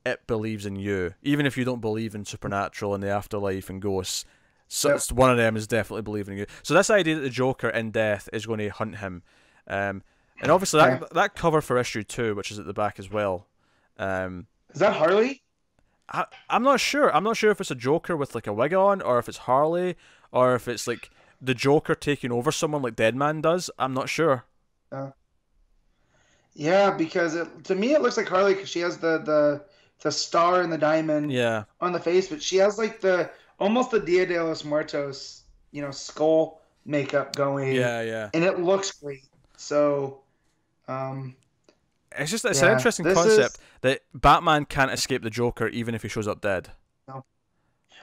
it believes in you, even if you don't believe in supernatural and the afterlife and ghosts. So one of them is definitely believing in you. So this idea that the Joker in death is going to hunt him. And obviously that cover for issue 2, which is at the back as well. Is that Harley? I'm not sure. I'm not sure if it's a Joker with like a wig on, or if it's Harley, or if it's like the Joker taking over someone like Deadman does. I'm not sure. Yeah, because to me it looks like Harley because she has the star and the diamond on the face, but she has like almost the Dia de los Muertos, skull makeup going. Yeah. And it looks great. So, it's an interesting concept that Batman can't escape the Joker even if he shows up dead. No.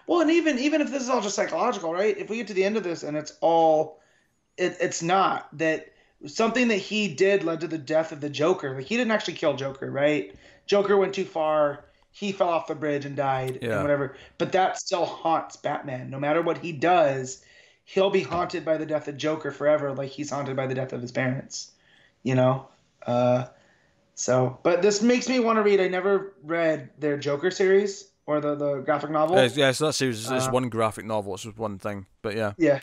Well, and even if this is all just psychological, right? If we get to the end of this and it's not that something that he did led to the death of the Joker. Like he didn't actually kill Joker, right? Joker went too far. He fell off the bridge and died and whatever. But that still haunts Batman. No matter what he does, he'll be haunted by the death of Joker forever, like he's haunted by the death of his parents. But this makes me want to read. I never read their Joker series or the graphic novel. Yeah, so that series is one graphic novel. It's just one thing, but yeah. Yeah,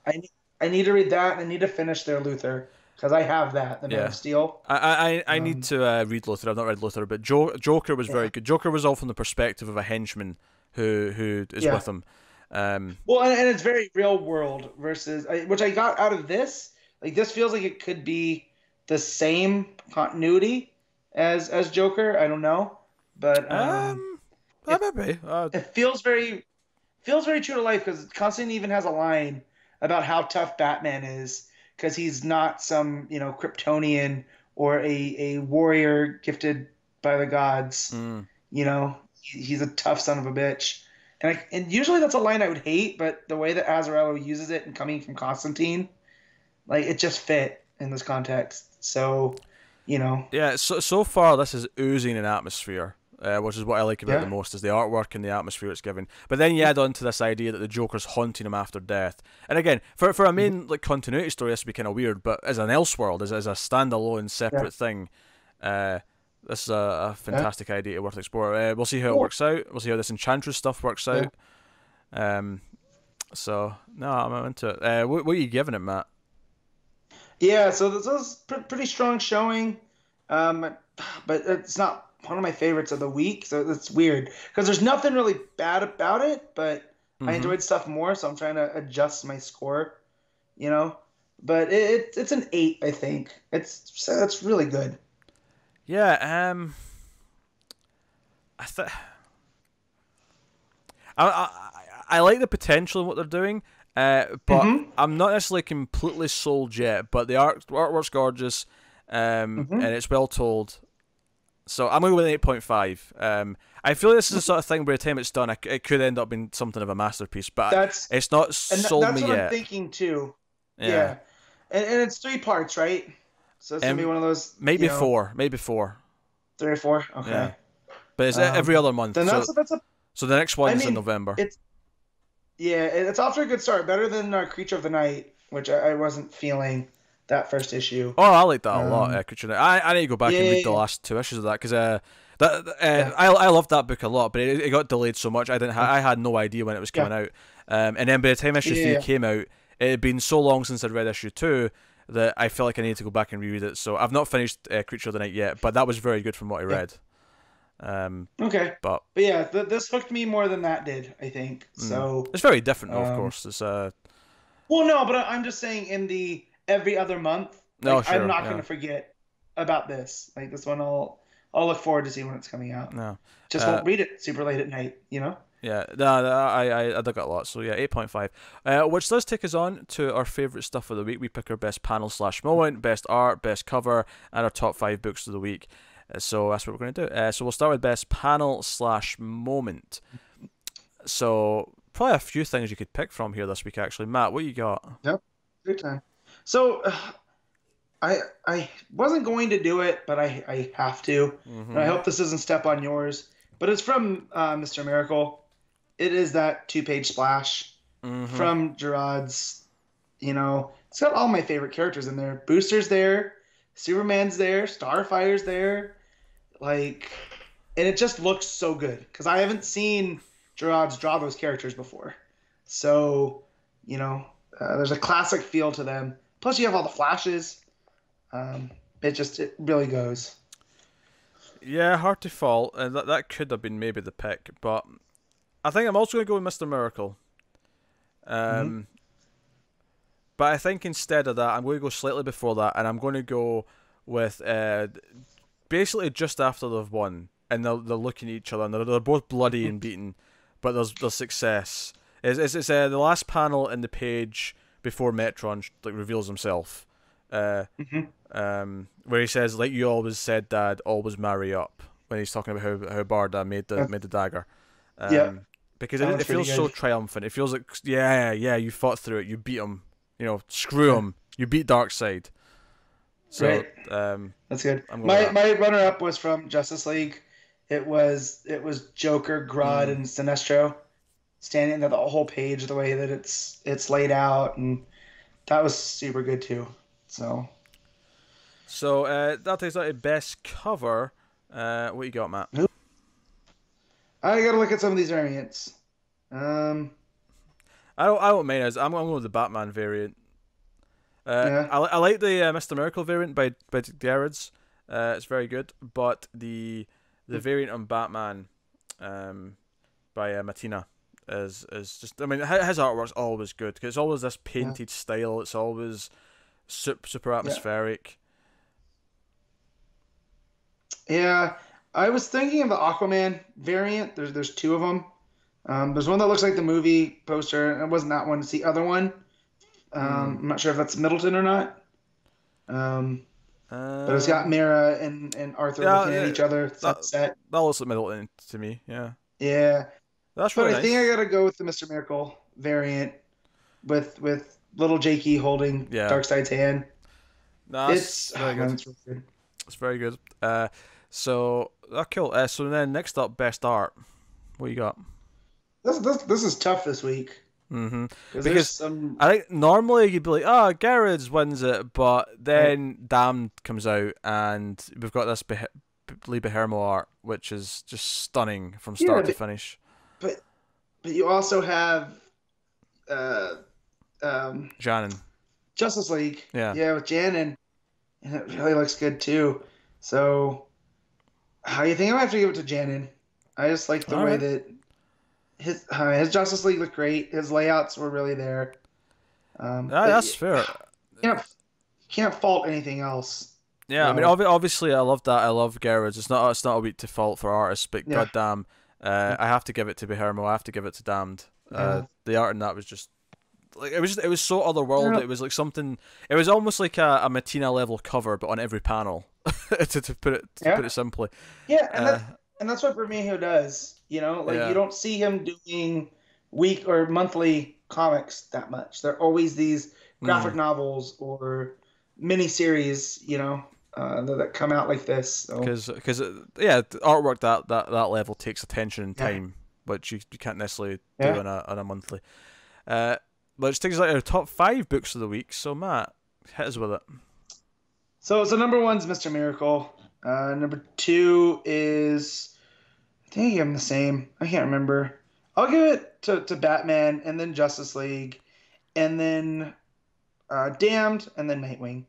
I need to read that, and I need to finish their Luthor because I have that, the Man of Steel. I need to read Luthor. I've not read Luthor, but Joker was very good. Joker was all from the perspective of a henchman who is with him. Well, and it's very real world versus which I got out of this. Like this feels like it could be the same continuity as Joker. I don't know, but it feels very true to life because Constantine even has a line about how tough Batman is because he's not some Kryptonian or a warrior gifted by the gods. He's a tough son of a bitch. And usually that's a line I would hate, but the way that Azzarello uses it and coming from Constantine, like it just fit in this context. So, Yeah, so far this is oozing an atmosphere, which is what I like about it the most, is the artwork and the atmosphere it's given. But then you add on to this idea that the Joker's haunting him after death. And again, for a main like continuity story, this would be kind of weird, but as an Elseworld, as a standalone, separate thing, this is a fantastic idea worth exploring. We'll see how it works out. We'll see how this Enchantress stuff works out. So, no, I'm into it. What are you giving it, Matt? Yeah, so this was pretty strong showing, but it's not one of my favorites of the week, so it's weird. Because there's nothing really bad about it, but I enjoyed stuff more, so I'm trying to adjust my score, But it's an 8, I think. It's really good. Yeah, I like the potential in what they're doing, but I'm not necessarily completely sold yet. But the artwork's gorgeous, and it's well told. So I'm going to go with an 8.5. I feel like this is the sort of thing by the time it's done, it could end up being something of a masterpiece, but it's not sold me yet. That's what I'm thinking too. Yeah. And it's 3 parts, right? So it's going to be one of those... Maybe 4. 3 or 4? Okay. Yeah. But it's every other month. Then so the next one's in November. It's off to a good start. Better than Creature of the Night, which I wasn't feeling that first issue. Oh, I like that a lot, Creature of the Night. I need to go back and read the last 2 issues of that, because I loved that book a lot, but it got delayed so much. I had no idea when it was coming out. And then by the time issue 3 came out, it had been so long since I'd read issue 2 that I felt like I needed to go back and reread it. So I've not finished Creature of the Night yet, but that was very good from what I read. Okay. But yeah, this hooked me more than that did, I think. So it's very different, though, of course. It's Well, no, but I'm just saying in the every other month No, Like, I'm sure, not yeah. gonna forget about this. Like this one, I'll look forward to seeing when it's coming out. No. Just won't read it super late at night, you know. Yeah, no, I dug it a lot. So yeah, 8.5. Which does take us on to our favourite stuff of the week. We pick our best panel / moment, best art, best cover, and our top 5 books of the week. So that's what we're going to do. So we'll start with best panel / moment. So probably a few things you could pick from here this week, actually. Matt, what you got? Yep, good time. So I wasn't going to do it, but I have to. And I hope this doesn't step on yours. But it's from Mr. Miracle. It is that 2-page splash from Gerads. You know, it's got all my favorite characters in there. Booster's there, Superman's there, Starfire's there. Like, and it just looks so good because I haven't seen Gerads draw those characters before. So, you know, there's a classic feel to them. Plus, you have all the flashes. It really goes. Yeah, hard to fault, and that could have been maybe the pick, but I think I'm also going to go with Mr. Miracle. But I think instead of that, I'm going to go slightly before that, and I'm going to go with basically just after they've won, and they're looking at each other, and they're both bloody and beaten, but there's success. It's the last panel in the page before Metron reveals himself. Where he says, like you always said, Dad, always marry up, when he's talking about how Barda made the dagger. Because it feels so triumphant. It feels like, yeah, you fought through it, you beat him, you know, screw him, you beat Darkseid. So right. That's good. My runner up was from Justice League. It was Joker, Grodd, and Sinestro standing there the whole page, the way that it's laid out, and that was super good too. So that takes out a best cover. What you got, Matt? I gotta look at some of these variants. I don't mind it. I'm going with the Batman variant. I like the Mr. Miracle variant by Gerads. It's very good, but the variant on Batman by Martina is just. I mean, his artwork's always good because it's always this painted style. It's always super atmospheric. Yeah, I was thinking of the Aquaman variant. There's 2 of them. There's one that looks like the movie poster, and it wasn't that one. It's the other one. I'm not sure if that's Middleton or not. But it's got Mera and Arthur looking at each other. That looks like Middleton to me. Yeah. Yeah. That's really nice. I think I gotta go with the Mr. Miracle variant with little Jakey holding Darkseid's hand. It's very good. It's really good. It's very good. So cool. So then next up, best art. What you got? This is tough this week. Because I think normally you'd be like, Gerads wins it, but then Damned comes out and we've got this Lee Behermo art, which is just stunning from start to finish. But you also have Janin. Justice League. Yeah, with Janin, and it really looks good too. So, how you think I have to give it to Janin? I just like the way that his Justice League looked great. His layouts were really there. That's fair. Can't fault anything else. Yeah, I mean, obviously, I love that. I love Gerads. It's not a week to fault for artists, but goddamn, I have to give it to Behermo. I have to give it to Damned. The art in that was just like it was so otherworldly. Yeah. It was like something. It was almost like a Martina level cover, but on every panel. to put it simply. Yeah, and that's what Bermejo does. You know, you don't see him doing week or monthly comics that much. They're always these graphic novels or miniseries, you know, that come out like this. Because artwork that level takes attention and time, which you can't necessarily do on a monthly. Which takes us out our top 5 books of the week. So Matt, hit us with it. So number 1's Mr. Miracle. Number 2 is, I think I give them the same. I can't remember. I'll give it to Batman, and then Justice League, and then Damned, and then Nightwing.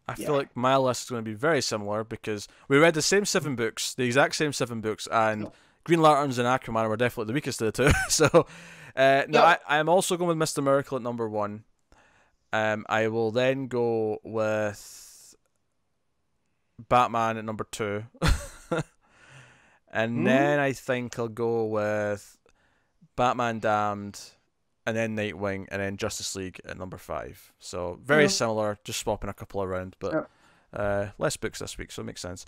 I feel like my list is going to be very similar because we read the same 7 books, the exact same 7 books, and Green Lanterns and Aquaman were definitely the weakest of the 2. So, I am also going with Mr. Miracle at number 1. I will then go with Batman at number 2. And then I think I'll go with Batman Damned, and then Nightwing, and then Justice League at number 5. So very similar, just swapping a couple around, but less books this week, so it makes sense.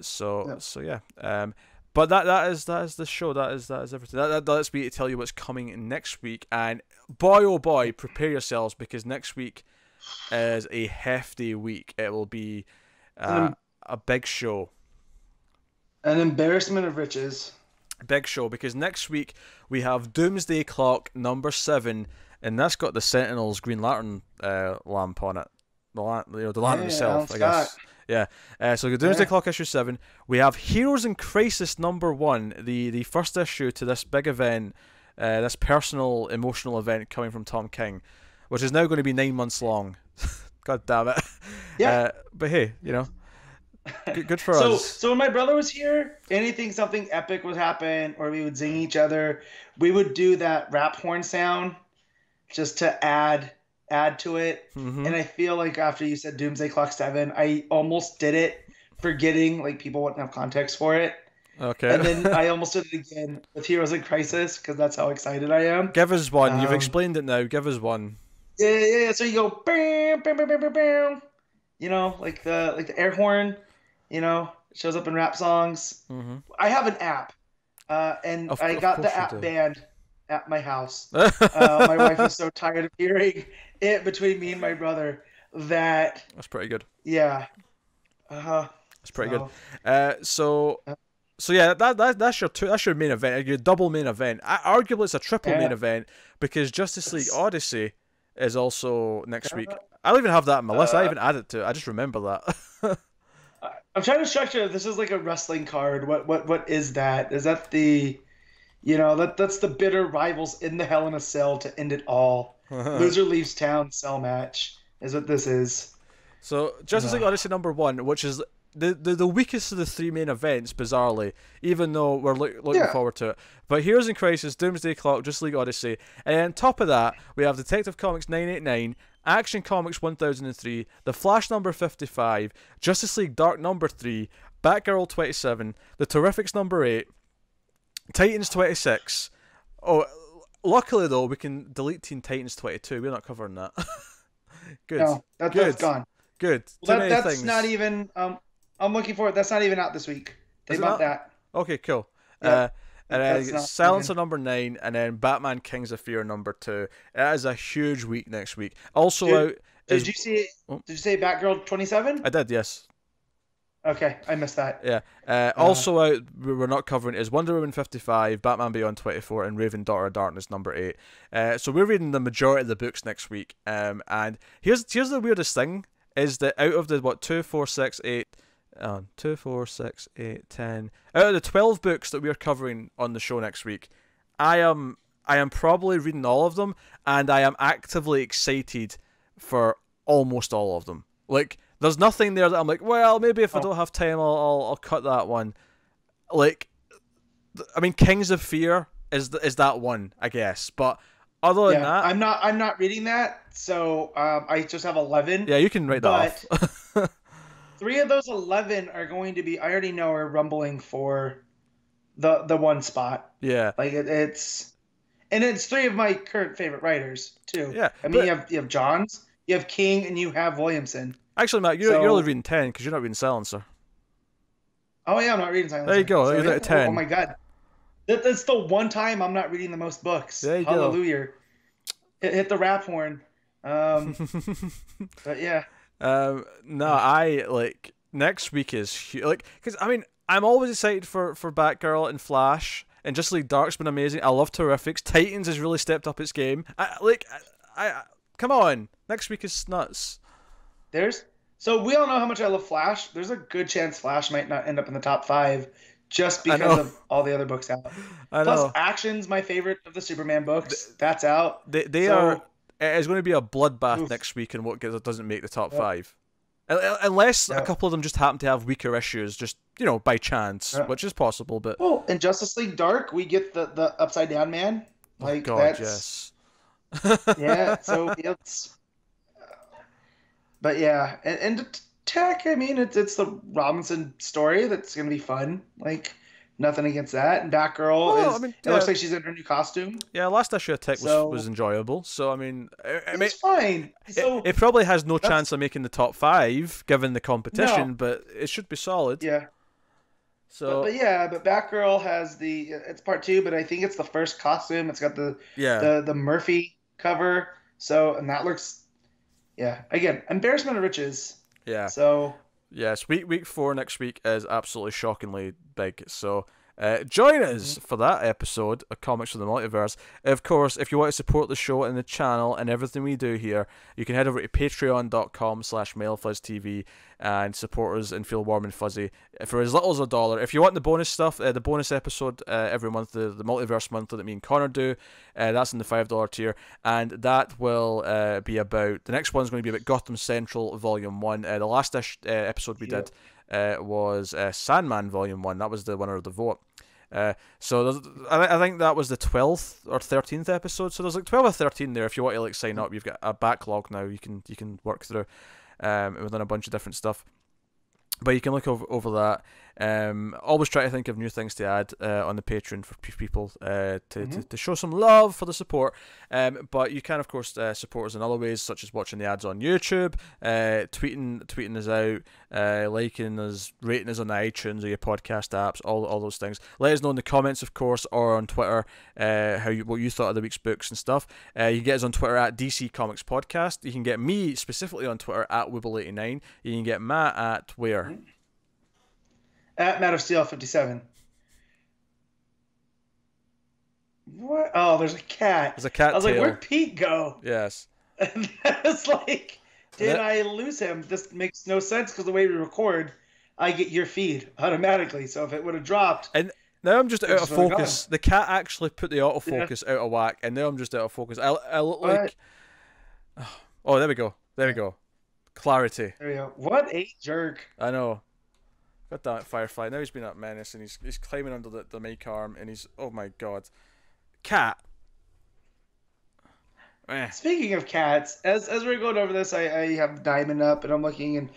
So yeah. But that is the show. That is everything. That lets me tell you what's coming next week, and boy oh boy, prepare yourselves, because next week is a hefty week. It will be a big show. An embarrassment of riches. Big show, because next week we have Doomsday Clock number 7, and that's got the Sentinel's Green Lantern lamp on it. The lantern itself, I guess. Yeah. So the Doomsday Clock issue 7. We have Heroes in Crisis number 1, the first issue to this big event, this personal, emotional event coming from Tom King, which is now going to be 9 months long. God damn it. Yeah. But hey, good for us. So when my brother was here, something epic would happen, or we would zing each other, we would do that rap horn sound just to add to it. And I feel like after you said Doomsday Clock 7, I almost did it, forgetting like people wouldn't have context for it. Okay. And then I almost did it again with Heroes in Crisis, because that's how excited I am. Give us one. You've explained it now. Give us one. Yeah. So you go bam, bam, bam, bam, bam, bam. Like the air horn. It shows up in rap songs. I have an app, and I got the app banned at my house. My wife was so tired of hearing it between me and my brother that... That's pretty good. Yeah. That's pretty good. So yeah, that's your main event, your double main event. Arguably, it's a triple main event, because Justice League Odyssey is also next week. I don't even have that on my list. I even added it to it. I just remember that. I'm trying to structure it. This is like a wrestling card. What is that? Is that the, that's the bitter rivals in the Hell in a Cell to end it all. Loser leaves town cell match is what this is. So Justice League Odyssey number 1, which is the weakest of the 3 main events, bizarrely, even though we're looking forward to it. But Heroes in Crisis, Doomsday Clock, Justice League Odyssey, and on top of that, we have Detective Comics 989, Action Comics 1003, The Flash number 55, Justice League Dark number 3, Batgirl 27, The Terrifics number 8, Titans 26. Oh, luckily though, we can delete Teen Titans 22. We're not covering that. Good. No, that's gone. Good. Well, that's not even. I'm looking for it. That's not even out this week. They bumped that. Okay, cool. Yeah. And then Silencer number 9, and then Batman Kings of Fear number 2. It is a huge week next week. Also out. Did you see? Did you say Batgirl 27? I did, yes. Okay, I missed that. Yeah. Also out, we're not covering, is Wonder Woman 55, Batman Beyond 24, and Raven Daughter of Darkness number 8. So we're reading the majority of the books next week. And here's the weirdest thing, is that out of the 2, 4, 6, 8. 2, 4, 6, 8, 10. Out of the 12 books that we are covering on the show next week, I am probably reading all of them, and I am actively excited for almost all of them. Like, there's nothing there that I'm like, well, maybe if I don't have time, I'll cut that one. Like, I mean, Kings of Fear is that one, I guess. But other than that, I'm not reading that, so I just have 11. Yeah, you can write that off. 3 of those 11 are going to be, I already know, are rumbling for the one spot. Yeah. Like it's 3 of my current favorite writers too. Yeah. I mean, you have Johns, you have King, and you have Williamson. Actually, Matt, you're only reading 10 because you're not reading Silencer. Oh yeah, I'm not reading Silencer. There you go. You're at 10. Oh my god. That's the one time I'm not reading the most books. There you Hallelujah. Hit the rap horn. But yeah. I like next week is huge. Like, because I mean, I'm always excited for Batgirl and Flash, and Justice League Dark's been amazing. I love Terrifics. Titans has really stepped up its game. I come on, next week is nuts. So we all know how much I love Flash. There's a good chance Flash might not end up in the top 5 just because of all the other books out. Plus, Action's my favorite of the Superman books. That's out. They are. It's going to be a bloodbath next week in what doesn't make the top 5. Unless a couple of them just happen to have weaker issues, just, by chance, which is possible. But in Justice League Dark, we get the Upside Down Man. Like, oh God, yes. Yeah, so it's... but yeah, and Tech. I mean, it's the Robinson story that's gonna be fun. Like nothing against that. And Batgirl Well, I is. mean, It looks like she's in her new costume. yeah, last issue of Tech was So enjoyable. So I mean, it's fine. So it probably has no that's chance of making the top 5 given the competition, no. but it should be solid. Yeah. So But Batgirl has it's part 2, but I think it's the first costume. It's got the yeah, the Murphy cover. So and that looks again, embarrassment of riches. yeah. So Yes, week 4 next week is absolutely shockingly big. So join us for that episode of Comics from the Multiverse. Of course, if you want to support the show and the channel and everything we do here, you can head over to patreon.com/MailFuzzTV and support us and feel warm and fuzzy for as little as $1. If you want the bonus stuff, the bonus episode every month, the Multiverse monthly that me and Connor do, that's in the $5 tier, and that will be about, the next one's going to be about Gotham Central Volume 1. The last episode we did was Sandman Volume 1. That was the winner of the vote. So I think that was the 12th or 13th episode. So there's like 12 or 13 there. If you want to like sign up, you've got a backlog now. You can work through within a bunch of different stuff. But you can look over that. Always try to think of new things to add on the Patreon for people to show some love for the support. But you can, of course, support us in other ways, such as watching the ads on YouTube, tweeting us out, liking us, rating us on iTunes or your podcast apps, all those things. Let us know in the comments, of course, or on Twitter what you thought of the week's books and stuff. You can get us on Twitter at DC Comics Podcast. You can get me specifically on Twitter at Wibble89. You can get Matt at where? At Matt of Steel 57. What? Oh, there's a cat. There's a cat. I was like, where'd Pete go? Yes. And I was like, did I lose him? This makes no sense because the way we record, I get your feed automatically. So if it would have dropped. And now I'm just out of focus. The cat actually put the autofocus out of whack, and now I'm just out of focus. I look like. Oh, there we go. There we go. Clarity. There we go. What a jerk. I know. Got that Firefly. Now he's been that menace, and he's climbing under the mic arm, and he's, oh my god. Cat. Speaking of cats, as we're going over this, I have Diamond up, and I'm looking, and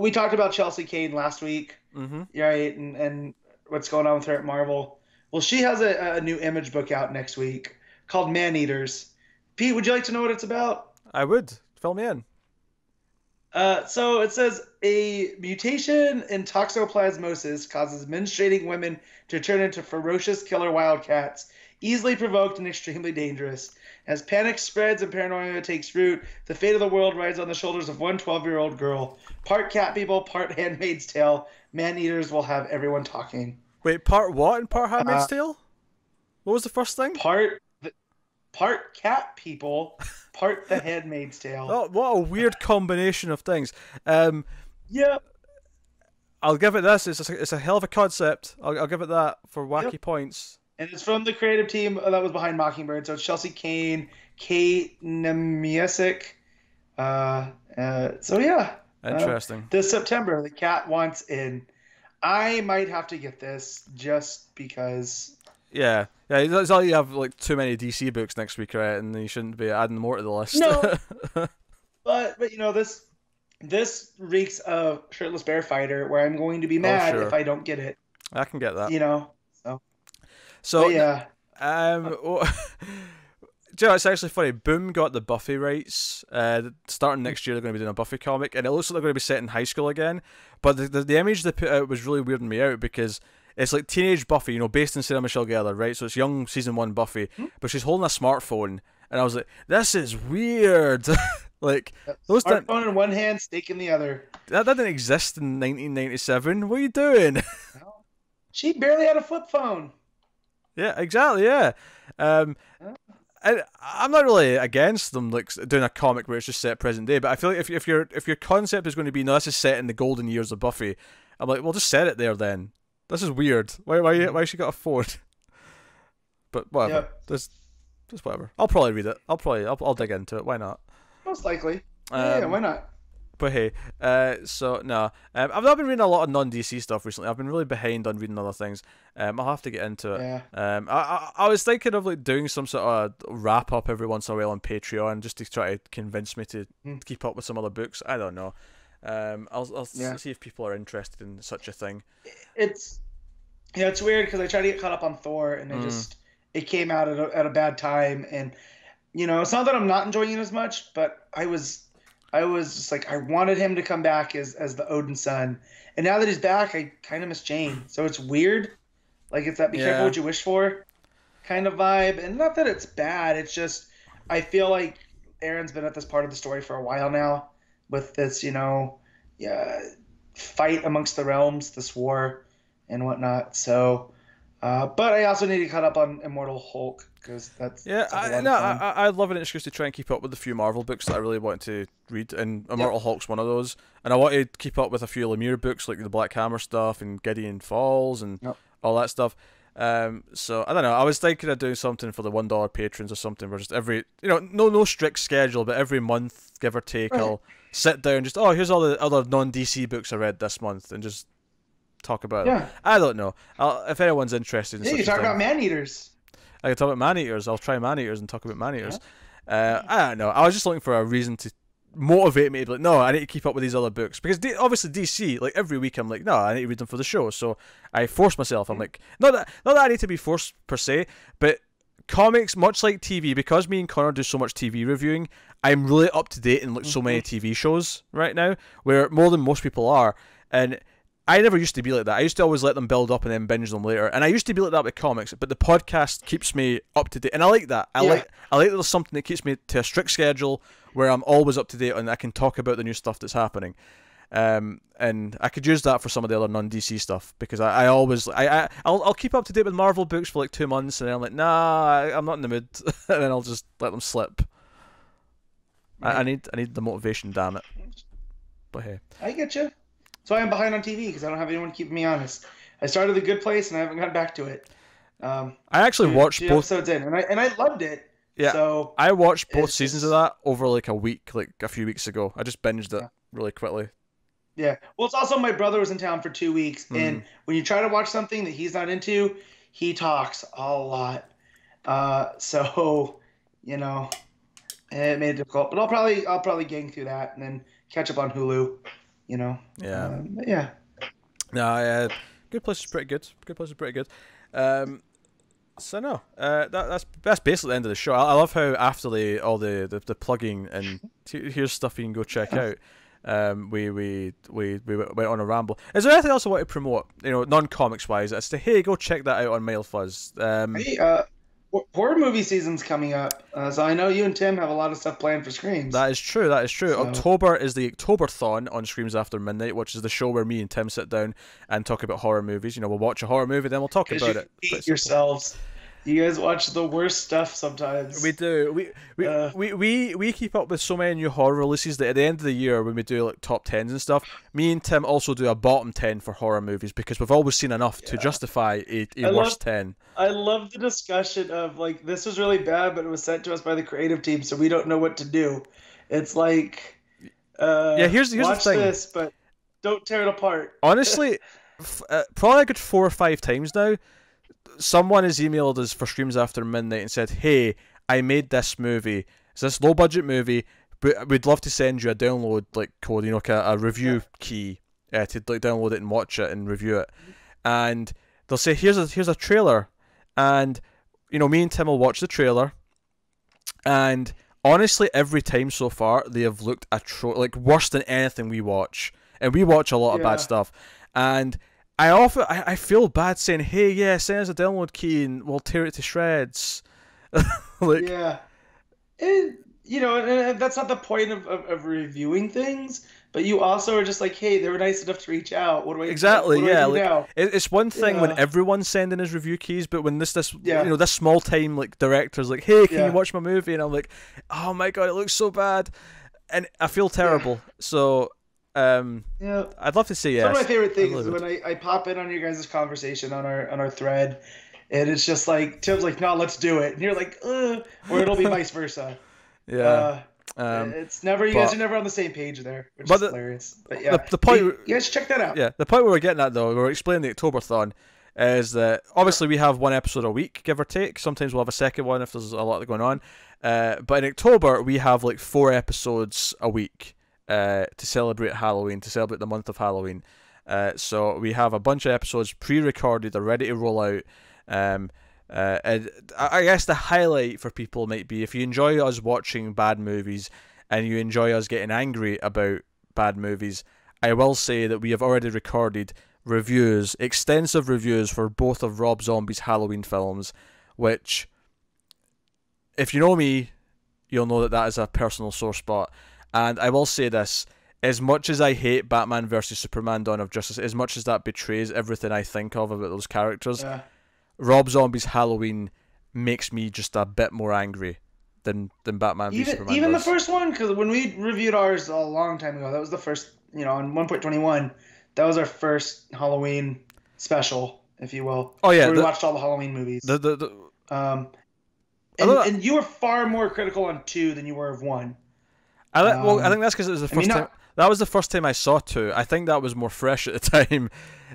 we talked about Chelsea Kane last week, right? And what's going on with her at Marvel. Well, she has a new Image book out next week called Man-Eaters. Pete, would you like to know what it's about? I would. Fill me in. So it says a mutation in toxoplasmosis causes menstruating women to turn into ferocious killer wildcats, easily provoked and extremely dangerous. As panic spreads and paranoia takes root, the fate of the world rides on the shoulders of one 12-year-old girl. Part cat people, part Handmaid's Tale. Man-Eaters will have everyone talking. Wait, part what and part Handmaid's Tale? What was the first thing? Part cat people, part The Handmaid's Tale. Oh, what a weird combination of things. Yeah. I'll give it this. It's a hell of a concept. I'll give it that for wacky points. And it's from the creative team that was behind Mockingbird. So it's Chelsea Kane, Kate Nemiasic. So yeah. Interesting. This September, the cat wants in. I might have to get this just because. Yeah, it's all you have like too many DC books next week, right? And you shouldn't be adding more to the list. No, but you know this reeks of Shirtless Bear Fighter, where I'm going to be mad if I don't get it. I can get that. You know, so yeah. Do you know, it's actually funny. Boom got the Buffy rights. Starting next year, they're going to be doing a Buffy comic, and it looks like they're going to be set in high school again. But the image they put out was really weirding me out because. It's like teenage Buffy, you know, based on Sarah Michelle Gellar, right? So it's young season 1 Buffy, but she's holding a smartphone, and I was like, "This is weird." Like those smartphone in one hand, steak in the other. That didn't exist in 1997. What are you doing? She barely had a flip phone. Yeah, exactly. Yeah. I'm not really against them like doing a comic where it's just set present day, but I feel like if your concept is going to be no, this is set in the golden years of Buffy, I'm like, well, just set it there then. This is weird. Why she got a phone? But whatever. Yep. Just whatever. I'll probably read it. I'll dig into it. Why not? Most likely. Yeah, why not? But hey, so no, I've not been reading a lot of non-DC stuff recently. I've been really behind on reading other things. I'll have to get into it. Yeah. I was thinking of like doing some sort of wrap up every once in a while on Patreon just to try to convince me to keep up with some other books. I don't know. I'll see if people are interested in such a thing. It's weird because I tried to get caught up on Thor and it came out at a bad time, and it's not that I'm not enjoying it as much, but I was just like, I wanted him to come back as the Odin son, and now that he's back, I kind of miss Jane. So it's weird, like it's that be careful what you wish for kind of vibe, and not that it's bad. It's just I feel like Aaron's been at this part of the story for a while now with this, fight amongst the realms, this war and whatnot. So, but I also need to cut up on Immortal Hulk because that's I'd love an excuse to try and keep up with the few Marvel books that I really want to read, and Immortal Hulk's one of those. And I want to keep up with a few Lemire books like the Black Hammer stuff and Gideon Falls and all that stuff. So I don't know. I was thinking of doing something for the $1 patrons or something, where just every no strict schedule, but every month, give or take, I'll sit down, just here's all the other non-DC books I read this month, and just talk about it. I don't know. If anyone's interested in you talk about man-eaters. I can talk about man-eaters. I'll try man-eaters and talk about man-eaters. I don't know. I was just looking for a reason to motivate me to be like, no, I need to keep up with these other books, because obviously DC, like every week I'm like, no, I need to read them for the show, so I force myself. I'm like, not that I need to be forced per se, but comics, much like TV, because me and Connor do so much TV reviewing, I'm really up to date in like so many TV shows right now, where more than most people are, and I never used to be like that. I used to always let them build up and then binge them later, and I used to be like that with comics. But the podcast keeps me up to date, and I like that. I like that there's something that keeps me to a strict schedule where I'm always up to date and I can talk about the new stuff that's happening. And I could use that for some of the other non-DC stuff, because I'll keep up to date with Marvel books for like 2 months, and then I'm like, nah, I'm not in the mood, and then I'll just let them slip. I need the motivation, damn it. But hey, I get you. So I'm behind on TV because I don't have anyone keeping me honest. I started The Good Place and I haven't gotten back to it. I actually watched both episodes in, and I loved it. Yeah, so I watched both seasons of that over like a few weeks ago. I just binged it really quickly. Yeah, well, it's also my brother was in town for 2 weeks, and when you try to watch something that he's not into, he talks a lot. So it made it difficult. But I'll probably gang through that and then catch up on Hulu. Good Place is pretty good. Good Place is pretty good. So no, that's basically the end of the show. I love how after all the plugging and here's stuff you can go check out. We went on a ramble. Is there anything else I want to promote? Non-comics wise, as to hey, go check that out on Mail Fuzz. Horror movie season's coming up, so I know you and Tim have a lot of stuff planned for Screams. That is true. So. October is the Octoberthon on Screams After Midnight, which is the show where me and Tim sit down and talk about horror movies. We'll watch a horror movie, then we'll talk about it. Hate yourselves. You guys watch the worst stuff sometimes. We do. We keep up with so many new horror releases that at the end of the year, when we do like top 10s and stuff, me and Tim also do a bottom 10 for horror movies, because we've always seen enough to justify a worst 10. I love the discussion of like, this was really bad, but it was sent to us by the creative team, so we don't know what to do. It's like, here's watch the thing. This, but don't tear it apart. Honestly, probably a good 4 or 5 times now, someone has emailed us for Screams After Midnight and said, hey, I made this movie. It's this low budget movie, but we'd love to send you a download code, a review key to download it and watch it and review it. And they'll say, here's a trailer, and me and Tim will watch the trailer, and honestly every time so far they have looked worse than anything we watch, and we watch a lot of bad stuff, and I feel bad saying, hey, send us a download key and we'll tear it to shreds. And that's not the point of reviewing things, but you also are just like, hey, they were nice enough to reach out. What do I exactly? What do I do now? It's one thing when everyone's sending us review keys, but when this small time director's like, hey, can you watch my movie? And I'm like, oh my god, it looks so bad, and I feel terrible. So. I'd love to see. One of my favorite things is when I pop in on your guys' conversation on our thread, and it's just like Tim's like, "No, let's do it," and you're like, or it'll be vice versa. It's never you guys are never on the same page there, which is hilarious. But yeah, the point you guys should check that out. Yeah, the point we were getting at though, we were explaining the Octoberthon, is that obviously we have one episode a week, give or take. Sometimes we'll have a second one if there's a lot going on. But in October we have like 4 episodes a week to celebrate Halloween, to celebrate the month of Halloween. So we have a bunch of episodes pre-recorded, they're ready to roll out. And I guess the highlight for people might be if you enjoy us watching bad movies and you enjoy us getting angry about bad movies, I will say that we have already recorded reviews, extensive reviews for both of Rob Zombie's Halloween films, which, if you know me, you'll know that is a personal sore spot. And I will say this, as much as I hate Batman vs Superman Dawn of Justice, as much as that betrays everything I think of about those characters, Rob Zombie's Halloween makes me just a bit more angry than Batman v Superman even does. The first one, because when we reviewed ours a long time ago, that was the first, on 1.21, that was our first Halloween special, if you will. Oh yeah, where we watched all the Halloween movies. And you were far more critical on 2 than you were of 1. I think that's because it was the first time. That was the first time I saw 2. I think that was more fresh at the time.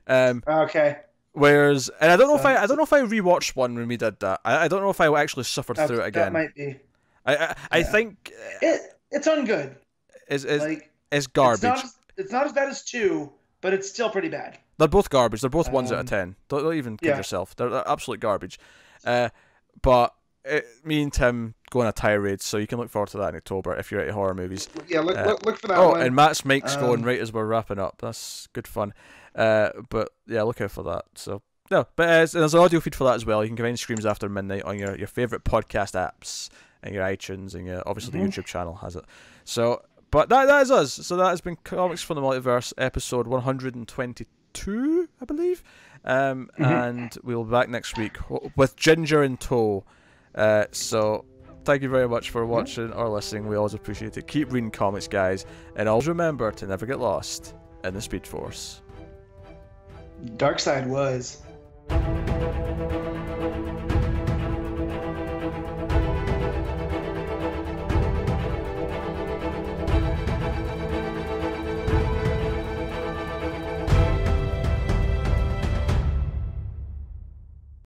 Okay. Whereas, and I don't know if I rewatched 1 when we did that. I don't know if I actually suffered through it again. That might be. I think it's ungood. It's garbage. It's not as bad as 2, but it's still pretty bad. They're both garbage. They're both 1s out of 10. Don't even kid yourself. They're absolute garbage. But me and Tim go on a tirade, so you can look forward to that in October if you're into horror movies. Yeah, look for that one. And Matt's mic's going right as we're wrapping up. That's good fun. But yeah, look out for that. So no, but there's an audio feed for that as well. You can find Screams After Midnight on your favorite podcast apps and your iTunes, and obviously the YouTube channel has it. So, but that is us. So that has been Comics from the Multiverse, episode 122, I believe. And we'll be back next week with Ginger in tow. So thank you very much for watching or listening. We always appreciate it. Keep reading comics, guys, and always remember to never get lost in the Speed Force. Darkseid was.